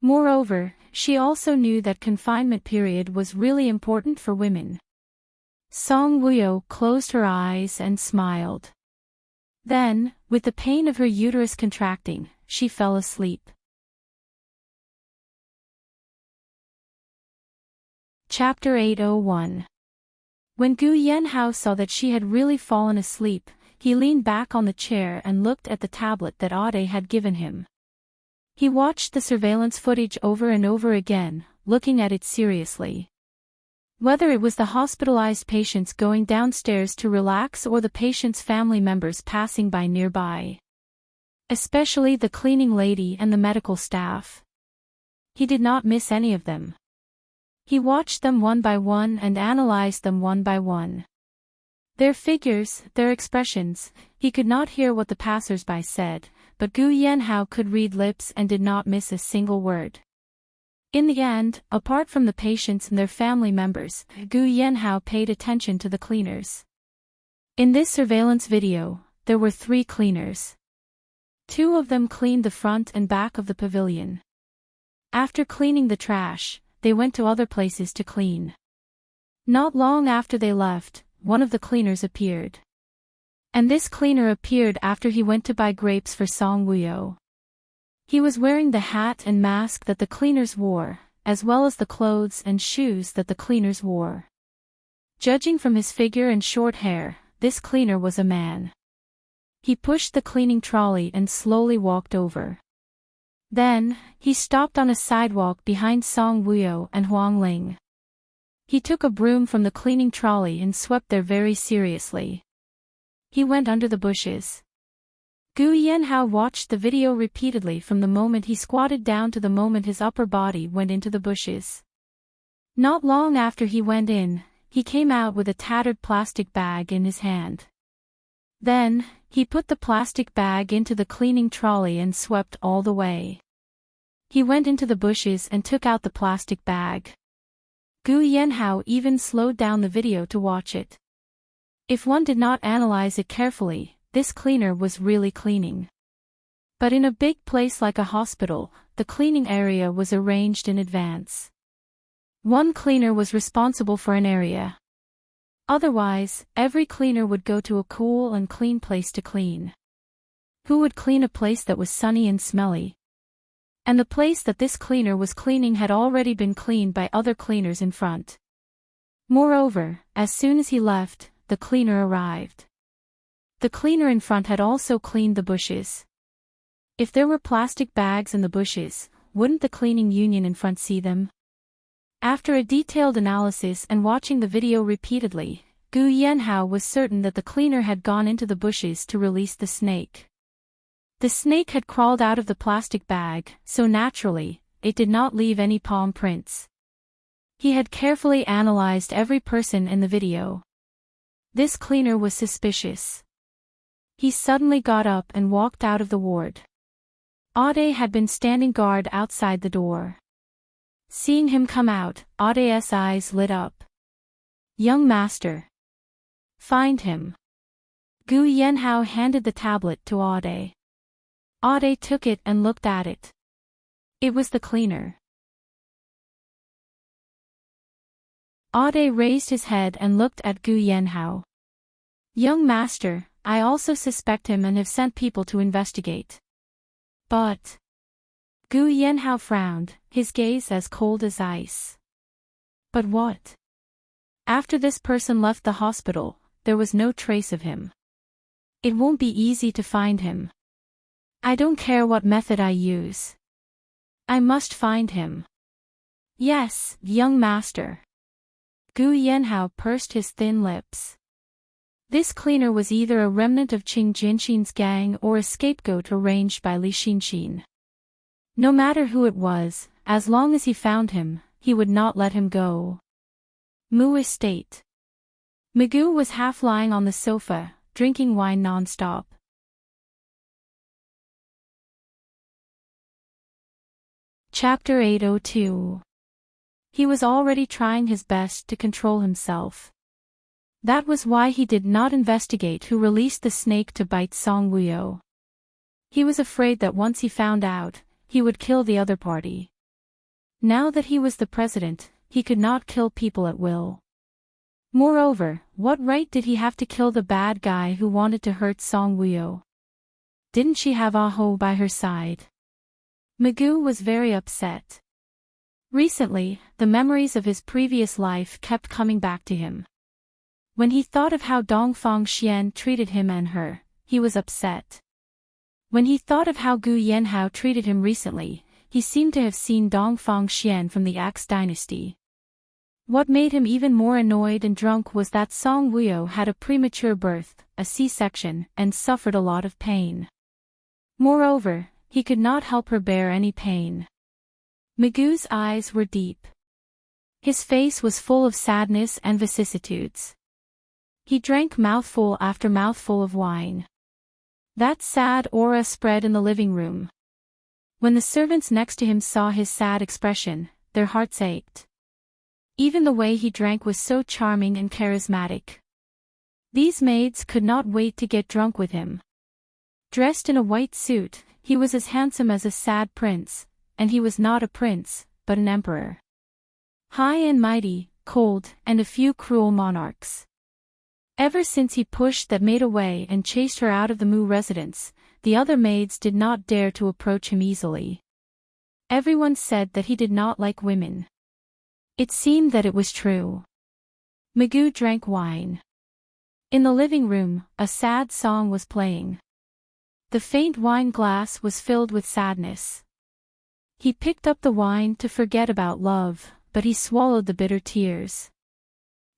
Speaker 1: Moreover, she also knew that confinement period was really important for women. Song Wuyo closed her eyes and smiled. Then, with the pain of her uterus contracting, she fell asleep. Chapter 801. When Gu Yanhao saw that she had really fallen asleep, he leaned back on the chair and looked at the tablet that Ade had given him. He watched the surveillance footage over and over again, looking at it seriously. Whether it was the hospitalized patients going downstairs to relax or the patients' family members passing by nearby. Especially the cleaning lady and the medical staff. He did not miss any of them. He watched them one by one and analyzed them one by one. Their figures, their expressions, he could not hear what the passers-by said, but Gu Yanhao could read lips and did not miss a single word. In the end, apart from the patients and their family members, Gu Yanhao paid attention to the cleaners. In this surveillance video, there were 3 cleaners. 2 of them cleaned the front and back of the pavilion. After cleaning the trash, they went to other places to clean. Not long after they left, one of the cleaners appeared. And this cleaner appeared after he went to buy grapes for Song Wuyo. He was wearing the hat and mask that the cleaners wore, as well as the clothes and shoes that the cleaners wore. Judging from his figure and short hair, this cleaner was a man. He pushed the cleaning trolley and slowly walked over. Then, he stopped on a sidewalk behind Song Wuyo and Huang Ling. He took a broom from the cleaning trolley and swept there very seriously. He went under the bushes. Gu Yanhao watched the video repeatedly from the moment he squatted down to the moment his upper body went into the bushes. Not long after he went in, he came out with a tattered plastic bag in his hand. Then, he put the plastic bag into the cleaning trolley and swept all the way. He went into the bushes and took out the plastic bag. Gu Yanhao even slowed down the video to watch it. If one did not analyze it carefully, this cleaner was really cleaning. But in a big place like a hospital, the cleaning area was arranged in advance. One cleaner was responsible for an area. Otherwise, every cleaner would go to a cool and clean place to clean. Who would clean a place that was sunny and smelly? And the place that this cleaner was cleaning had already been cleaned by other cleaners in front. Moreover, as soon as he left, the cleaner arrived. The cleaner in front had also cleaned the bushes. If there were plastic bags in the bushes, wouldn't the cleaning union in front see them? After a detailed analysis and watching the video repeatedly, Gu Yanhao was certain that the cleaner had gone into the bushes to release the snake. The snake had crawled out of the plastic bag, so naturally, it did not leave any palm prints. He had carefully analyzed every person in the video. This cleaner was suspicious. He suddenly got up and walked out of the ward. Ade had been standing guard outside the door. Seeing him come out, Ade's eyes lit up. Young master. Find him. Gu Yanhao handed the tablet to Ade. Ade took it and looked at it. It was the cleaner. Ade raised his head and looked at Gu Yanhao. Young master, I also suspect him and have sent people to investigate. But Gu Yanhao frowned, his gaze as cold as ice. But what? After this person left the hospital, there was no trace of him. It won't be easy to find him. I don't care what method I use. I must find him. Yes, young master. Gu Yanhao pursed his thin lips. This cleaner was either a remnant of Qing Jinxin's gang or a scapegoat arranged by Li Xinxin. No matter who it was, as long as he found him, he would not let him go. Mu Estate. Magoo was half lying on the sofa, drinking wine non-stop. Chapter 802. He was already trying his best to control himself. That was why he did not investigate who released the snake to bite Song Wuyo. He was afraid that once he found out, he would kill the other party. Now that he was the president, he could not kill people at will. Moreover, what right did he have to kill the bad guy who wanted to hurt Song Wuyo? Didn't she have Aho by her side? Magoo was very upset. Recently, the memories of his previous life kept coming back to him. When he thought of how Dongfang Xian treated him and her, he was upset. When he thought of how Gu Yanhao treated him recently, he seemed to have seen Dongfang Xian from the Axe dynasty. What made him even more annoyed and drunk was that Song Wuyo had a premature birth, a C-section, and suffered a lot of pain. Moreover, he could not help her bear any pain. Magoo's eyes were deep. His face was full of sadness and vicissitudes. He drank mouthful after mouthful of wine. That sad aura spread in the living room. When the servants next to him saw his sad expression, their hearts ached. Even the way he drank was so charming and charismatic. These maids could not wait to get drunk with him. Dressed in a white suit, he was as handsome as a sad prince, and he was not a prince, but an emperor. High and mighty, cold, and a few cruel monarchs. Ever since he pushed that maid away and chased her out of the Mu residence, the other maids did not dare to approach him easily. Everyone said that he did not like women. It seemed that it was true. Magoo drank wine. In the living room, a sad song was playing. The faint wine glass was filled with sadness. He picked up the wine to forget about love, but he swallowed the bitter tears.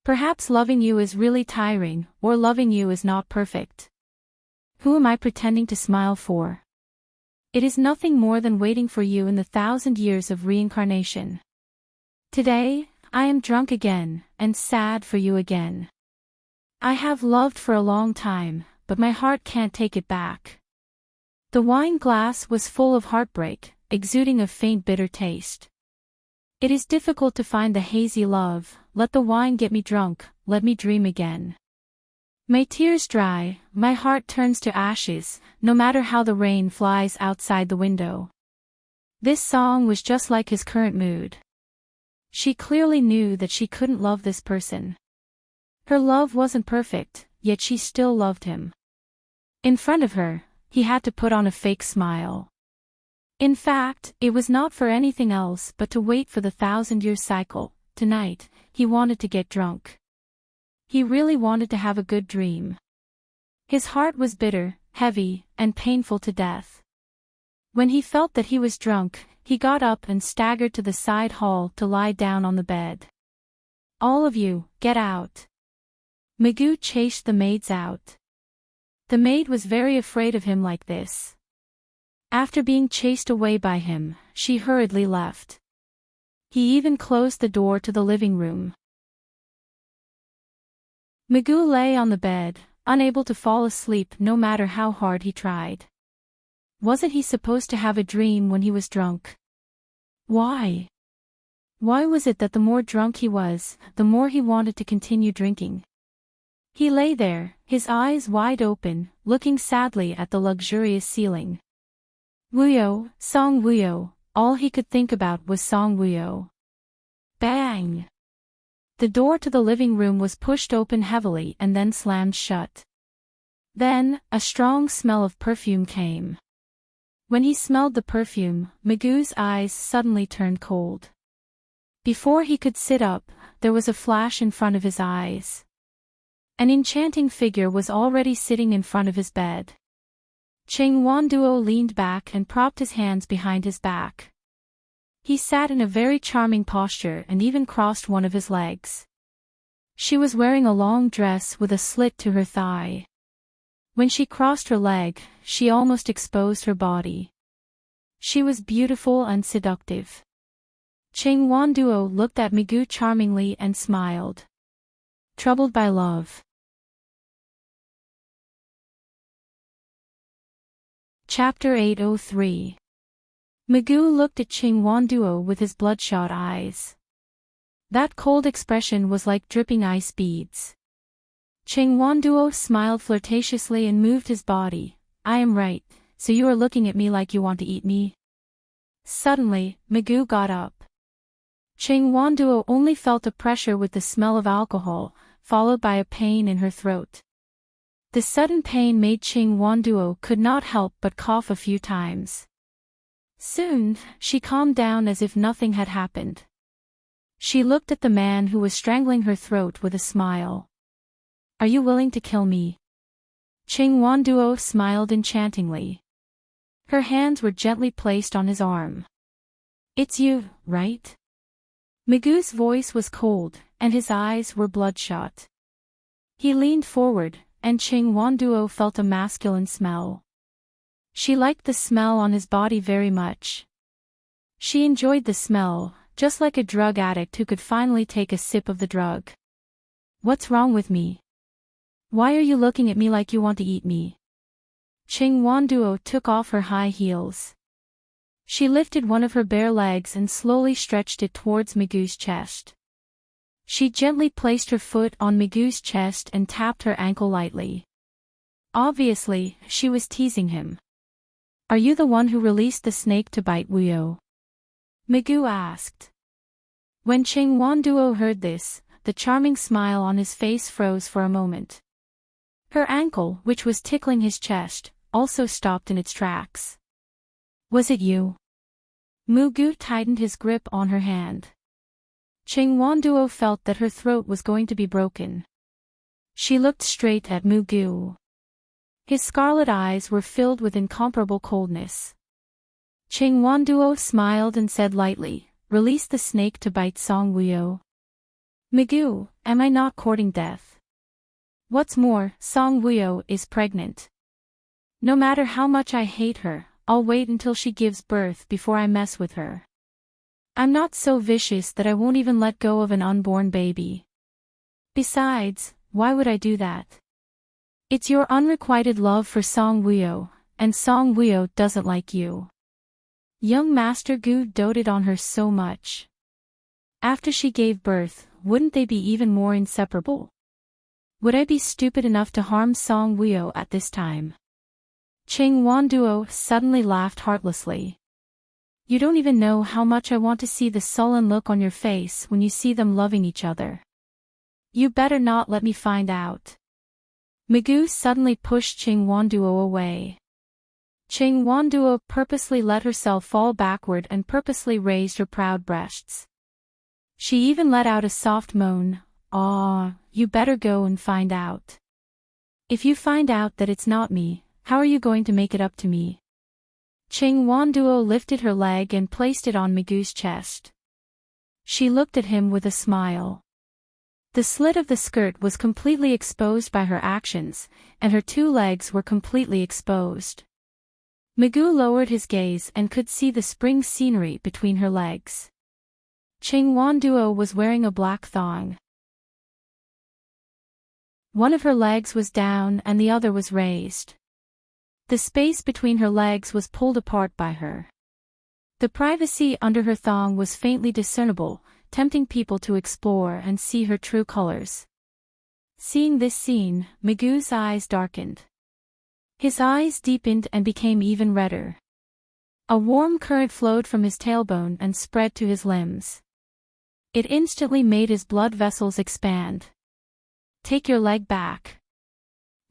Speaker 1: Perhaps loving you is really tiring, or loving you is not perfect. Who am I pretending to smile for? It is nothing more than waiting for you in the 1,000 years of reincarnation. Today, I am drunk again, and sad for you again. I have loved for a long time, but my heart can't take it back. The wine glass was full of heartbreak, exuding a faint bitter taste. It is difficult to find the hazy love, let the wine get me drunk, let me dream again. My tears dry, my heart turns to ashes, no matter how the rain flies outside the window. This song was just like his current mood. She clearly knew that she couldn't love this person. Her love wasn't perfect, yet she still loved him. In front of her, he had to put on a fake smile. In fact, it was not for anything else but to wait for the 1,000-year cycle. Tonight, he wanted to get drunk. He really wanted to have a good dream. His heart was bitter, heavy, and painful to death. When he felt that he was drunk, he got up and staggered to the side hall to lie down on the bed. All of you, get out. Magoo chased the maids out. The maid was very afraid of him like this. After being chased away by him, she hurriedly left. He even closed the door to the living room. Magoo lay on the bed, unable to fall asleep no matter how hard he tried. Wasn't he supposed to have a dream when he was drunk? Why? Why was it that the more drunk he was, the more he wanted to continue drinking? He lay there, his eyes wide open, looking sadly at the luxurious ceiling. Wuyo, Song Wuyo, all he could think about was Song Wuyo. Bang! The door to the living room was pushed open heavily and then slammed shut. Then, a strong smell of perfume came. When he smelled the perfume, Magoo's eyes suddenly turned cold. Before he could sit up, there was a flash in front of his eyes. An enchanting figure was already sitting in front of his bed. Ching Wanduo leaned back and propped his hands behind his back. He sat in a very charming posture and even crossed one of his legs. She was wearing a long dress with a slit to her thigh. When she crossed her leg, she almost exposed her body. She was beautiful and seductive. Ching Wanduo looked at Magoo charmingly and smiled. Troubled by love. Chapter 803. Magoo looked at Ching Wanduo with his bloodshot eyes. That cold expression was like dripping ice beads. Ching Wanduo smiled flirtatiously and moved his body. I am right, so you are looking at me like you want to eat me? Suddenly, Magoo got up. Ching Wanduo only felt a pressure with the smell of alcohol, followed by a pain in her throat. The sudden pain made Ching Wanduo could not help but cough a few times. Soon, she calmed down as if nothing had happened. She looked at the man who was strangling her throat with a smile. Are you willing to kill me? Ching Wanduo smiled enchantingly. Her hands were gently placed on his arm. It's you, right? Magoo's voice was cold, and his eyes were bloodshot. He leaned forward, and Ching Wanduo felt a masculine smell. She liked the smell on his body very much. She enjoyed the smell, just like a drug addict who could finally take a sip of the drug. What's wrong with me? Why are you looking at me like you want to eat me? Ching Wanduo took off her high heels. She lifted one of her bare legs and slowly stretched it towards Magoo's chest. She gently placed her foot on Magoo's chest and tapped her ankle lightly. Obviously, she was teasing him. Are you the one who released the snake to bite Wuyo? Magoo asked. When Ching Wanduo heard this, the charming smile on his face froze for a moment. Her ankle, which was tickling his chest, also stopped in its tracks. Was it you? Magoo tightened his grip on her hand. Ching Wanduo felt that her throat was going to be broken. She looked straight at Magoo. His scarlet eyes were filled with incomparable coldness. Ching Wanduo smiled and said lightly, release the snake to bite Song Wuyo. Magoo, am I not courting death? What's more, Song Wuyo is pregnant. No matter how much I hate her, I'll wait until she gives birth before I mess with her. I'm not so vicious that I won't even let go of an unborn baby. Besides, why would I do that? It's your unrequited love for Song Wuyo, and Song Wuyo doesn't like you. Young Master Gu doted on her so much. After she gave birth, wouldn't they be even more inseparable? Would I be stupid enough to harm Song Wuyo at this time? Ching Wanduo suddenly laughed heartlessly. You don't even know how much I want to see the sullen look on your face when you see them loving each other. You better not let me find out. Magoo suddenly pushed Ching Wanduo away. Ching Wanduo purposely let herself fall backward and purposely raised her proud breasts. She even let out a soft moan. "Aw, you better go and find out. If you find out that it's not me, how are you going to make it up to me?" Ching Wanduo lifted her leg and placed it on Magoo's chest. She looked at him with a smile. The slit of the skirt was completely exposed by her actions, and her two legs were completely exposed. Magoo lowered his gaze and could see the spring scenery between her legs. Ching Wanduo was wearing a black thong. One of her legs was down and the other was raised. The space between her legs was pulled apart by her. The privacy under her thong was faintly discernible, tempting people to explore and see her true colors. Seeing this scene, Magoo's eyes darkened. His eyes deepened and became even redder. A warm current flowed from his tailbone and spread to his limbs. It instantly made his blood vessels expand. Take your leg back.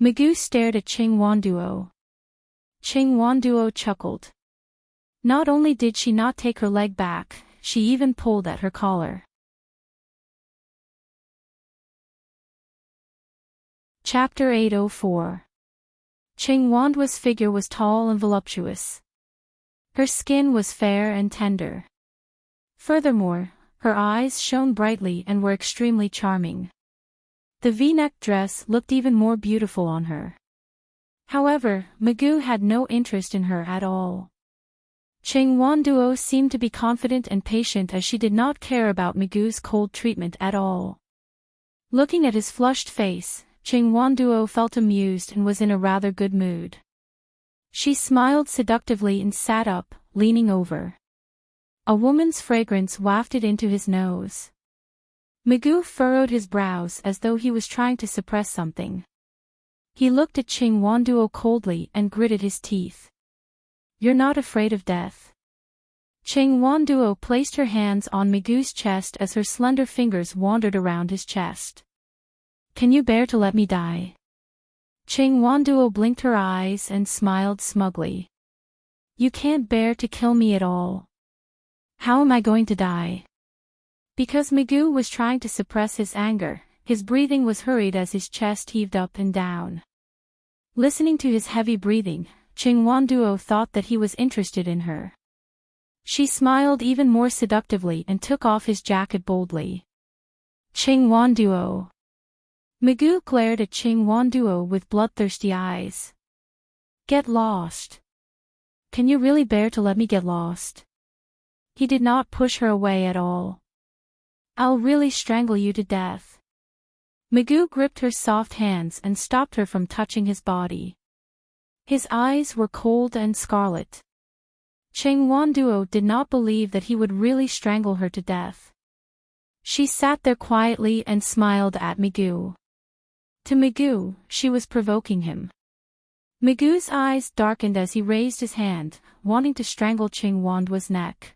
Speaker 1: Magoo stared at Ching Wanduo. Ching Wanduo chuckled. Not only did she not take her leg back, she even pulled at her collar. Chapter 804. Ching Wanduo's figure was tall and voluptuous. Her skin was fair and tender. Furthermore, her eyes shone brightly and were extremely charming. The V-neck dress looked even more beautiful on her. However, Magoo had no interest in her at all. Ching Wanduo seemed to be confident and patient as she did not care about Magoo's cold treatment at all. Looking at his flushed face, Ching Wanduo felt amused and was in a rather good mood. She smiled seductively and sat up, leaning over. A woman's fragrance wafted into his nose. Magoo furrowed his brows as though he was trying to suppress something. He looked at Ching Wanduo coldly and gritted his teeth. "You're not afraid of death?" Ching Wanduo placed her hands on Magoo's chest as her slender fingers wandered around his chest. "Can you bear to let me die?" Ching Wanduo blinked her eyes and smiled smugly. "You can't bear to kill me at all." "How am I going to die?" Because Magoo was trying to suppress his anger, his breathing was hurried as his chest heaved up and down. Listening to his heavy breathing, Ching Wanduo thought that he was interested in her. She smiled even more seductively and took off his jacket boldly. "Ching Wanduo." Magoo glared at Ching Wanduo with bloodthirsty eyes. "Get lost." "Can you really bear to let me get lost?" He did not push her away at all. "I'll really strangle you to death." Magoo gripped her soft hands and stopped her from touching his body. His eyes were cold and scarlet. Ching Wanduo did not believe that he would really strangle her to death. She sat there quietly and smiled at Magoo. To Magoo, she was provoking him. Magoo's eyes darkened as he raised his hand, wanting to strangle Ching Wanduo's neck.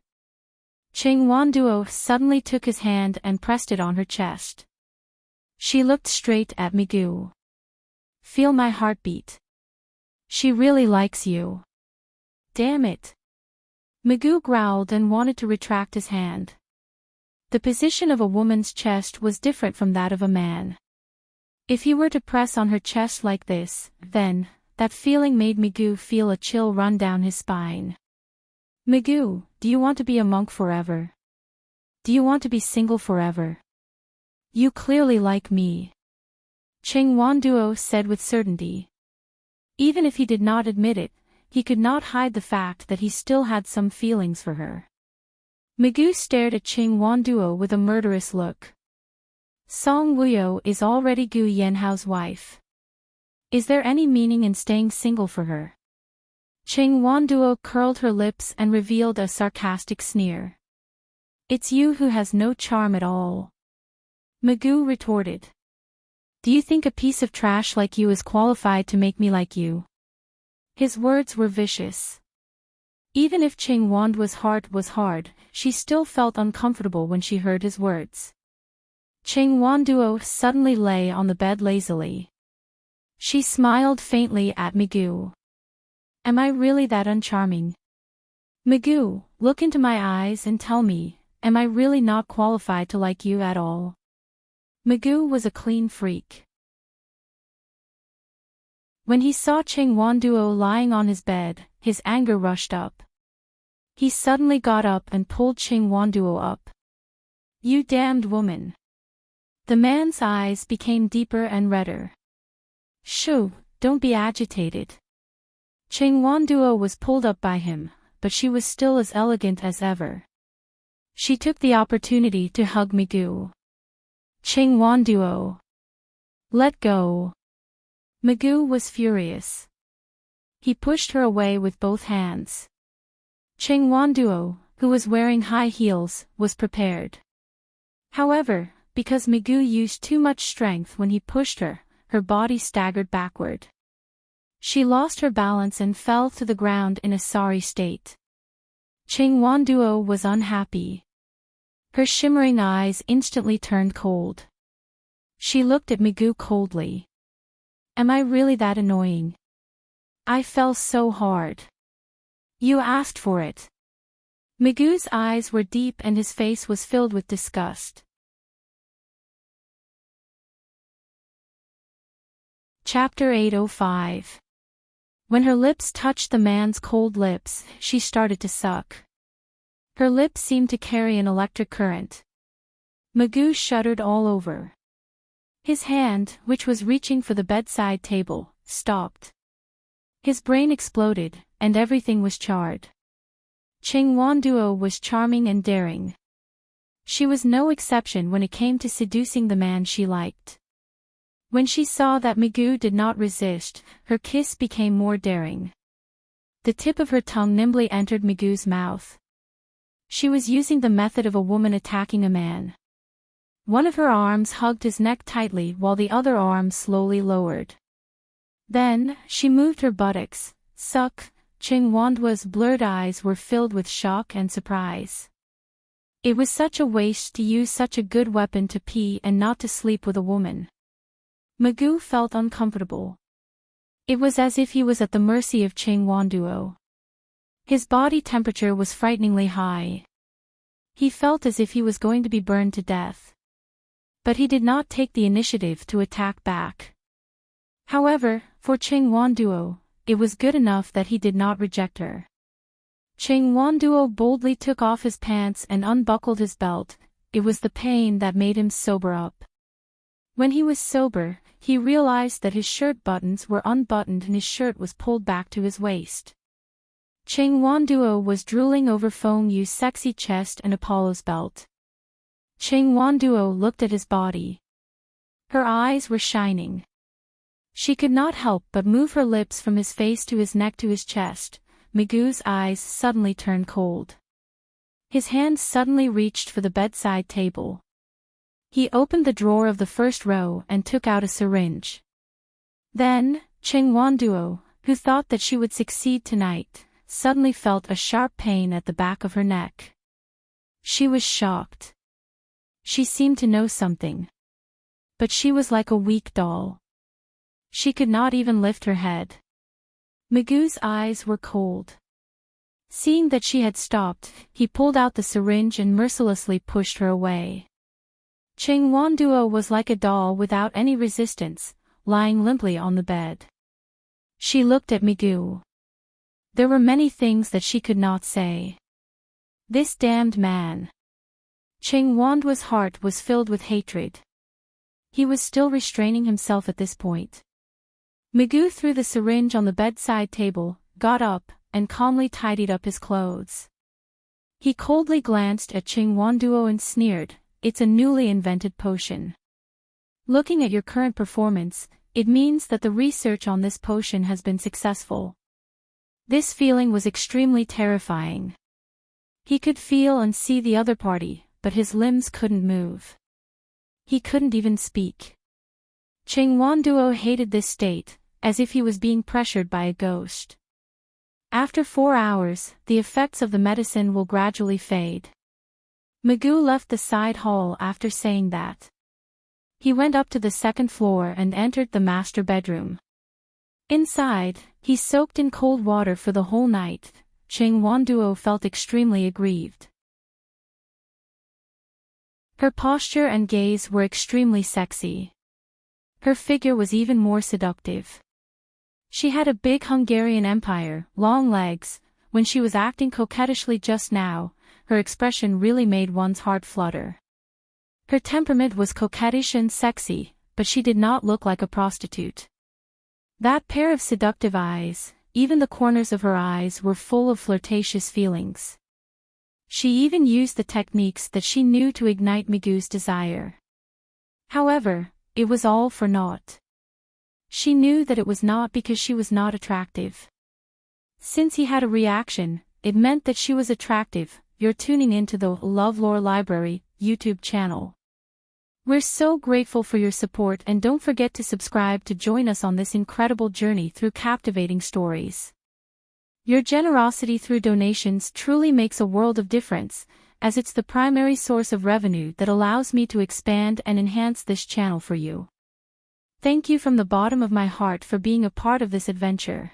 Speaker 1: Ching Wanduo suddenly took his hand and pressed it on her chest. She looked straight at Magoo. "Feel my heartbeat. She really likes you." "Damn it." Magoo growled and wanted to retract his hand. The position of a woman's chest was different from that of a man. If he were to press on her chest like this, then, that feeling made Magoo feel a chill run down his spine. "Magoo, do you want to be a monk forever? Do you want to be single forever? You clearly like me," Ching Wanduo said with certainty. Even if he did not admit it, he could not hide the fact that he still had some feelings for her. Magoo stared at Ching Wanduo with a murderous look. Song Wuyo is already Gu Yanhao's wife. Is there any meaning in staying single for her? Ching Wanduo curled her lips and revealed a sarcastic sneer. "It's you who has no charm at all," Magoo retorted. "Do you think a piece of trash like you is qualified to make me like you?" His words were vicious. Even if Ching Wanduo's heart was hard, she still felt uncomfortable when she heard his words. Ching Wanduo suddenly lay on the bed lazily. She smiled faintly at Magoo. "Am I really that uncharming? Magoo, look into my eyes and tell me, am I really not qualified to like you at all?" Magoo was a clean freak. When he saw Ching Wanduo lying on his bed, his anger rushed up. He suddenly got up and pulled Ching Wanduo up. "You damned woman." The man's eyes became deeper and redder. "Shoo, don't be agitated." Ching Wanduo was pulled up by him, but she was still as elegant as ever. She took the opportunity to hug Magoo. "Ching Wanduo. Let go." Magoo was furious. He pushed her away with both hands. Ching Wanduo, who was wearing high heels, was prepared. However, because Magoo used too much strength when he pushed her, her body staggered backward. She lost her balance and fell to the ground in a sorry state. Ching Wanduo was unhappy. Her shimmering eyes instantly turned cold. She looked at Magoo coldly. "Am I really that annoying? I fell so hard." "You asked for it." Magoo's eyes were deep and his face was filled with disgust. Chapter 805. When her lips touched the man's cold lips, she started to suck. Her lips seemed to carry an electric current. Magoo shuddered all over. His hand, which was reaching for the bedside table, stopped. His brain exploded, and everything was charred. Ching Wanduo was charming and daring. She was no exception when it came to seducing the man she liked. When she saw that Magoo did not resist, her kiss became more daring. The tip of her tongue nimbly entered Magoo's mouth. She was using the method of a woman attacking a man. One of her arms hugged his neck tightly while the other arm slowly lowered. Then, she moved her buttocks. Suck. Ching Wanduo's blurred eyes were filled with shock and surprise. It was such a waste to use such a good weapon to pee and not to sleep with a woman. Magoo felt uncomfortable. It was as if he was at the mercy of Ching Wanduo. His body temperature was frighteningly high. He felt as if he was going to be burned to death. But he did not take the initiative to attack back. However, for Ching Wanduo, it was good enough that he did not reject her. Ching Wanduo boldly took off his pants and unbuckled his belt. It was the pain that made him sober up. When he was sober, he realized that his shirt buttons were unbuttoned and his shirt was pulled back to his waist. Ching Wanduo was drooling over Feng Yu's sexy chest and Apollo's belt. Ching Wanduo looked at his body. Her eyes were shining. She could not help but move her lips from his face to his neck to his chest. Magoo's eyes suddenly turned cold. His hand suddenly reached for the bedside table. He opened the drawer of the first row and took out a syringe. Then, Ching Wanduo, who thought that she would succeed tonight, suddenly felt a sharp pain at the back of her neck. She was shocked. She seemed to know something. But she was like a weak doll. She could not even lift her head. Magoo's eyes were cold. Seeing that she had stopped, he pulled out the syringe and mercilessly pushed her away. Ching Wanduo was like a doll without any resistance, lying limply on the bed. She looked at Magoo. There were many things that she could not say. This damned man. Ching Wanduo's heart was filled with hatred. He was still restraining himself at this point. Magoo threw the syringe on the bedside table, got up, and calmly tidied up his clothes. He coldly glanced at Ching Wanduo and sneered, "It's a newly invented potion. Looking at your current performance, it means that the research on this potion has been successful." This feeling was extremely terrifying. He could feel and see the other party, but his limbs couldn't move. He couldn't even speak. Ching Wanduo hated this state, as if he was being pressured by a ghost. After 4 hours, the effects of the medicine will gradually fade. Magoo left the side hall after saying that. He went up to the second floor and entered the master bedroom. Inside, he soaked in cold water for the whole night. Ching Wanduo felt extremely aggrieved. Her posture and gaze were extremely sexy. Her figure was even more seductive. She had a big Hungarian empire, long legs. When she was acting coquettishly just now, her expression really made one's heart flutter. Her temperament was coquettish and sexy, but she did not look like a prostitute. That pair of seductive eyes, even the corners of her eyes were full of flirtatious feelings. She even used the techniques that she knew to ignite Magoo's desire. However, it was all for naught. She knew that it was not because she was not attractive. Since he had a reaction, it meant that she was attractive. You're tuning into the LoveLore Library YouTube channel. We're so grateful for your support and don't forget to subscribe to join us on this incredible journey through captivating stories. Your generosity through donations truly makes a world of difference, as it's the primary source of revenue that allows me to expand and enhance this channel for you. Thank you from the bottom of my heart for being a part of this adventure.